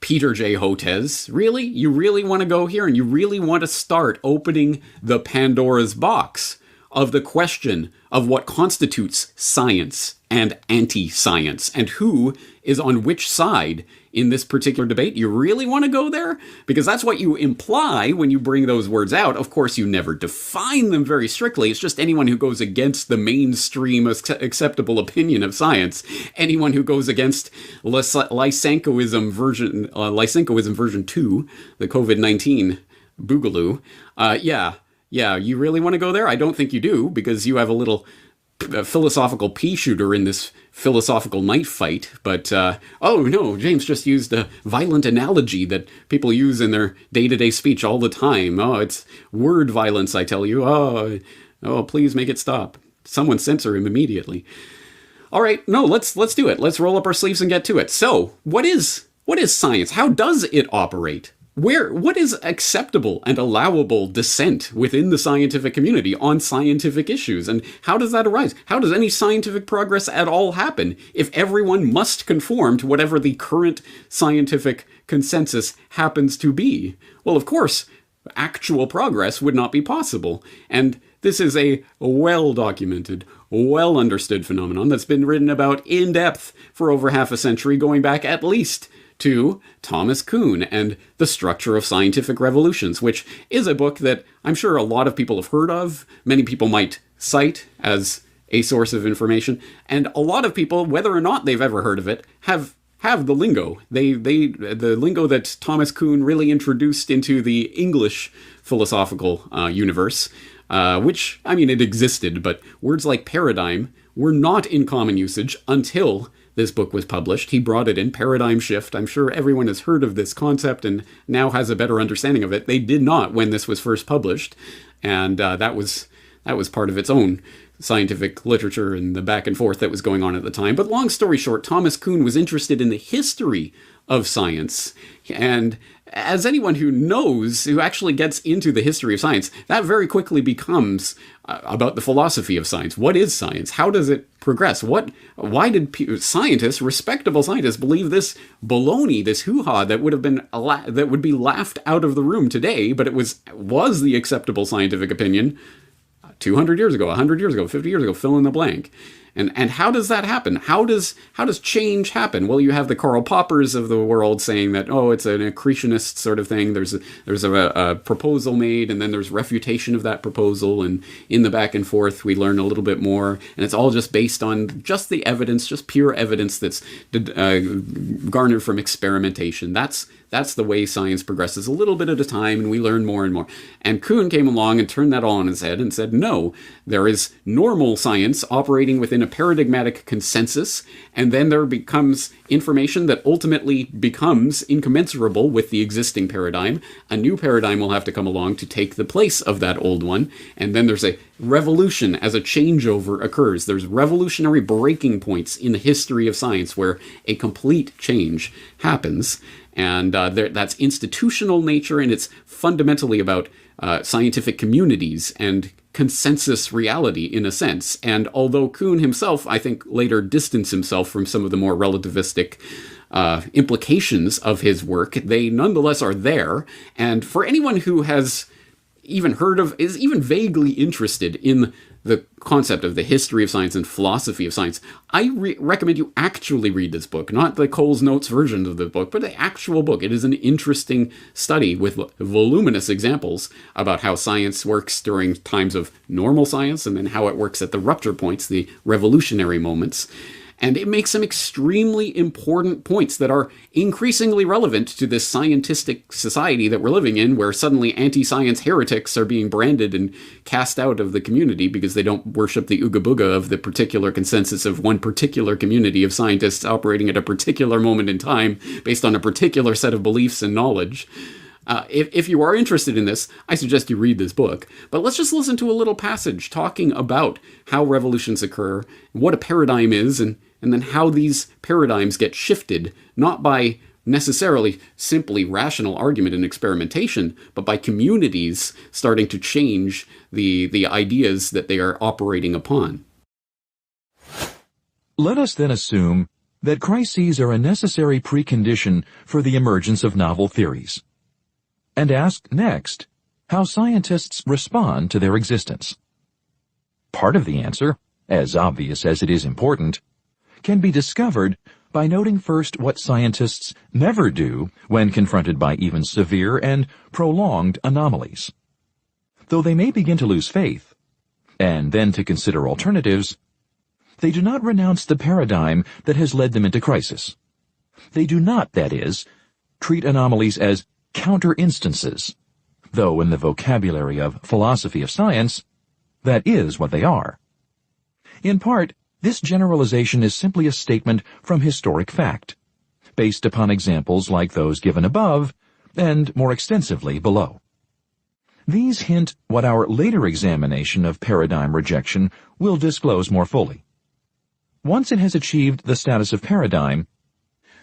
Peter J. Hotez, really? You really want to go here and you really want to start opening the Pandora's box of the question of what constitutes science and anti-science, and who is on which side in this particular debate? You really want to go there? Because that's what you imply when you bring those words out. Of course, you never define them very strictly. It's just anyone who goes against the mainstream acceptable opinion of science. Anyone who goes against Lysenkoism version 2, the COVID-19 boogaloo. Yeah, you really want to go there? I don't think you do, because you have a little philosophical pea shooter in this philosophical knife fight. But, oh no, James just used a violent analogy that people use in their day-to-day speech all the time. Oh, it's word violence, I tell you. Oh, please make it stop. Someone censor him immediately. All right, no, let's do it. Let's roll up our sleeves and get to it. So, what is science? How does it operate? What is acceptable and allowable dissent within the scientific community on scientific issues? And how does that arise? How does any scientific progress at all happen if everyone must conform to whatever the current scientific consensus happens to be? Well, of course, actual progress would not be possible. And this is a well-documented, well-understood phenomenon that's been written about in depth for over half a century, going back at least to Thomas Kuhn and The Structure of Scientific Revolutions, which is a book that I'm sure a lot of people have heard of. Many people might cite as a source of information, and a lot of people, whether or not they've ever heard of it, have the lingo. The lingo that Thomas Kuhn really introduced into the English philosophical universe, which, I mean, it existed, but words like paradigm were not in common usage until this book was published. He brought it in, paradigm shift. I'm sure everyone has heard of this concept and now has a better understanding of it. They did not when this was first published, and that was part of its own scientific literature and the back and forth that was going on at the time. But long story short, Thomas Kuhn was interested in the history of science, and as anyone who knows, who actually gets into the history of science, that very quickly becomes about the philosophy of science. What is science? How does it progress? Why did scientists, respectable scientists, believe this baloney, this hoo-ha that would be laughed out of the room today, but it was the acceptable scientific opinion 200 years ago, 100 years ago, 50 years ago, fill in the blank. And how does that happen? How does change happen? Well, you have the Karl Poppers of the world saying that, oh, it's an accretionist sort of thing. There's a proposal made, and then there's refutation of that proposal, and in the back and forth we learn a little bit more, and it's all just based on just the evidence, just pure evidence that's garnered from experimentation. That's the way science progresses, a little bit at a time, and we learn more and more. And Kuhn came along and turned that all on his head and said, no, there is normal science operating within a paradigmatic consensus, and then there becomes information that ultimately becomes incommensurable with the existing paradigm. A new paradigm will have to come along to take the place of that old one, and then there's a revolution as a changeover occurs. There's revolutionary breaking points in the history of science where a complete change happens. And that's institutional nature, and it's fundamentally about scientific communities and consensus reality in a sense. And although Kuhn himself, I think, later distanced himself from some of the more relativistic implications of his work, they nonetheless are there. And for anyone who has even heard of, is even vaguely interested in the concept of the history of science and philosophy of science, I recommend you actually read this book, not the Cole's Notes version of the book, but the actual book. It is an interesting study with voluminous examples about how science works during times of normal science, and then how it works at the rupture points, the revolutionary moments. And it makes some extremely important points that are increasingly relevant to this scientistic society that we're living in, where suddenly anti-science heretics are being branded and cast out of the community because they don't worship the ooga booga of the particular consensus of one particular community of scientists operating at a particular moment in time based on a particular set of beliefs and knowledge. If you are interested in this, I suggest you read this book. But let's just listen to a little passage talking about how revolutions occur, what a paradigm is, and then how these paradigms get shifted, not by necessarily simply rational argument and experimentation, but by communities starting to change the ideas that they are operating upon. Let us then assume that crises are a necessary precondition for the emergence of novel theories, and ask next how scientists respond to their existence. Part of the answer, as obvious as it is important, can be discovered by noting first what scientists never do when confronted by even severe and prolonged anomalies. Though they may begin to lose faith, and then to consider alternatives, they do not renounce the paradigm that has led them into crisis. They do not, that is, treat anomalies as counter-instances, though in the vocabulary of philosophy of science, that is what they are. In part, this generalization is simply a statement from historic fact, based upon examples like those given above and more extensively below. These hint what our later examination of paradigm rejection will disclose more fully. Once it has achieved the status of paradigm,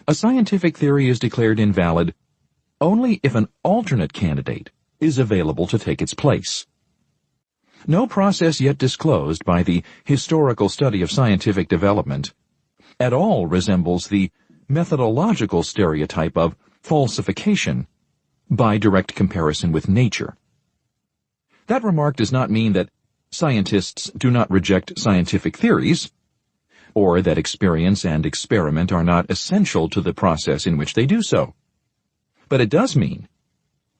a scientific theory is declared invalid only if an alternate candidate is available to take its place. No process yet disclosed by the historical study of scientific development at all resembles the methodological stereotype of falsification by direct comparison with nature. That remark does not mean that scientists do not reject scientific theories, or that experience and experiment are not essential to the process in which they do so. But it does mean,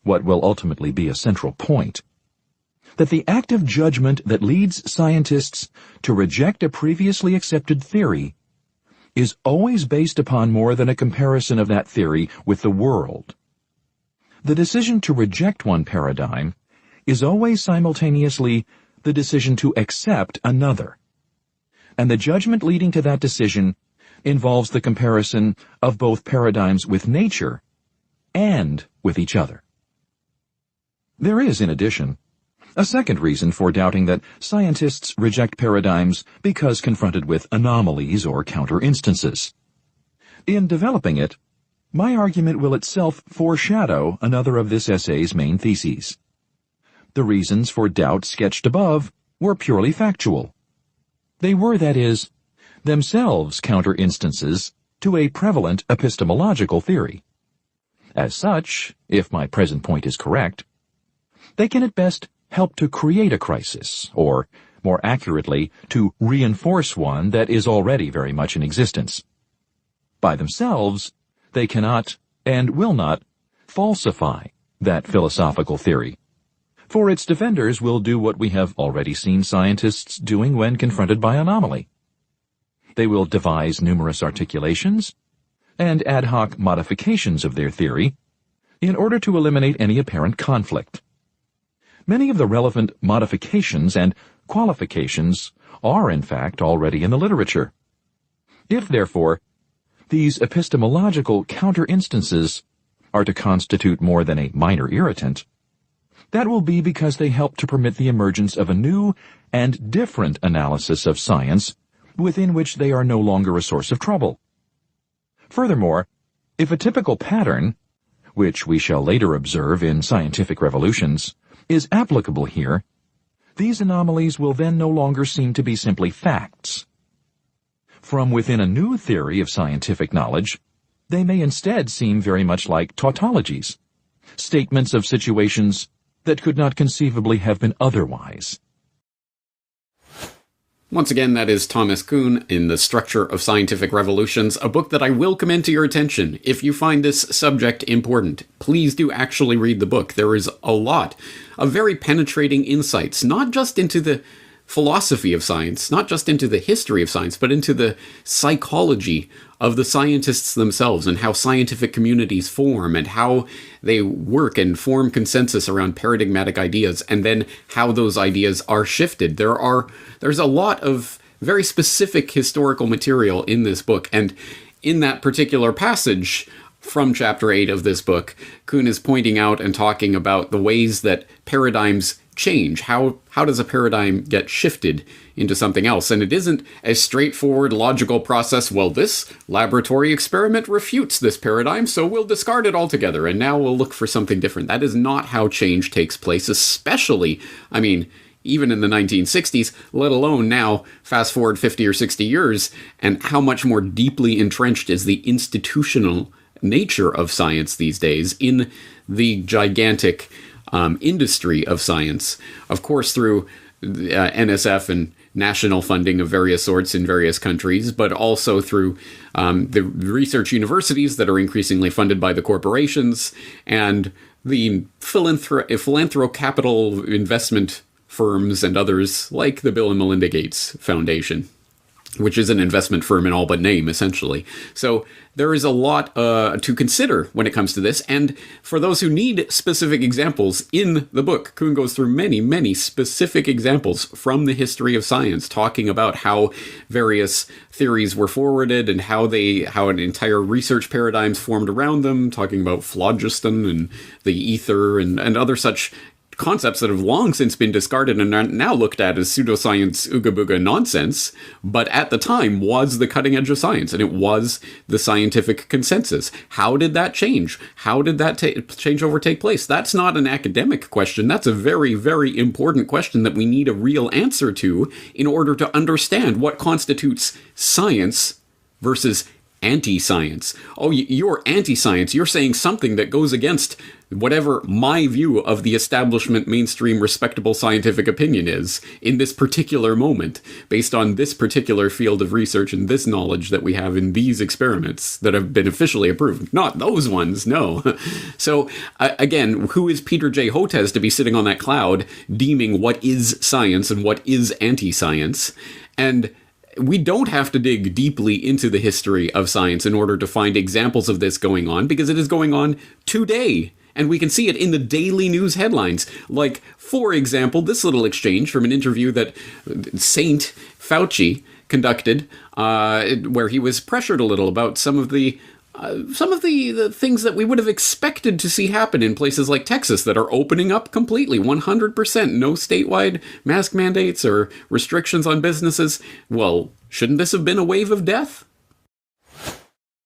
what will ultimately be a central point, that the act of judgment that leads scientists to reject a previously accepted theory is always based upon more than a comparison of that theory with the world. The decision to reject one paradigm is always simultaneously the decision to accept another, and the judgment leading to that decision involves the comparison of both paradigms with nature and with each other. There is, in addition, a second reason for doubting that scientists reject paradigms because confronted with anomalies or counter-instances. In developing it, my argument will itself foreshadow another of this essay's main theses. The reasons for doubt sketched above were purely factual. They were, that is, themselves counter-instances to a prevalent epistemological theory. As such, if my present point is correct, they can at best help to create a crisis, or more accurately, to reinforce one that is already very much in existence. By themselves, they cannot and will not falsify that philosophical theory, for its defenders will do what we have already seen scientists doing when confronted by anomaly. They will devise numerous articulations and ad hoc modifications of their theory in order to eliminate any apparent conflict. Many of the relevant modifications and qualifications are, in fact, already in the literature. If, therefore, these epistemological counter-instances are to constitute more than a minor irritant, that will be because they help to permit the emergence of a new and different analysis of science within which they are no longer a source of trouble. Furthermore, if a typical pattern, which we shall later observe in scientific revolutions, is applicable here, these anomalies will then no longer seem to be simply facts. From within a new theory of scientific knowledge, they may instead seem very much like tautologies, statements of situations that could not conceivably have been otherwise. Once again, that is Thomas Kuhn in The Structure of Scientific Revolutions, a book that I will commend to your attention. If you find this subject important, please do actually read the book. There is a lot of very penetrating insights, not just into the philosophy of science, not just into the history of science, but into the psychology of the scientists themselves and how scientific communities form and how they work and form consensus around paradigmatic ideas, and then how those ideas are shifted. There's a lot of very specific historical material in this book, and in that particular passage from chapter 8 of this book, Kuhn is pointing out and talking about the ways that paradigms change. How does a paradigm get shifted into something else? And it isn't a straightforward logical process. Well, this laboratory experiment refutes this paradigm, so we'll discard it altogether, and now we'll look for something different. That is not how change takes place, especially, even in the 1960s, let alone now, fast forward 50 or 60 years, and how much more deeply entrenched is the institutional nature of science these days in the gigantic industry of science. Of course, through NSF and national funding of various sorts in various countries, but also through the research universities that are increasingly funded by the corporations and the philanthro-capital investment firms and others like the Bill and Melinda Gates Foundation, which is an investment firm in all but name, essentially. So there is a lot to consider when it comes to this. And for those who need specific examples in the book, Kuhn goes through many, many specific examples from the history of science, talking about how various theories were forwarded and how an entire research paradigms formed around them, talking about phlogiston and the ether and other such concepts that have long since been discarded and are now looked at as pseudoscience, ooga-booga nonsense, but at the time was the cutting edge of science, and it was the scientific consensus. How did that change? How did that changeover take place? That's not an academic question. That's a very, very important question that we need a real answer to in order to understand what constitutes science versus anti-science. Oh, you're anti-science. You're saying something that goes against whatever my view of the establishment, mainstream, respectable scientific opinion is in this particular moment, based on this particular field of research and this knowledge that we have in these experiments that have been officially approved. Not those ones, no. So, again, who is Peter J. Hotez to be sitting on that cloud deeming what is science and what is anti-science? And we don't have to dig deeply into the history of science in order to find examples of this going on, because it is going on today. And we can see it in the daily news headlines. Like, for example, this little exchange from an interview that Saint Fauci conducted, where he was pressured a little about some of the things that we would have expected to see happen in places like Texas that are opening up completely, 100%, no statewide mask mandates or restrictions on businesses. Well, shouldn't this have been a wave of death?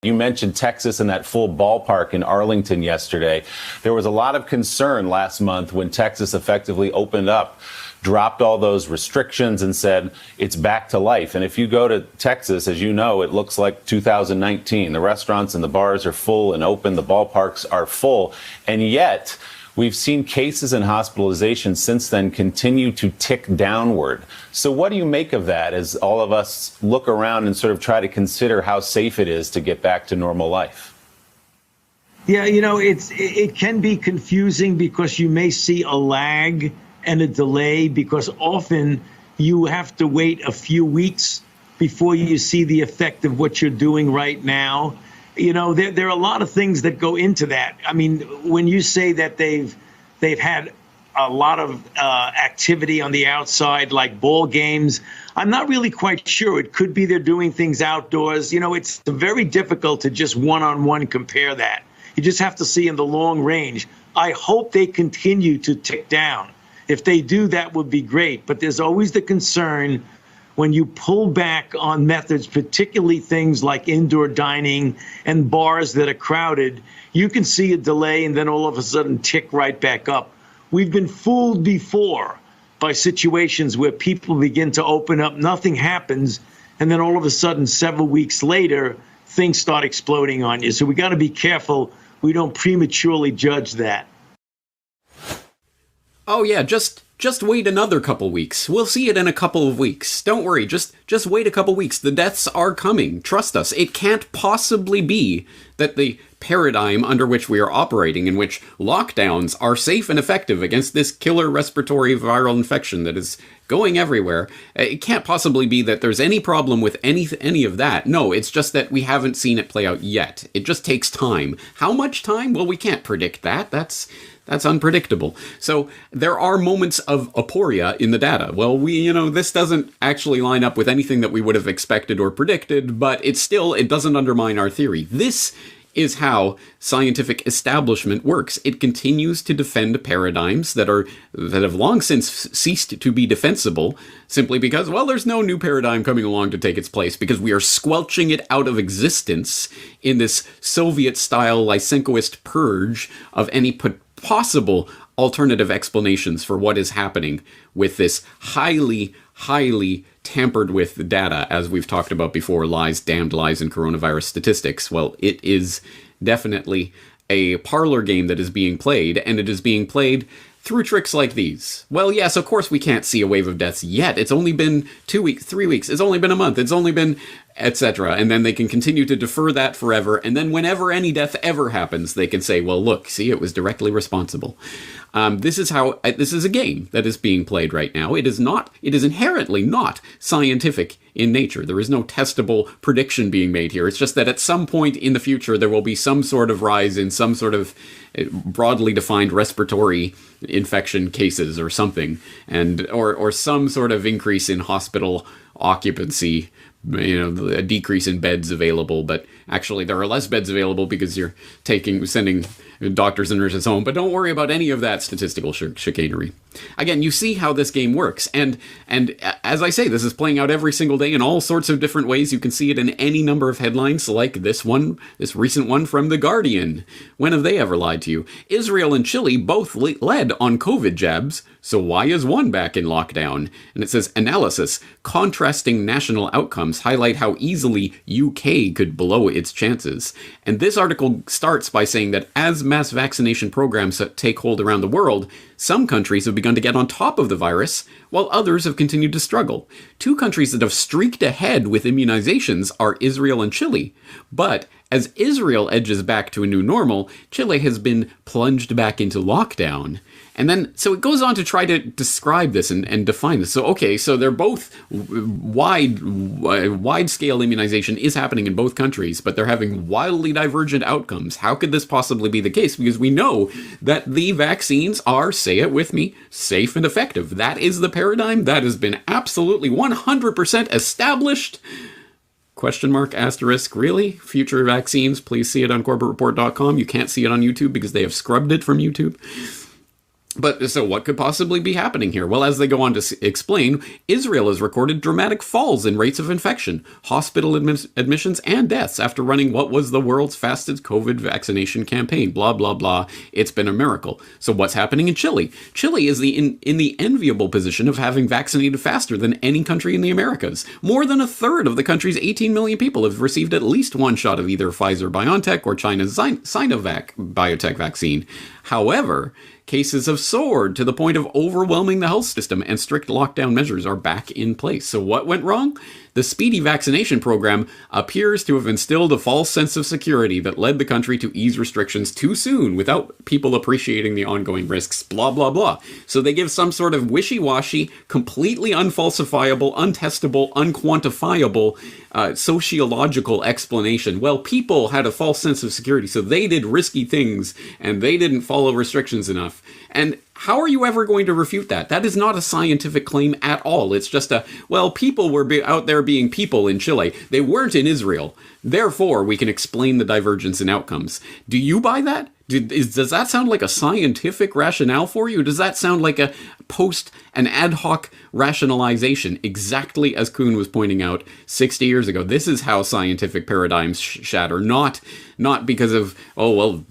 You mentioned Texas and that full ballpark in Arlington yesterday. There was a lot of concern last month when Texas effectively opened up, dropped all those restrictions and said it's back to life. And if you go to Texas, as you know, it looks like 2019. The restaurants and the bars are full and open. The ballparks are full. And yet We've seen cases and hospitalizations since then continue to tick downward. So what do you make of that as all of us look around and sort of try to consider how safe it is to get back to normal life? Yeah, it can be confusing because you may see a lag and a delay because often you have to wait a few weeks before you see the effect of what you're doing right now. There are a lot of things that go into that. I mean, when you say that they've had a lot of activity on the outside, like ball games, I'm not really quite sure. It could be they're doing things outdoors. It's very difficult to just one-on-one compare that. You just have to see in the long range. I hope they continue to tick down. If they do, that would be great. But there's always the concern when you pull back on methods, particularly things like indoor dining and bars that are crowded, you can see a delay and then all of a sudden tick right back up. We've been fooled before by situations where people begin to open up, nothing happens, and then all of a sudden, several weeks later, things start exploding on you. So we got to be careful we don't prematurely judge that. Oh yeah, just wait another couple weeks. We'll see it in a couple of weeks. Don't worry, just wait a couple weeks. The deaths are coming. Trust us. It can't possibly be that the paradigm under which we are operating, in which lockdowns are safe and effective against this killer respiratory viral infection that is going everywhere, it can't possibly be that there's any problem with any of that. No, it's just that we haven't seen it play out yet. It just takes time. How much time? Well, we can't predict that. That's unpredictable. So there are moments of aporia in the data. Well, this doesn't actually line up with anything that we would have expected or predicted, but it doesn't undermine our theory. This is how scientific establishment works. It continues to defend paradigms that have long since ceased to be defensible, simply because, well, there's no new paradigm coming along to take its place, because we are squelching it out of existence in this Soviet-style Lysenkoist purge of any possible alternative explanations for what is happening with this highly tampered with data, as we've talked about before, damned lies in coronavirus statistics. Well, it is definitely a parlor game that is being played, and it is being played through tricks like these. Well, yes, of course we can't see a wave of deaths yet. It's only been 2 weeks, 3 weeks. It's only been a month. It's only been etc. And then they can continue to defer that forever. And then whenever any death ever happens, they can say, well, look, see, it was directly responsible. This is a game that is being played right now. It is inherently not scientific in nature. There is no testable prediction being made here. It's just that at some point in the future, there will be some sort of rise in some sort of broadly defined respiratory infection cases or something, or some sort of increase in hospital occupancy, a decrease in beds available, but actually there are less beds available because you're sending doctors and nurses home. But don't worry about any of that statistical chicanery. Again, you see how this game works, and as I say, this is playing out every single day in all sorts of different ways. You can see it in any number of headlines, like this recent one from The Guardian. When have they ever lied to you? Israel and Chile both led on COVID jabs, so why is one back in lockdown? And it says, analysis, contrasting national outcomes highlight how easily UK could blow its chances. And this article starts by saying that as mass vaccination programs take hold around the world, some countries have begun to get on top of the virus, while others have continued to struggle. Two countries that have streaked ahead with immunizations are Israel and Chile. But as Israel edges back to a new normal, Chile has been plunged back into lockdown. And then, so it goes on to try to describe this and define this. So, okay, so they're both wide-scale immunization is happening in both countries, but they're having wildly divergent outcomes. How could this possibly be the case? Because we know that the vaccines are, say it with me, safe and effective. That is the paradigm that has been absolutely 100% established. Question mark, asterisk, really? Future vaccines, please see it on CorbettReport.com. You can't see it on YouTube because they have scrubbed it from YouTube. But so what could possibly be happening here? Well, as they go on to explain, Israel has recorded dramatic falls in rates of infection, hospital admissions, and deaths after running what was the world's fastest COVID vaccination campaign. Blah, blah, blah. It's been a miracle. So what's happening in Chile? Chile is in the enviable position of having vaccinated faster than any country in the Americas. More than a third of the country's 18 million people have received at least one shot of either Pfizer-BioNTech or China's Sinovac biotech vaccine. However, cases have soared to the point of overwhelming the health system, and strict lockdown measures are back in place. So what went wrong? The speedy vaccination program appears to have instilled a false sense of security that led the country to ease restrictions too soon without people appreciating the ongoing risks, blah, blah, blah. So they give some sort of wishy-washy, completely unfalsifiable, untestable, unquantifiable, sociological explanation. Well, people had a false sense of security, so they did risky things, and they didn't follow restrictions enough. And how are you ever going to refute that? That is not a scientific claim at all. It's just well, people were out there being people in Chile. They weren't in Israel. Therefore, we can explain the divergence in outcomes. Do you buy that? Does that sound like a scientific rationale for you? Does that sound like an ad hoc rationalization, exactly as Kuhn was pointing out 60 years ago? This is how scientific paradigms shatter, not because of, oh, well,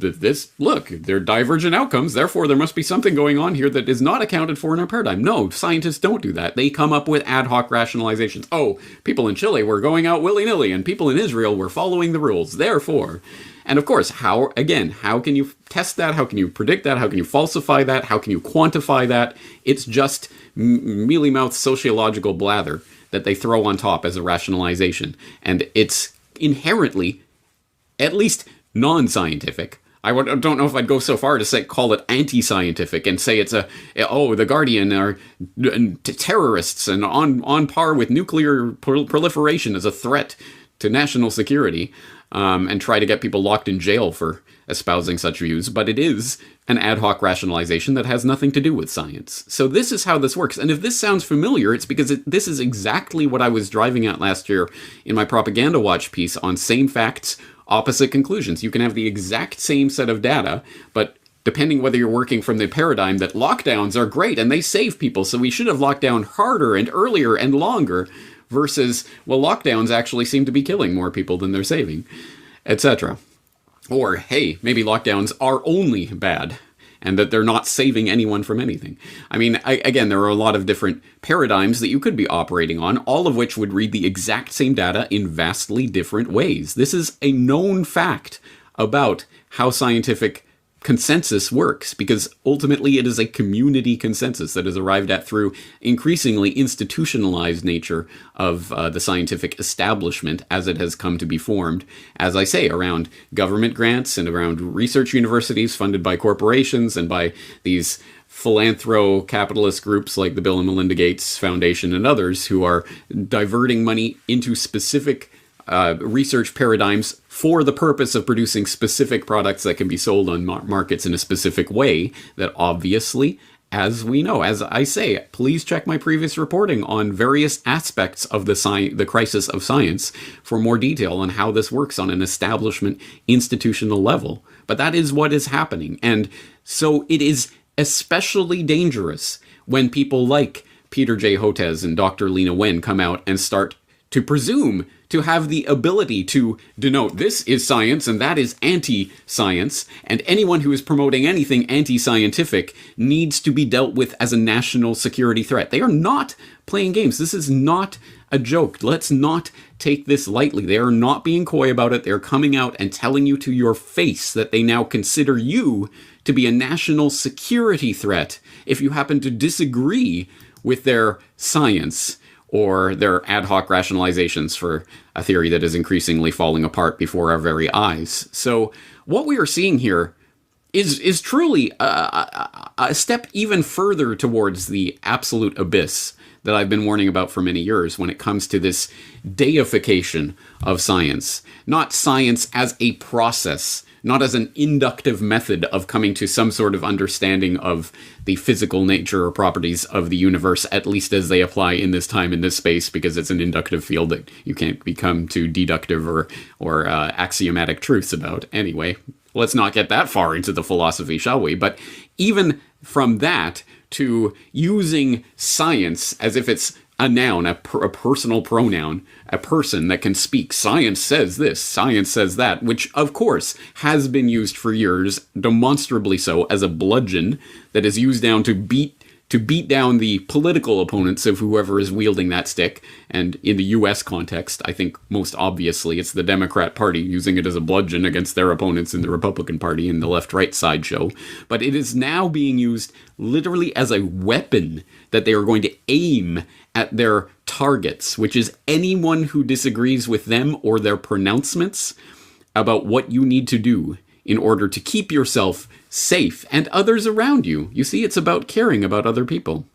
look, they're divergent outcomes, therefore there must be something going on here that is not accounted for in our paradigm. No, scientists don't do that. They come up with ad hoc rationalizations. Oh, people in Chile were going out willy-nilly, and people in Israel were following the rules, therefore. And of course, how can you test that? How can you predict that? How can you falsify that? How can you quantify that? It's just mealy-mouthed sociological blather that they throw on top as a rationalization. And it's inherently, at least non-scientific. I don't know if I'd go so far to call it anti-scientific and say it's the Guardian are terrorists and on par with nuclear proliferation as a threat to national security. And try to get people locked in jail for espousing such views, but it is an ad hoc rationalization that has nothing to do with science. So this is how this works. And if this sounds familiar, it's because this is exactly what I was driving at last year in my Propaganda Watch piece on same facts, opposite conclusions. You can have the exact same set of data, but depending whether you're working from the paradigm that lockdowns are great and they save people, so we should have locked down harder and earlier and longer, versus, well, lockdowns actually seem to be killing more people than they're saving, etc. Or, hey, maybe lockdowns are only bad, and that they're not saving anyone from anything. I mean, again, there are a lot of different paradigms that you could be operating on, all of which would read the exact same data in vastly different ways. This is a known fact about how scientific consensus works, because ultimately it is a community consensus that is arrived at through increasingly institutionalized nature of the scientific establishment as it has come to be formed, as I say, around government grants and around research universities funded by corporations and by these philanthro-capitalist groups like the Bill and Melinda Gates Foundation and others who are diverting money into specific research paradigms for the purpose of producing specific products that can be sold on markets in a specific way that obviously, as we know, as I say, please check my previous reporting on various aspects of the crisis of science for more detail on how this works on an establishment institutional level. But that is what is happening. And so it is especially dangerous when people like Peter J. Hotez and Dr. Lena Wen come out and start to presume to have the ability to denote this is science and that is anti-science, and anyone who is promoting anything anti-scientific needs to be dealt with as a national security threat. They are not playing games. This is not a joke. Let's not take this lightly. They are not being coy about it. They're coming out and telling you to your face that they now consider you to be a national security threat if you happen to disagree with their science or their ad hoc rationalizations for a theory that is increasingly falling apart before our very eyes. So what we are seeing here is truly a step even further towards the absolute abyss that I've been warning about for many years when it comes to this deification of science. Not science as a process, not as an inductive method of coming to some sort of understanding of the physical nature or properties of the universe, at least as they apply in this time, in this space, because it's an inductive field that you can't become to deductive or axiomatic truths about. Anyway, let's not get that far into the philosophy, shall we? But even from that to using science as if it's a noun, a personal pronoun, a person that can speak. Science says this, science says that, which of course has been used for years, demonstrably so, as a bludgeon that is used down to beat to beat down the political opponents of whoever is wielding that stick. And in the US context, I think most obviously it's the Democrat Party using it as a bludgeon against their opponents in the Republican Party in the left-right sideshow. But it is now being used literally as a weapon that they are going to aim at their targets, which is anyone who disagrees with them or their pronouncements about what you need to do in order to keep yourself safe and others around you. You see, it's about caring about other people.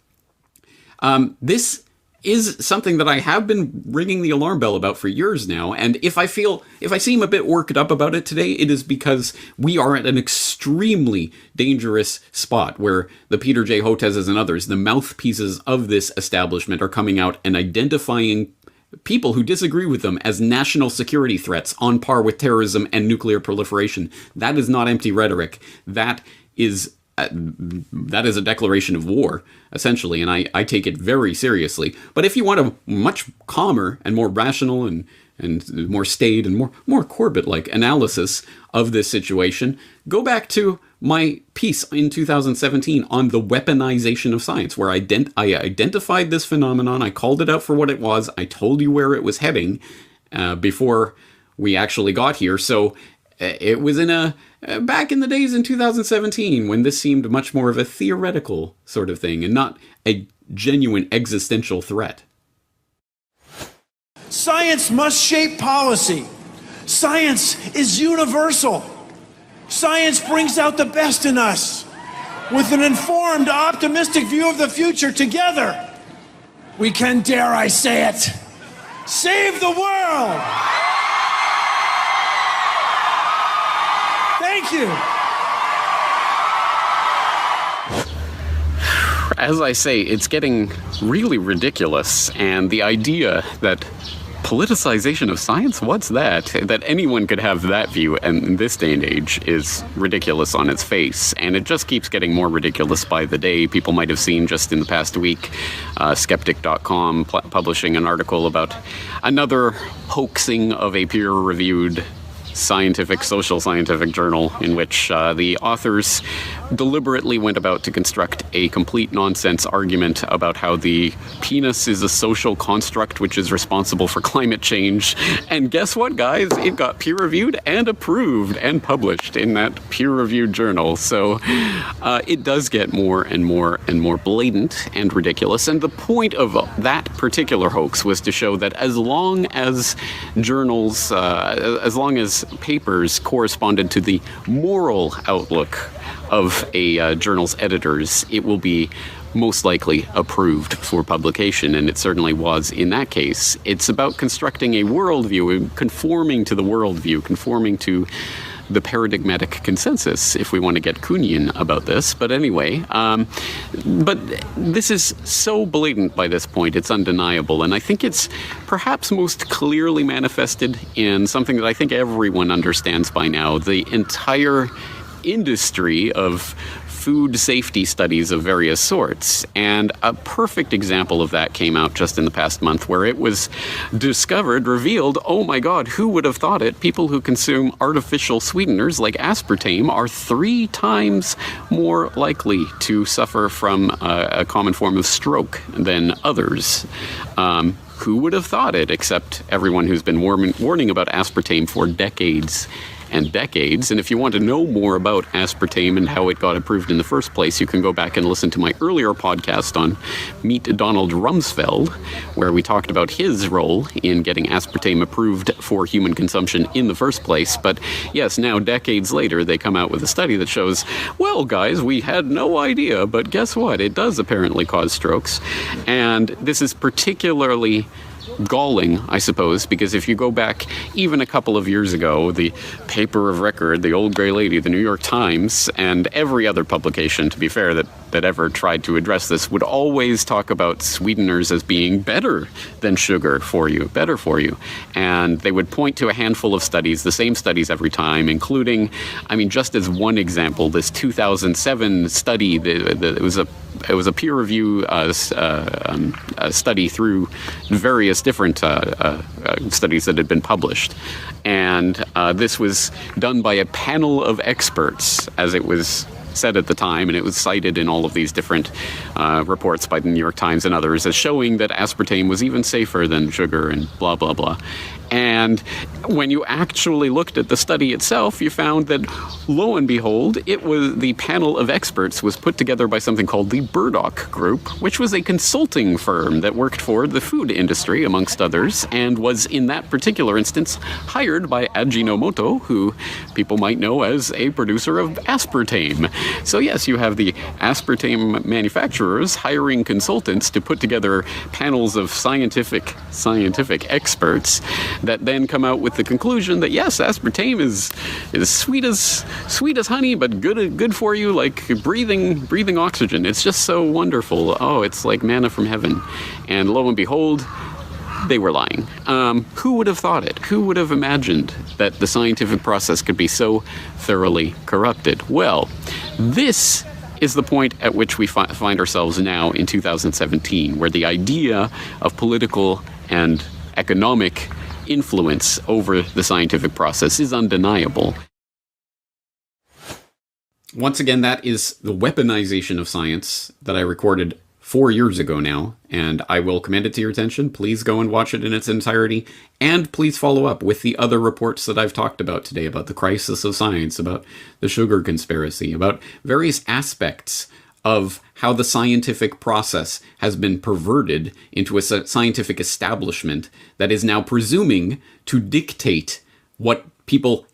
This is something that I have been ringing the alarm bell about for years now, and if I seem a bit worked up about it today, it is because we are at an extremely dangerous spot where the Peter J. Hotezes and others, the mouthpieces of this establishment, are coming out and identifying people who disagree with them as national security threats on par with terrorism and nuclear proliferation. That is not empty rhetoric. That is a declaration of war, essentially, and I take it very seriously. But if you want a much calmer and more rational and more staid and more Corbett-like analysis of this situation, go back to my piece in 2017 on the weaponization of science, where I identified this phenomenon, I called it out for what it was, I told you where it was heading before we actually got here. So it was back in the days in 2017 when this seemed much more of a theoretical sort of thing and not a genuine existential threat. Science must shape policy. Science is universal. Science brings out the best in us. With an informed, optimistic view of the future together, we can, dare I say it, save the world! Thank you. As I say, it's getting really ridiculous, and the idea that politicization of science, what's that? That anyone could have that view in this day and age is ridiculous on its face, and it just keeps getting more ridiculous by the day. People might have seen just in the past week, skeptic.com publishing an article about another hoaxing of a peer-reviewed social scientific journal in which the authors deliberately went about to construct a complete nonsense argument about how the penis is a social construct which is responsible for climate change. And guess what, guys? It got peer-reviewed and approved and published in that peer-reviewed journal. So it does get more and more and more blatant and ridiculous. And the point of that particular hoax was to show that as long as journals, as long as papers corresponded to the moral outlook of a journal's editors, it will be most likely approved for publication, and it certainly was in that case. It's about constructing a worldview, conforming to the worldview, conforming to the paradigmatic consensus, if we want to get Kuhnian about this. But anyway, but this is so blatant by this point, it's undeniable. And I think it's perhaps most clearly manifested in something that I think everyone understands by now. The entire industry of food safety studies of various sorts. And a perfect example of that came out just in the past month, where it was revealed, oh my God, who would have thought it? People who consume artificial sweeteners like aspartame are 3 times more likely to suffer from a common form of stroke than others. Who would have thought it, except everyone who's been warning about aspartame for decades and decades. And if you want to know more about aspartame and how it got approved in the first place, you can go back and listen to my earlier podcast on Meet Donald Rumsfeld, where we talked about his role in getting aspartame approved for human consumption in the first place. But yes, now decades later, they come out with a study that shows, well, guys, we had no idea, but guess what? It does apparently cause strokes. And this is particularly galling, I suppose, because if you go back even a couple of years ago, the paper of record, the old gray lady, the New York Times, and every other publication, to be fair, that ever tried to address this would always talk about sweeteners as being better than sugar for you, better for you. And they would point to a handful of studies, the same studies every time, including, I mean, just as one example, this 2007 study, it was a peer review study through various different studies that had been published. And this was done by a panel of experts, as it was said at the time, and it was cited in all of these different reports by the New York Times and others as showing that aspartame was even safer than sugar and blah, blah, blah. And when you actually looked at the study itself, you found that, lo and behold, the panel of experts was put together by something called the Burdock Group, which was a consulting firm that worked for the food industry, amongst others, and was, in that particular instance, hired by Ajinomoto, who people might know as a producer of aspartame. So yes, you have the aspartame manufacturers hiring consultants to put together panels of scientific experts that then come out with the conclusion that yes, aspartame is sweet as honey, but good for you, like breathing oxygen. It's just so wonderful. Oh, it's like manna from heaven. And lo and behold, they were lying. Who would have thought it? Who would have imagined that the scientific process could be so thoroughly corrupted? Well, this is the point at which we find ourselves now in 2017, where the idea of political and economic influence over the scientific process is undeniable. Once again, that is the weaponization of science that I recorded 4 years ago now, and I will commend it to your attention. Please go and watch it in its entirety, and please follow up with the other reports that I've talked about today, about the crisis of science, about the sugar conspiracy, about various aspects of how the scientific process has been perverted into a scientific establishment that is now presuming to dictate what people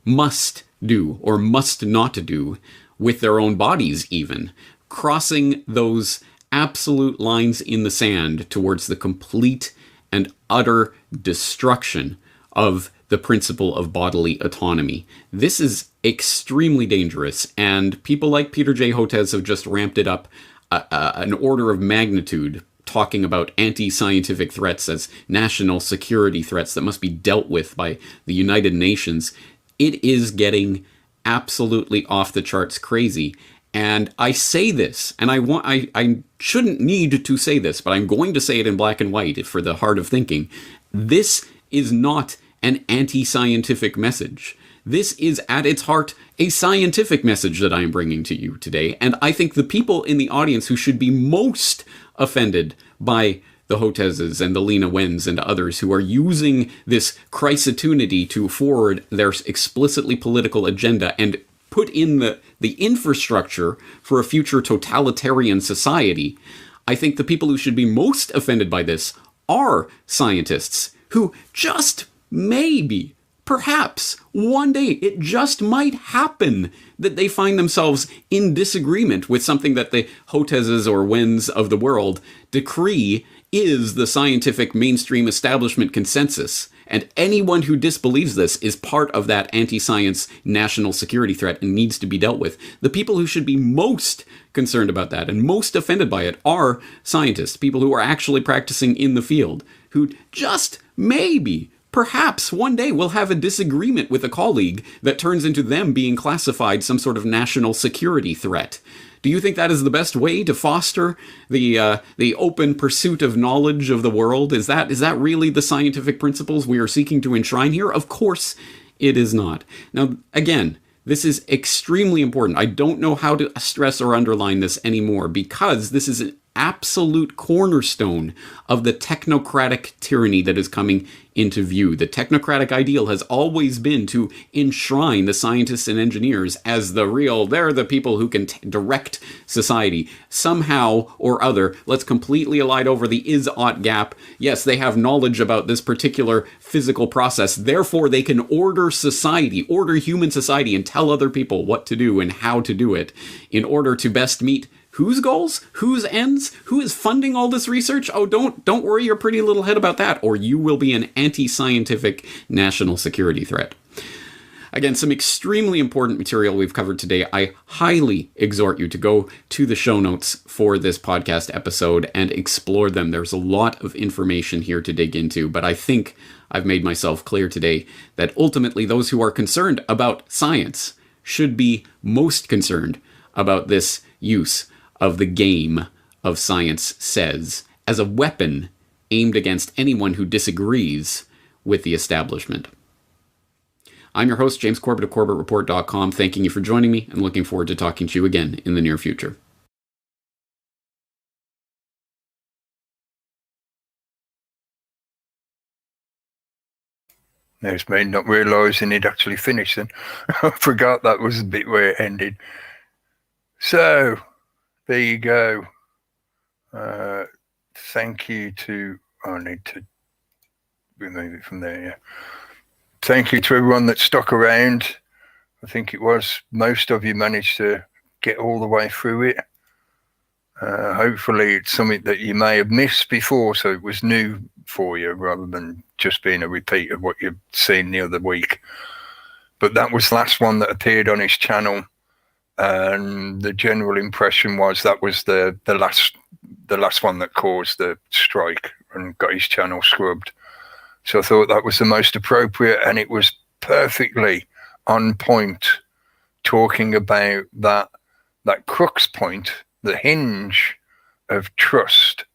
must do, or must not do, with their own bodies even, crossing those absolute lines in the sand towards the complete and utter destruction of the principle of bodily autonomy. This is extremely dangerous, and people like Peter J. Hotez have just ramped it up an order of magnitude, talking about anti-scientific threats as national security threats that must be dealt with by the United Nations. It is getting absolutely off the charts crazy. And I say this, and I shouldn't need to say this, but I'm going to say it in black and white for the heart of thinking. This is not an anti-scientific message. This is at its heart a scientific message that I am bringing to you today. And I think the people in the audience who should be most offended by the Hotezes and the Lena Wens and others who are using this crisis-tunity to forward their explicitly political agenda and put in the infrastructure for a future totalitarian society, I think the people who should be most offended by this are scientists who just maybe, perhaps, one day, it just might happen that they find themselves in disagreement with something that the Hotezes or Wens of the world decree is the scientific mainstream establishment consensus. And anyone who disbelieves this is part of that anti-science national security threat and needs to be dealt with. The people who should be most concerned about that and most offended by it are scientists, people who are actually practicing in the field, who just maybe, perhaps one day will have a disagreement with a colleague that turns into them being classified some sort of national security threat. Do you think that is the best way to foster the open pursuit of knowledge of the world? Is that really the scientific principles we are seeking to enshrine here? Of course it is not. Now, again, this is extremely important. I don't know how to stress or underline this anymore, because this is an absolute cornerstone of the technocratic tyranny that is coming into view. The technocratic ideal has always been to enshrine the scientists and engineers as they're the people who can direct society. Somehow or other, let's completely elide over the is-ought gap. Yes, they have knowledge about this particular physical process, therefore they can order society, order human society, and tell other people what to do and how to do it in order to best meet whose goals? Whose ends? Who is funding all this research? Oh, don't worry your pretty little head about that, or you will be an anti-scientific national security threat. Again, some extremely important material we've covered today. I highly exhort you to go to the show notes for this podcast episode and explore them. There's a lot of information here to dig into, but I think I've made myself clear today that ultimately those who are concerned about science should be most concerned about this use of the game of science says as a weapon aimed against anyone who disagrees with the establishment. I'm your host, James Corbett of CorbettReport.com, thanking you for joining me and looking forward to talking to you again in the near future. There's me not realising he'd actually finished then. I forgot that was the bit where it ended. So, there you go. Thank you to... I need to remove it from there, yeah. Thank you to everyone that stuck around. I think it was most of you managed to get all the way through it. Hopefully it's something that you may have missed before, so it was new for you rather than just being a repeat of what you've seen the other week. But that was the last one that appeared on his channel, and the general impression was that was the last one that caused the strike and got his channel scrubbed. So I thought that was the most appropriate, and it was perfectly on point, talking about that crux point, the hinge of trust,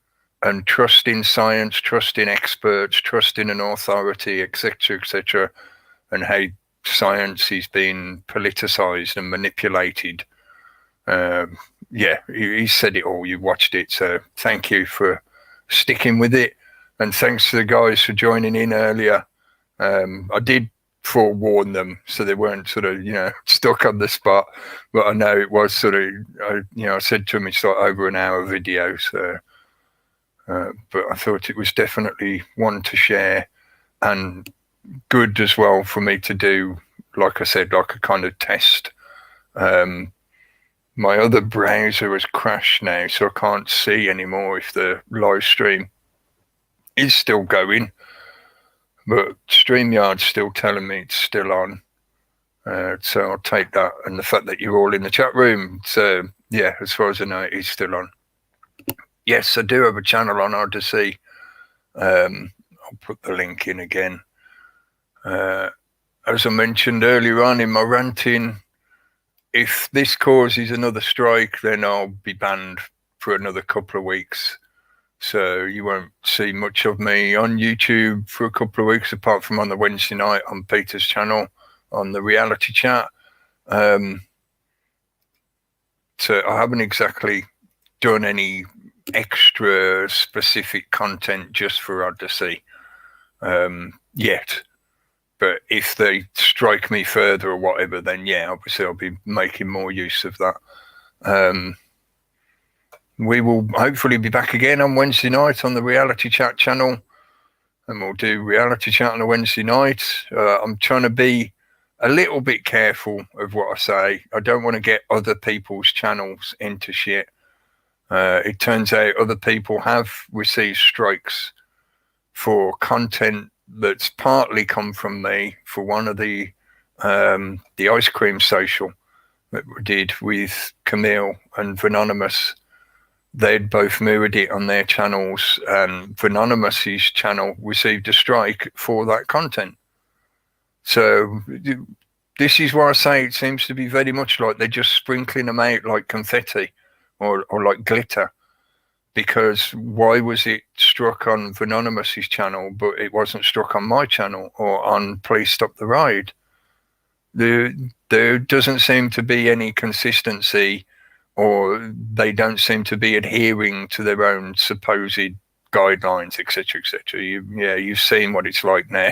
and trust in science, trust in experts, trust in an authority, etc., and how science is being politicized and manipulated. Yeah, he said it all. You watched it, so thank you for sticking with it, and thanks to the guys for joining in earlier. I did forewarn them so they weren't sort of, stuck on the spot, but I know it was sort of, I said to them it's like over an hour video, so but I thought it was definitely one to share, and good as well for me to do, like I said, like a kind of test. My other browser has crashed now, so I can't see anymore if the live stream is still going, but StreamYard's still telling me it's still on. So I'll take that, and the fact that you're all in the chat room. So yeah, as far as I know, it is still on. Yes, I do have a channel on Odyssey. I'll put the link in again. As I mentioned earlier on in my ranting, if this causes another strike, then I'll be banned for another couple of weeks. So you won't see much of me on YouTube for a couple of weeks, apart from on the Wednesday night on Peter's channel on the reality chat. So I haven't exactly done any extra specific content just for Odyssey yet. But if they strike me further or whatever, then yeah, obviously I'll be making more use of that. We will hopefully be back again on Wednesday night on the reality chat channel, and we'll do reality chat on a Wednesday night. I'm trying to be a little bit careful of what I say. I don't want to get other people's channels into shit. It turns out other people have received strikes for content that's partly come from me, for one of the ice cream social that we did with Camille and Venonymous. They'd both mirrored it on their channels, and Venonymous's channel received a strike for that content. So this is why I say it seems to be very much like they're just sprinkling them out like confetti or like glitter. Because why was it struck on Venonymous's channel, but it wasn't struck on my channel or on Please Stop the Ride? There doesn't seem to be any consistency, or they don't seem to be adhering to their own supposed guidelines, etc., etc. You've seen what it's like now.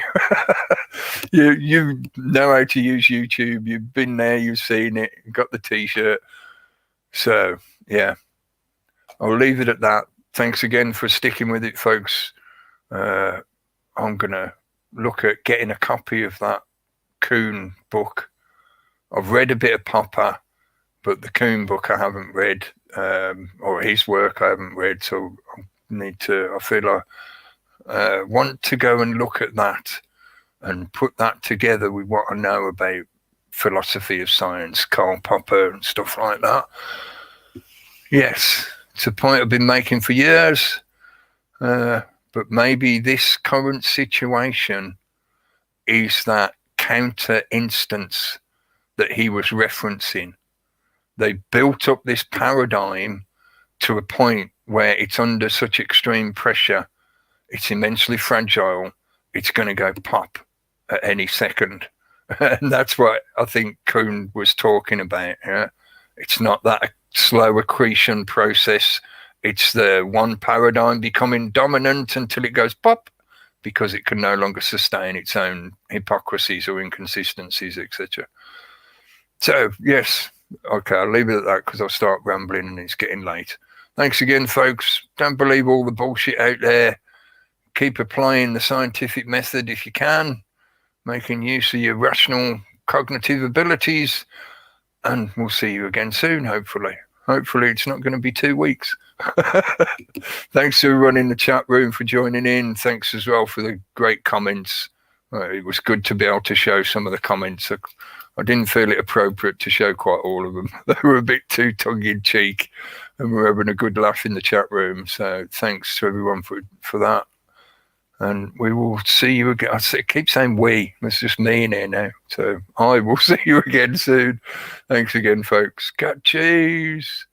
you know how to use YouTube. You've been there. You've seen it. You've got the T-shirt. So yeah, I'll leave it at that. Thanks again for sticking with it, folks. I'm gonna look at getting a copy of that Kuhn book. I've read a bit of Popper, but the Kuhn book I haven't read, or his work I haven't read, so I feel I want to go and look at that and put that together with what I know about philosophy of science, Karl Popper and stuff like that. Yes, it's a point I've been making for years, but maybe this current situation is that counter instance that he was referencing. They built up this paradigm to a point where it's under such extreme pressure, it's immensely fragile, it's going to go pop at any second. And that's what I think Kuhn was talking about. Yeah? It's not that slow accretion process. It's the one paradigm becoming dominant until it goes pop, because it can no longer sustain its own hypocrisies or inconsistencies, etc. So, yes, okay, I'll leave it at that because I'll start rambling and it's getting late. Thanks again, folks. Don't believe all the bullshit out there. Keep applying the scientific method if you can, making use of your rational cognitive abilities, and we'll see you again soon, hopefully. Hopefully it's not going to be 2 weeks. Thanks to everyone in the chat room for joining in. Thanks as well for the great comments. It was good to be able to show some of the comments. I didn't feel it appropriate to show quite all of them. They were a bit too tongue-in-cheek, and we're having a good laugh in the chat room. So thanks to everyone for that. And we will see you again. I keep saying we. It's just me in here now. So I will see you again soon. Thanks again, folks. Got cheese.